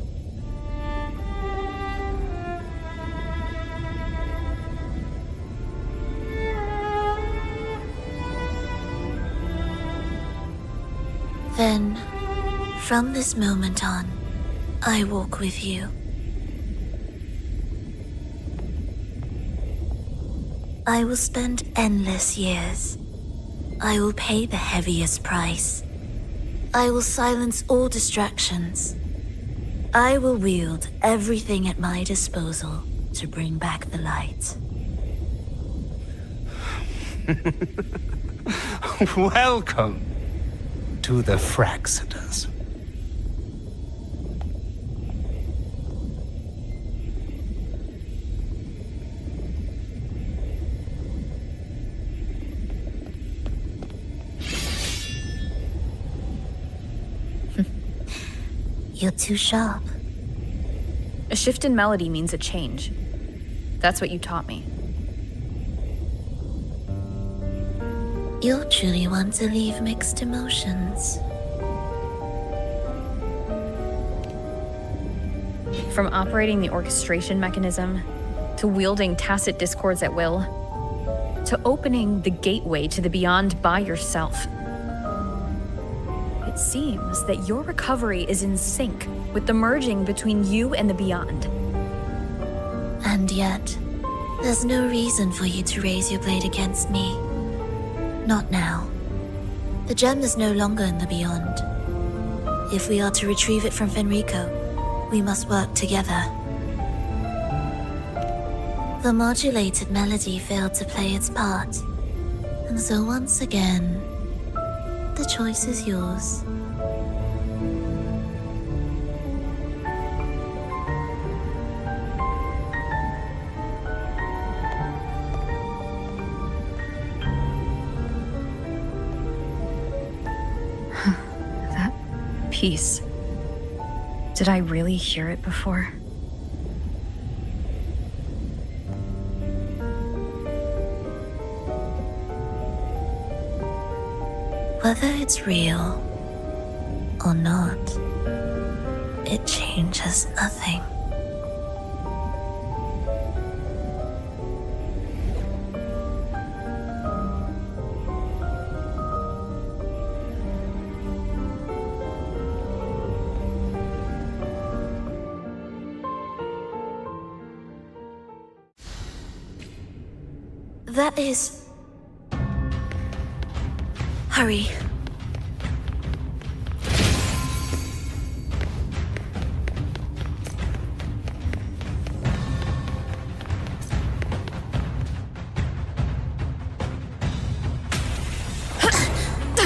Then, from this moment on, I walk with you. I will spend endless years. I will pay the heaviest price. I will silence all distractions. I will wield everything at my disposal to bring back the light. Welcome to the Fraxiters. You're too sharp. A shift in melody means a change. That's what you taught me. You'll truly want to leave mixed emotions. From operating the orchestration mechanism to to wielding tacit discords at will, to opening the gateway to the beyond by yourself. It seems that your recovery is in sync with the merging between you and the beyond. And yet, there's no reason for you to raise your blade against me. Not now. The gem is no longer in the beyond. If we are to retrieve it from Fenrico, we must work together. The modulated melody failed to play its part, and so once again, the choice is yours. That piece. Did I really hear it before? Whether it's real or not, it changes nothing. That is... Hurry.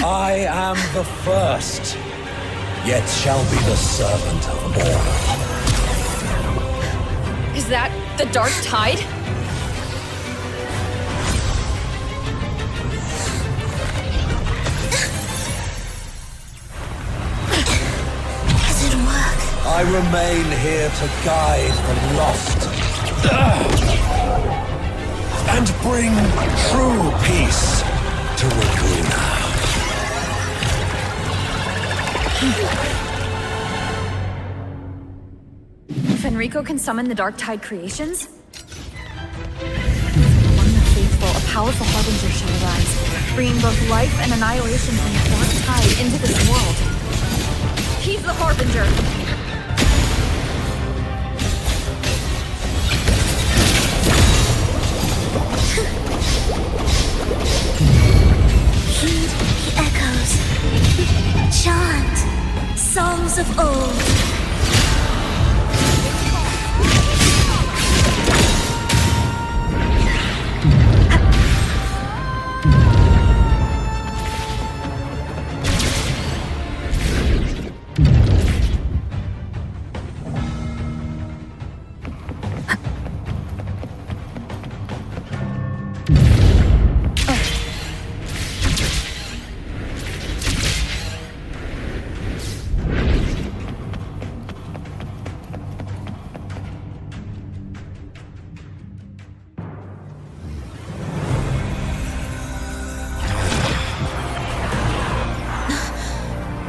I am the first, yet shall be the servant of all. Is that the dark tide? I remain here to guide the lost and bring true peace to Raguna. Fenrico can summon the dark tide creations? Among the faithful, a powerful harbinger shall arise, bringing both life and annihilation from the dark tide into this world. He's the harbinger! Heed the echoes. Chant songs of old.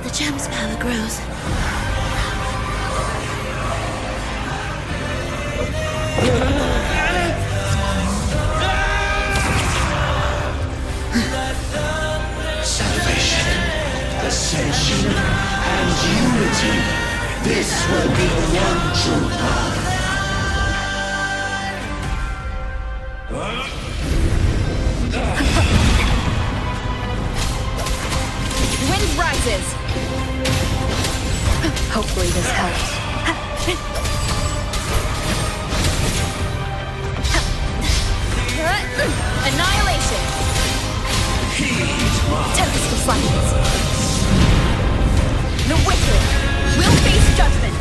The gem's power grows. Salvation, ascension, and unity. This will be the one true path. Wind rises! Hopefully this helps. Annihilation! Tempest of Flames. The wicked will face judgment!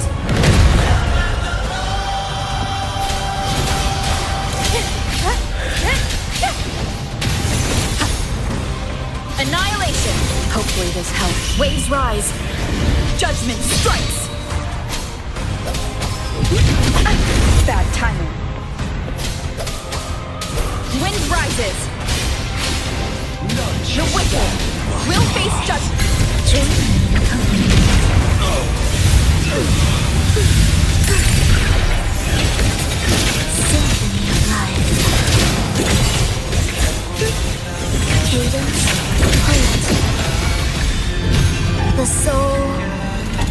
Annihilation! Hopefully this helps. Waves rise. Judgment strikes! Bad timing. Wind rises. The wicked will face judgment. Symphony of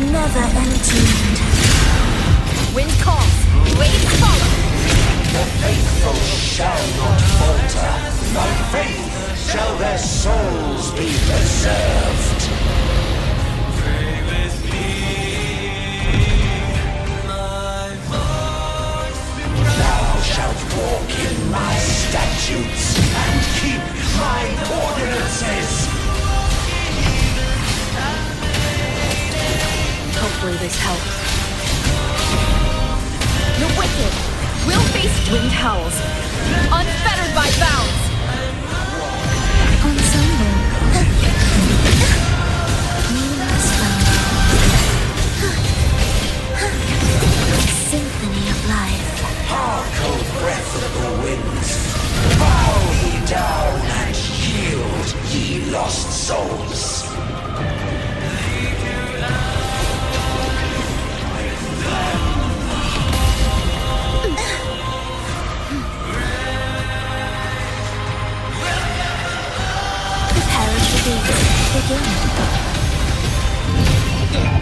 never entombed. Wind calls, waves follow. The faithful shall not falter. By faith shall their souls be preserved. Pray with me. Thou shalt walk in my statutes and keep my ordinances. Hopefully this helps. The wicked will face wind howls, unfettered by bounds. Ensemble. Meaningless symphony of life. Hark, O breath of the winds. Bow ye down and yield, ye lost souls. Begin.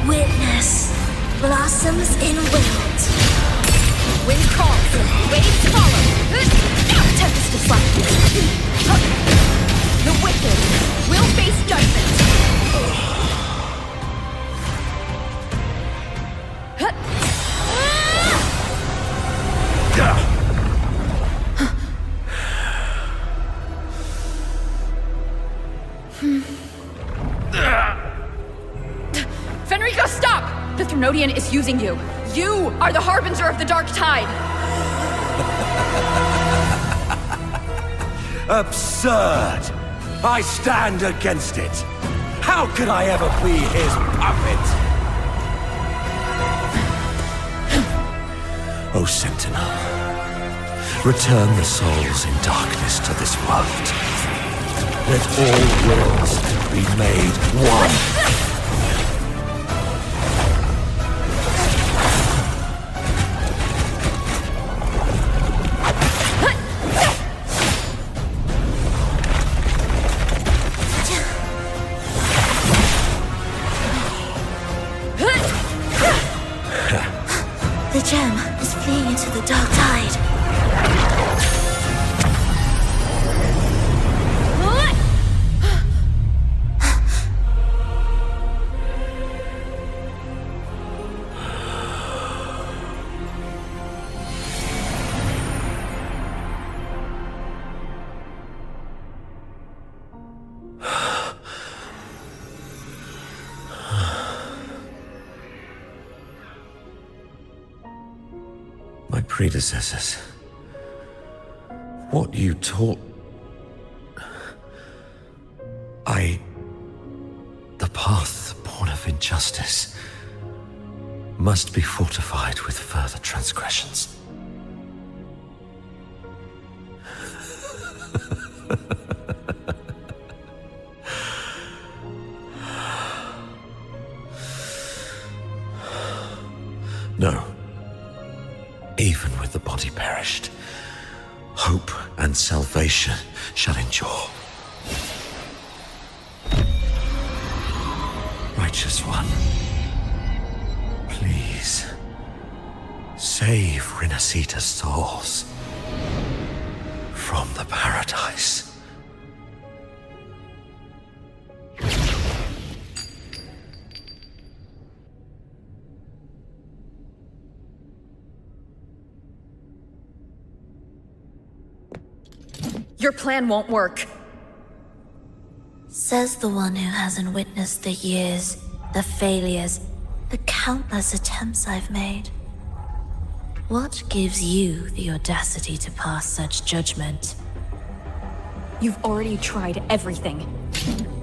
Witness blossoms in wind. Wind calls, waves follow. Tempest deflected. The wicked will face judgment. Fenrico, stop! The Threnodian is using you. You are the harbinger of the dark tide. Absurd! I stand against it. How could I ever be his puppet? O Sentinel, return the souls in darkness to this world. Let all wills be made one. The gem is fleeing into the dark tide. My predecessors, what you taught, the path born of injustice must be fortified with further transgressions. No. Even with the body perished, hope and salvation shall endure. Righteous One, please, save Rinasita's souls from the paradise. Your plan won't work. Says the one who hasn't witnessed the years, the failures, the countless attempts I've made. What gives you the audacity to pass such judgment? You've already tried everything.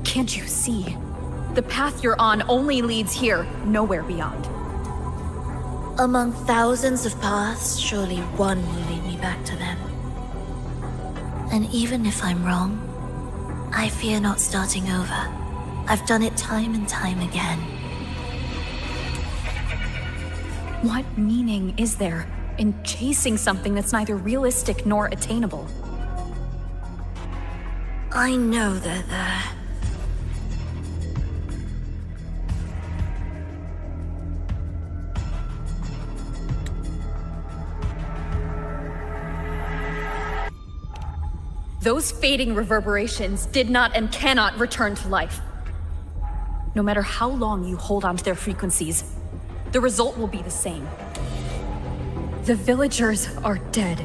Can't you see? The path you're on only leads here, nowhere beyond. Among thousands of paths, surely one will lead me back to them. And even if I'm wrong, I fear not starting over. I've done it time and time again. What meaning is there in chasing something that's neither realistic nor attainable? I know they're there. Those fading reverberations did not and cannot return to life. No matter how long you hold on to their frequencies, the result will be the same. The villagers are dead.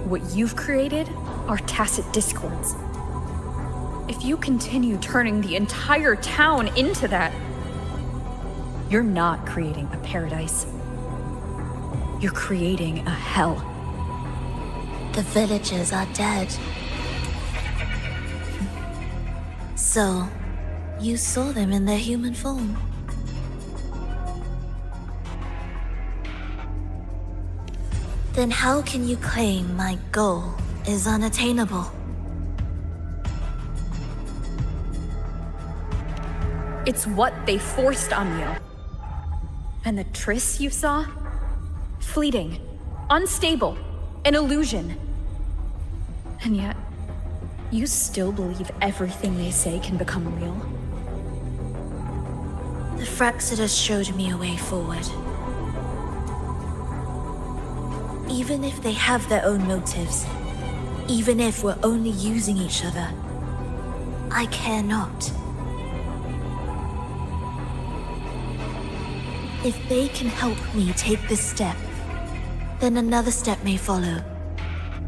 What you've created are tacit discords. If you continue turning the entire town into that, you're not creating a paradise. You're creating a hell. The villagers are dead. So, you saw them in their human form. Then how can you claim my goal is unattainable? It's what they forced on you. And the Triss you saw? Fleeting, unstable, an illusion. And yet, you still believe everything they say can become real? The Fraxidus showed me a way forward. Even if they have their own motives, even if we're only using each other, I care not. If they can help me take this step, then another step may follow,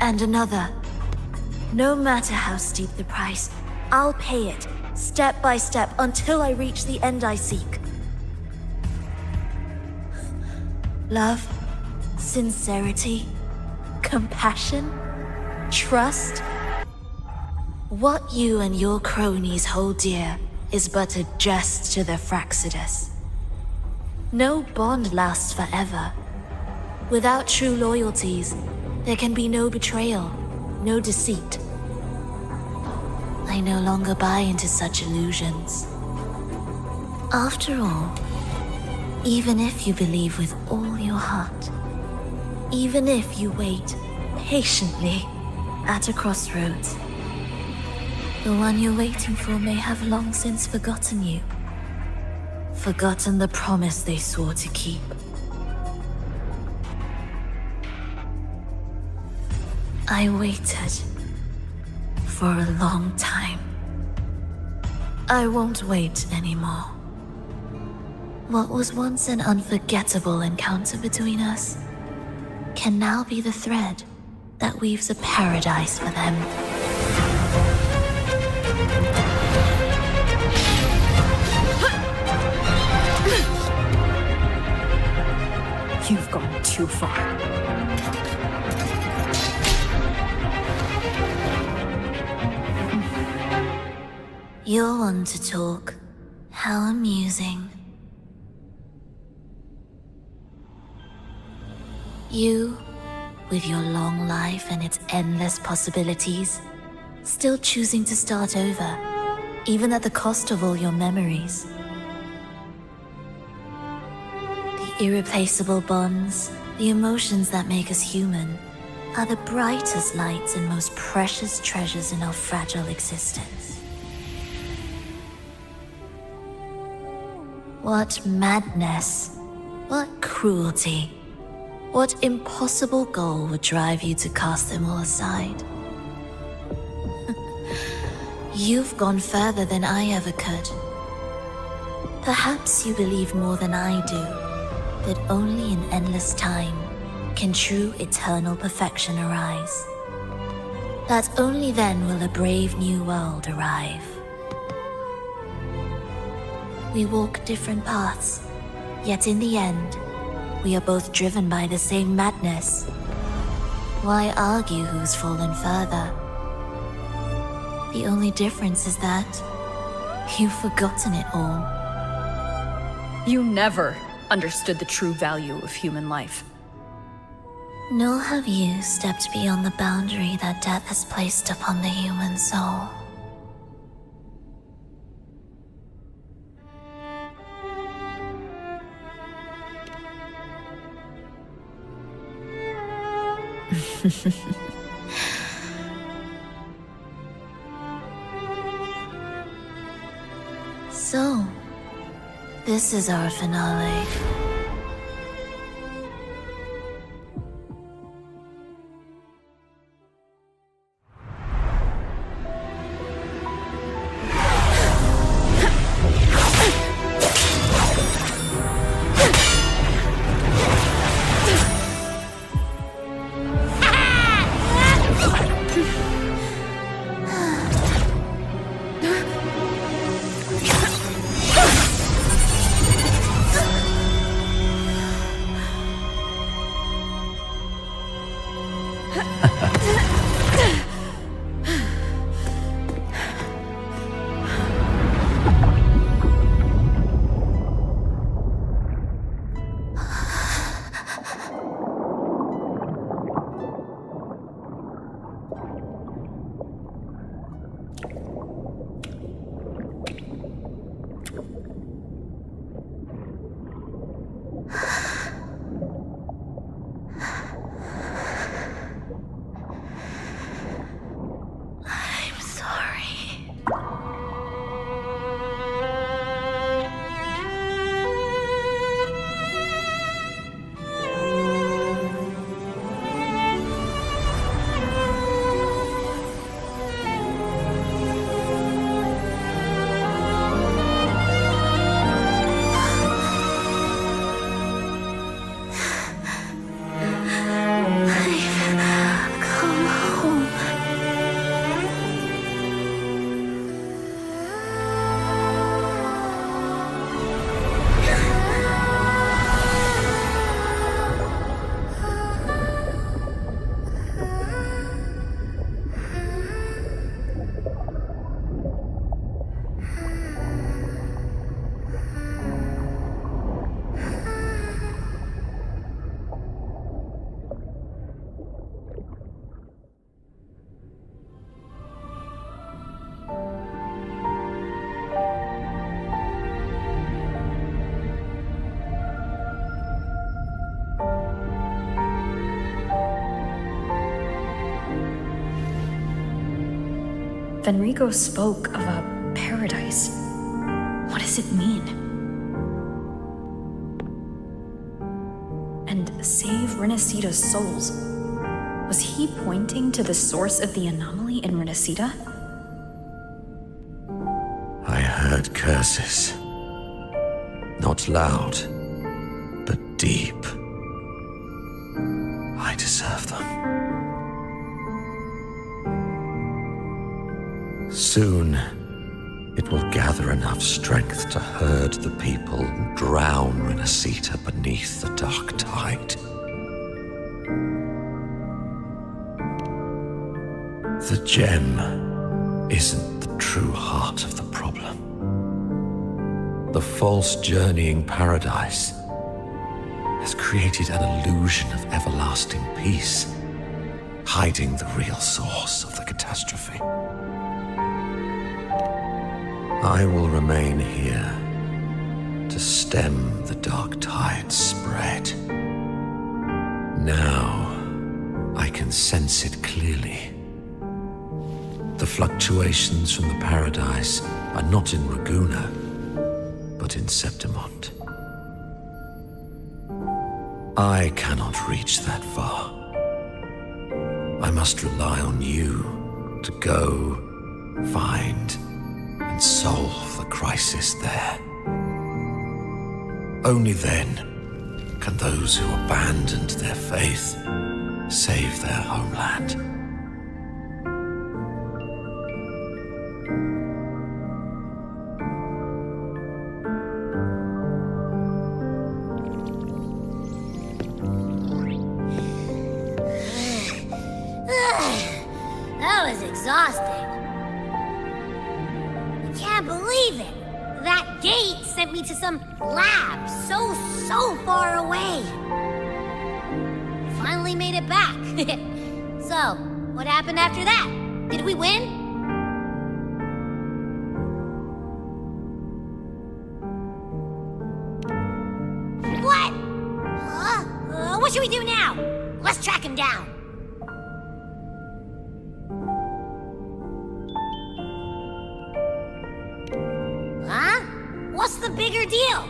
and another. No matter how steep the price, I'll pay it, step by step, until I reach the end I seek. Love, sincerity, compassion, trust. What you and your cronies hold dear is but a jest to the Fraxidus. No bond lasts forever. Without true loyalties, there can be no betrayal, no deceit. I no longer buy into such illusions. After all, even if you believe with all your heart, even if you wait patiently at a crossroads, the one you're waiting for may have long since forgotten you. Forgotten the promise they swore to keep. I waited for a long time. I won't wait anymore. What was once an unforgettable encounter between us can now be the thread that weaves a paradise for them. You've gone too far. You're one to talk. How amusing. You, with your long life and its endless possibilities, still choosing to start over, even at the cost of all your memories. The irreplaceable bonds, the emotions that make us human, are the brightest lights and most precious treasures in our fragile existence. What madness, what cruelty, what impossible goal would drive you to cast them all aside? You've gone further than I ever could. Perhaps you believe more than I do, that only in endless time can true eternal perfection arise. That only then will a brave new world arrive. We walk different paths, yet in the end, we are both driven by the same madness. Why argue who's fallen further? The only difference is that you've forgotten it all. You never understood the true value of human life. Nor have you stepped beyond the boundary that death has placed upon the human soul. So, this is our finale. Fenrico spoke of a paradise. What does it mean? And save Renacita's souls. Was he pointing to the source of the anomaly in Renacita? I heard curses. Not loud, but deep. I deserve them. Soon, it will gather enough strength to herd the people and drown Renacita beneath the dark tide. The gem isn't the true heart of the problem. The false journeying paradise has created an illusion of everlasting peace, hiding the real source of the catastrophe. I will remain here to stem the dark tide's spread. Now, I can sense it clearly. The fluctuations from the paradise are not in Raguna, but in Septimont. I cannot reach that far. I must rely on you to go, find, and solve the crisis there. Only then can those who abandoned their faith save their homeland. That was exhausting. I can't believe it. That gate sent me to some lab so far away. Finally made it back. So, what happened after that? Did we win? What? What should we do now? Let's track him down. Huh? What's the bigger deal?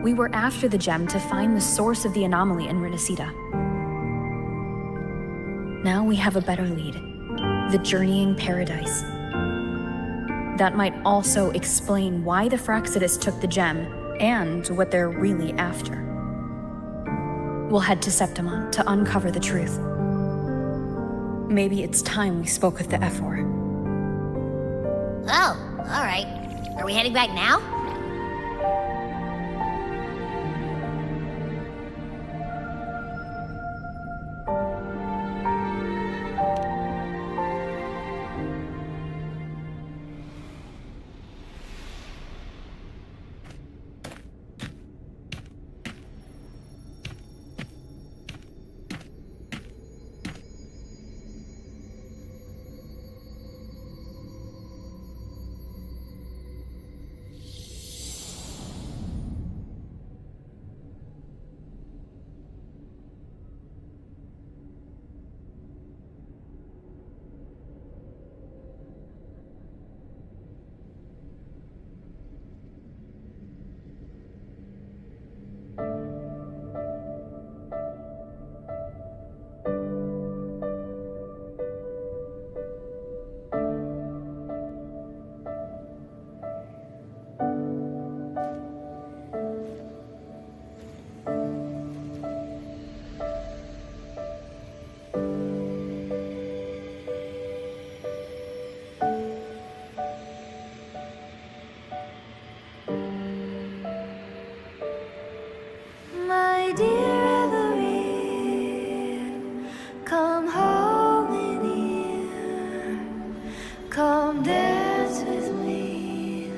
We were after the gem to find the source of the anomaly in Renacita. Now we have a better lead. The journeying paradise. That might also explain why the Fraxidus took the gem and what they're really after. We'll head to Septimont to uncover the truth. Maybe it's time we spoke with the Ephor. Oh, all right. Are we heading back now? My dear Evelyn, come home in here. Come dance with me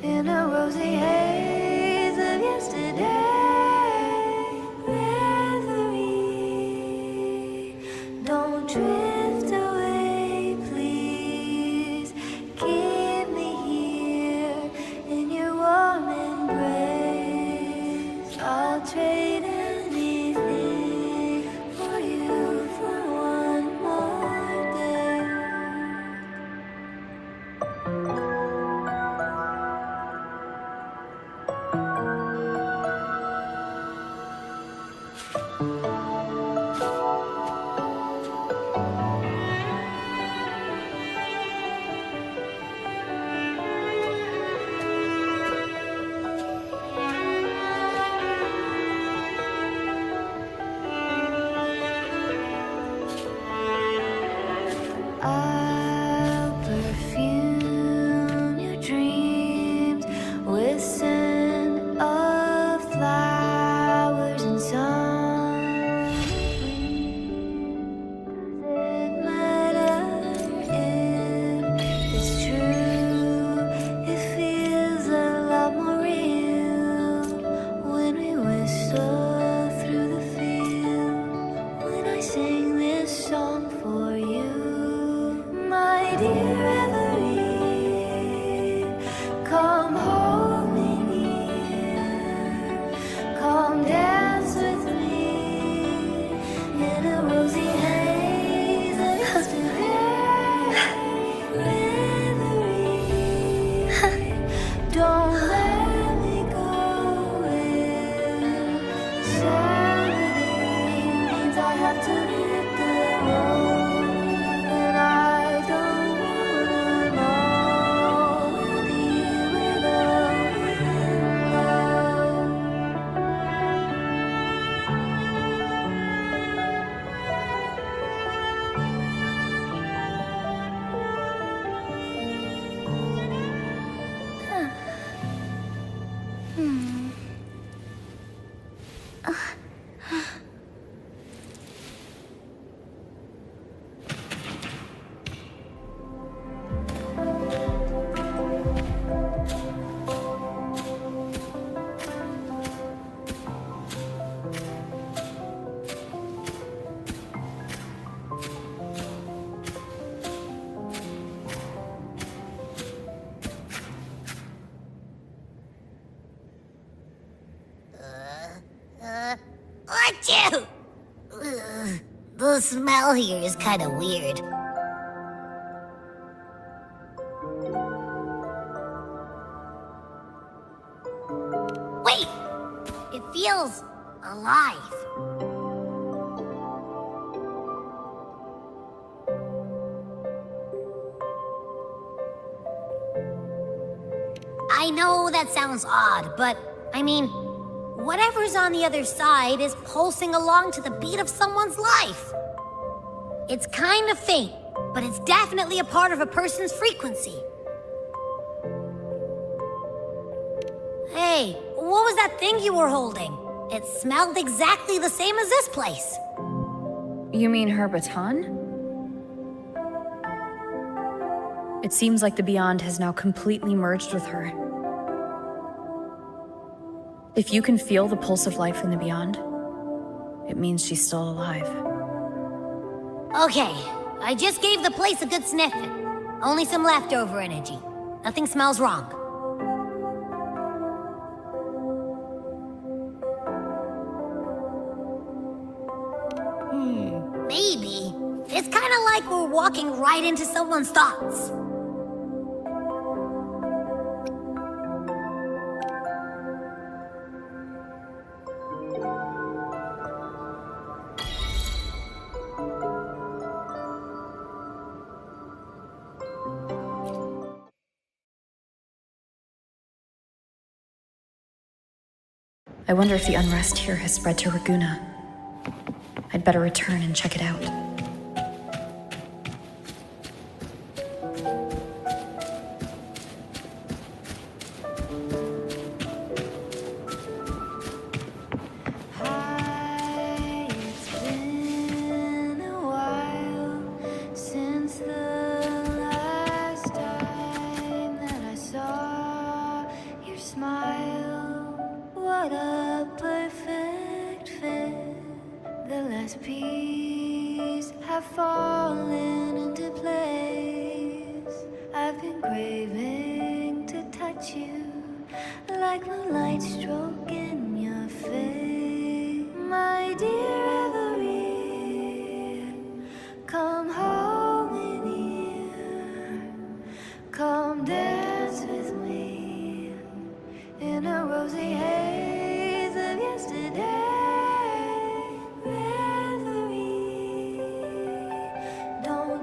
in a rosy haze of yesterday. Reverie, don't drift away, please. Keep me here in your warm embrace. I'll trade anything for you for one more day. Achoo! Ugh, the smell here is kind of weird. Wait! It feels alive. I know that sounds odd, but I mean, whatever's on the other side is pulsing along to the beat of someone's life. It's kind of faint, but it's definitely a part of a person's frequency. Hey, what was that thing you were holding? It smelled exactly the same as this place. You mean her baton? It seems like the Beyond has now completely merged with her. If you can feel the pulse of life in the Beyond, it means she's still alive. Okay, I just gave the place a good sniffing. Only some leftover energy. Nothing smells wrong. Maybe. It's kind of like we're walking right into someone's thoughts. I wonder if the unrest here has spread to Raguna. I'd better return and check it out. Peace have fallen into place. I've been craving to touch you, like moonlight stroking your face. My dear Every, come home in here. Come dance with me in a rosy haze of yesterday.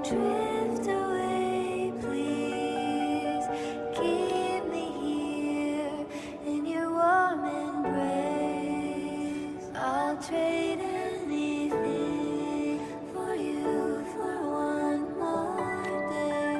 Drift away, please. Keep me here in your warm embrace. I'll trade anything for you for one more day.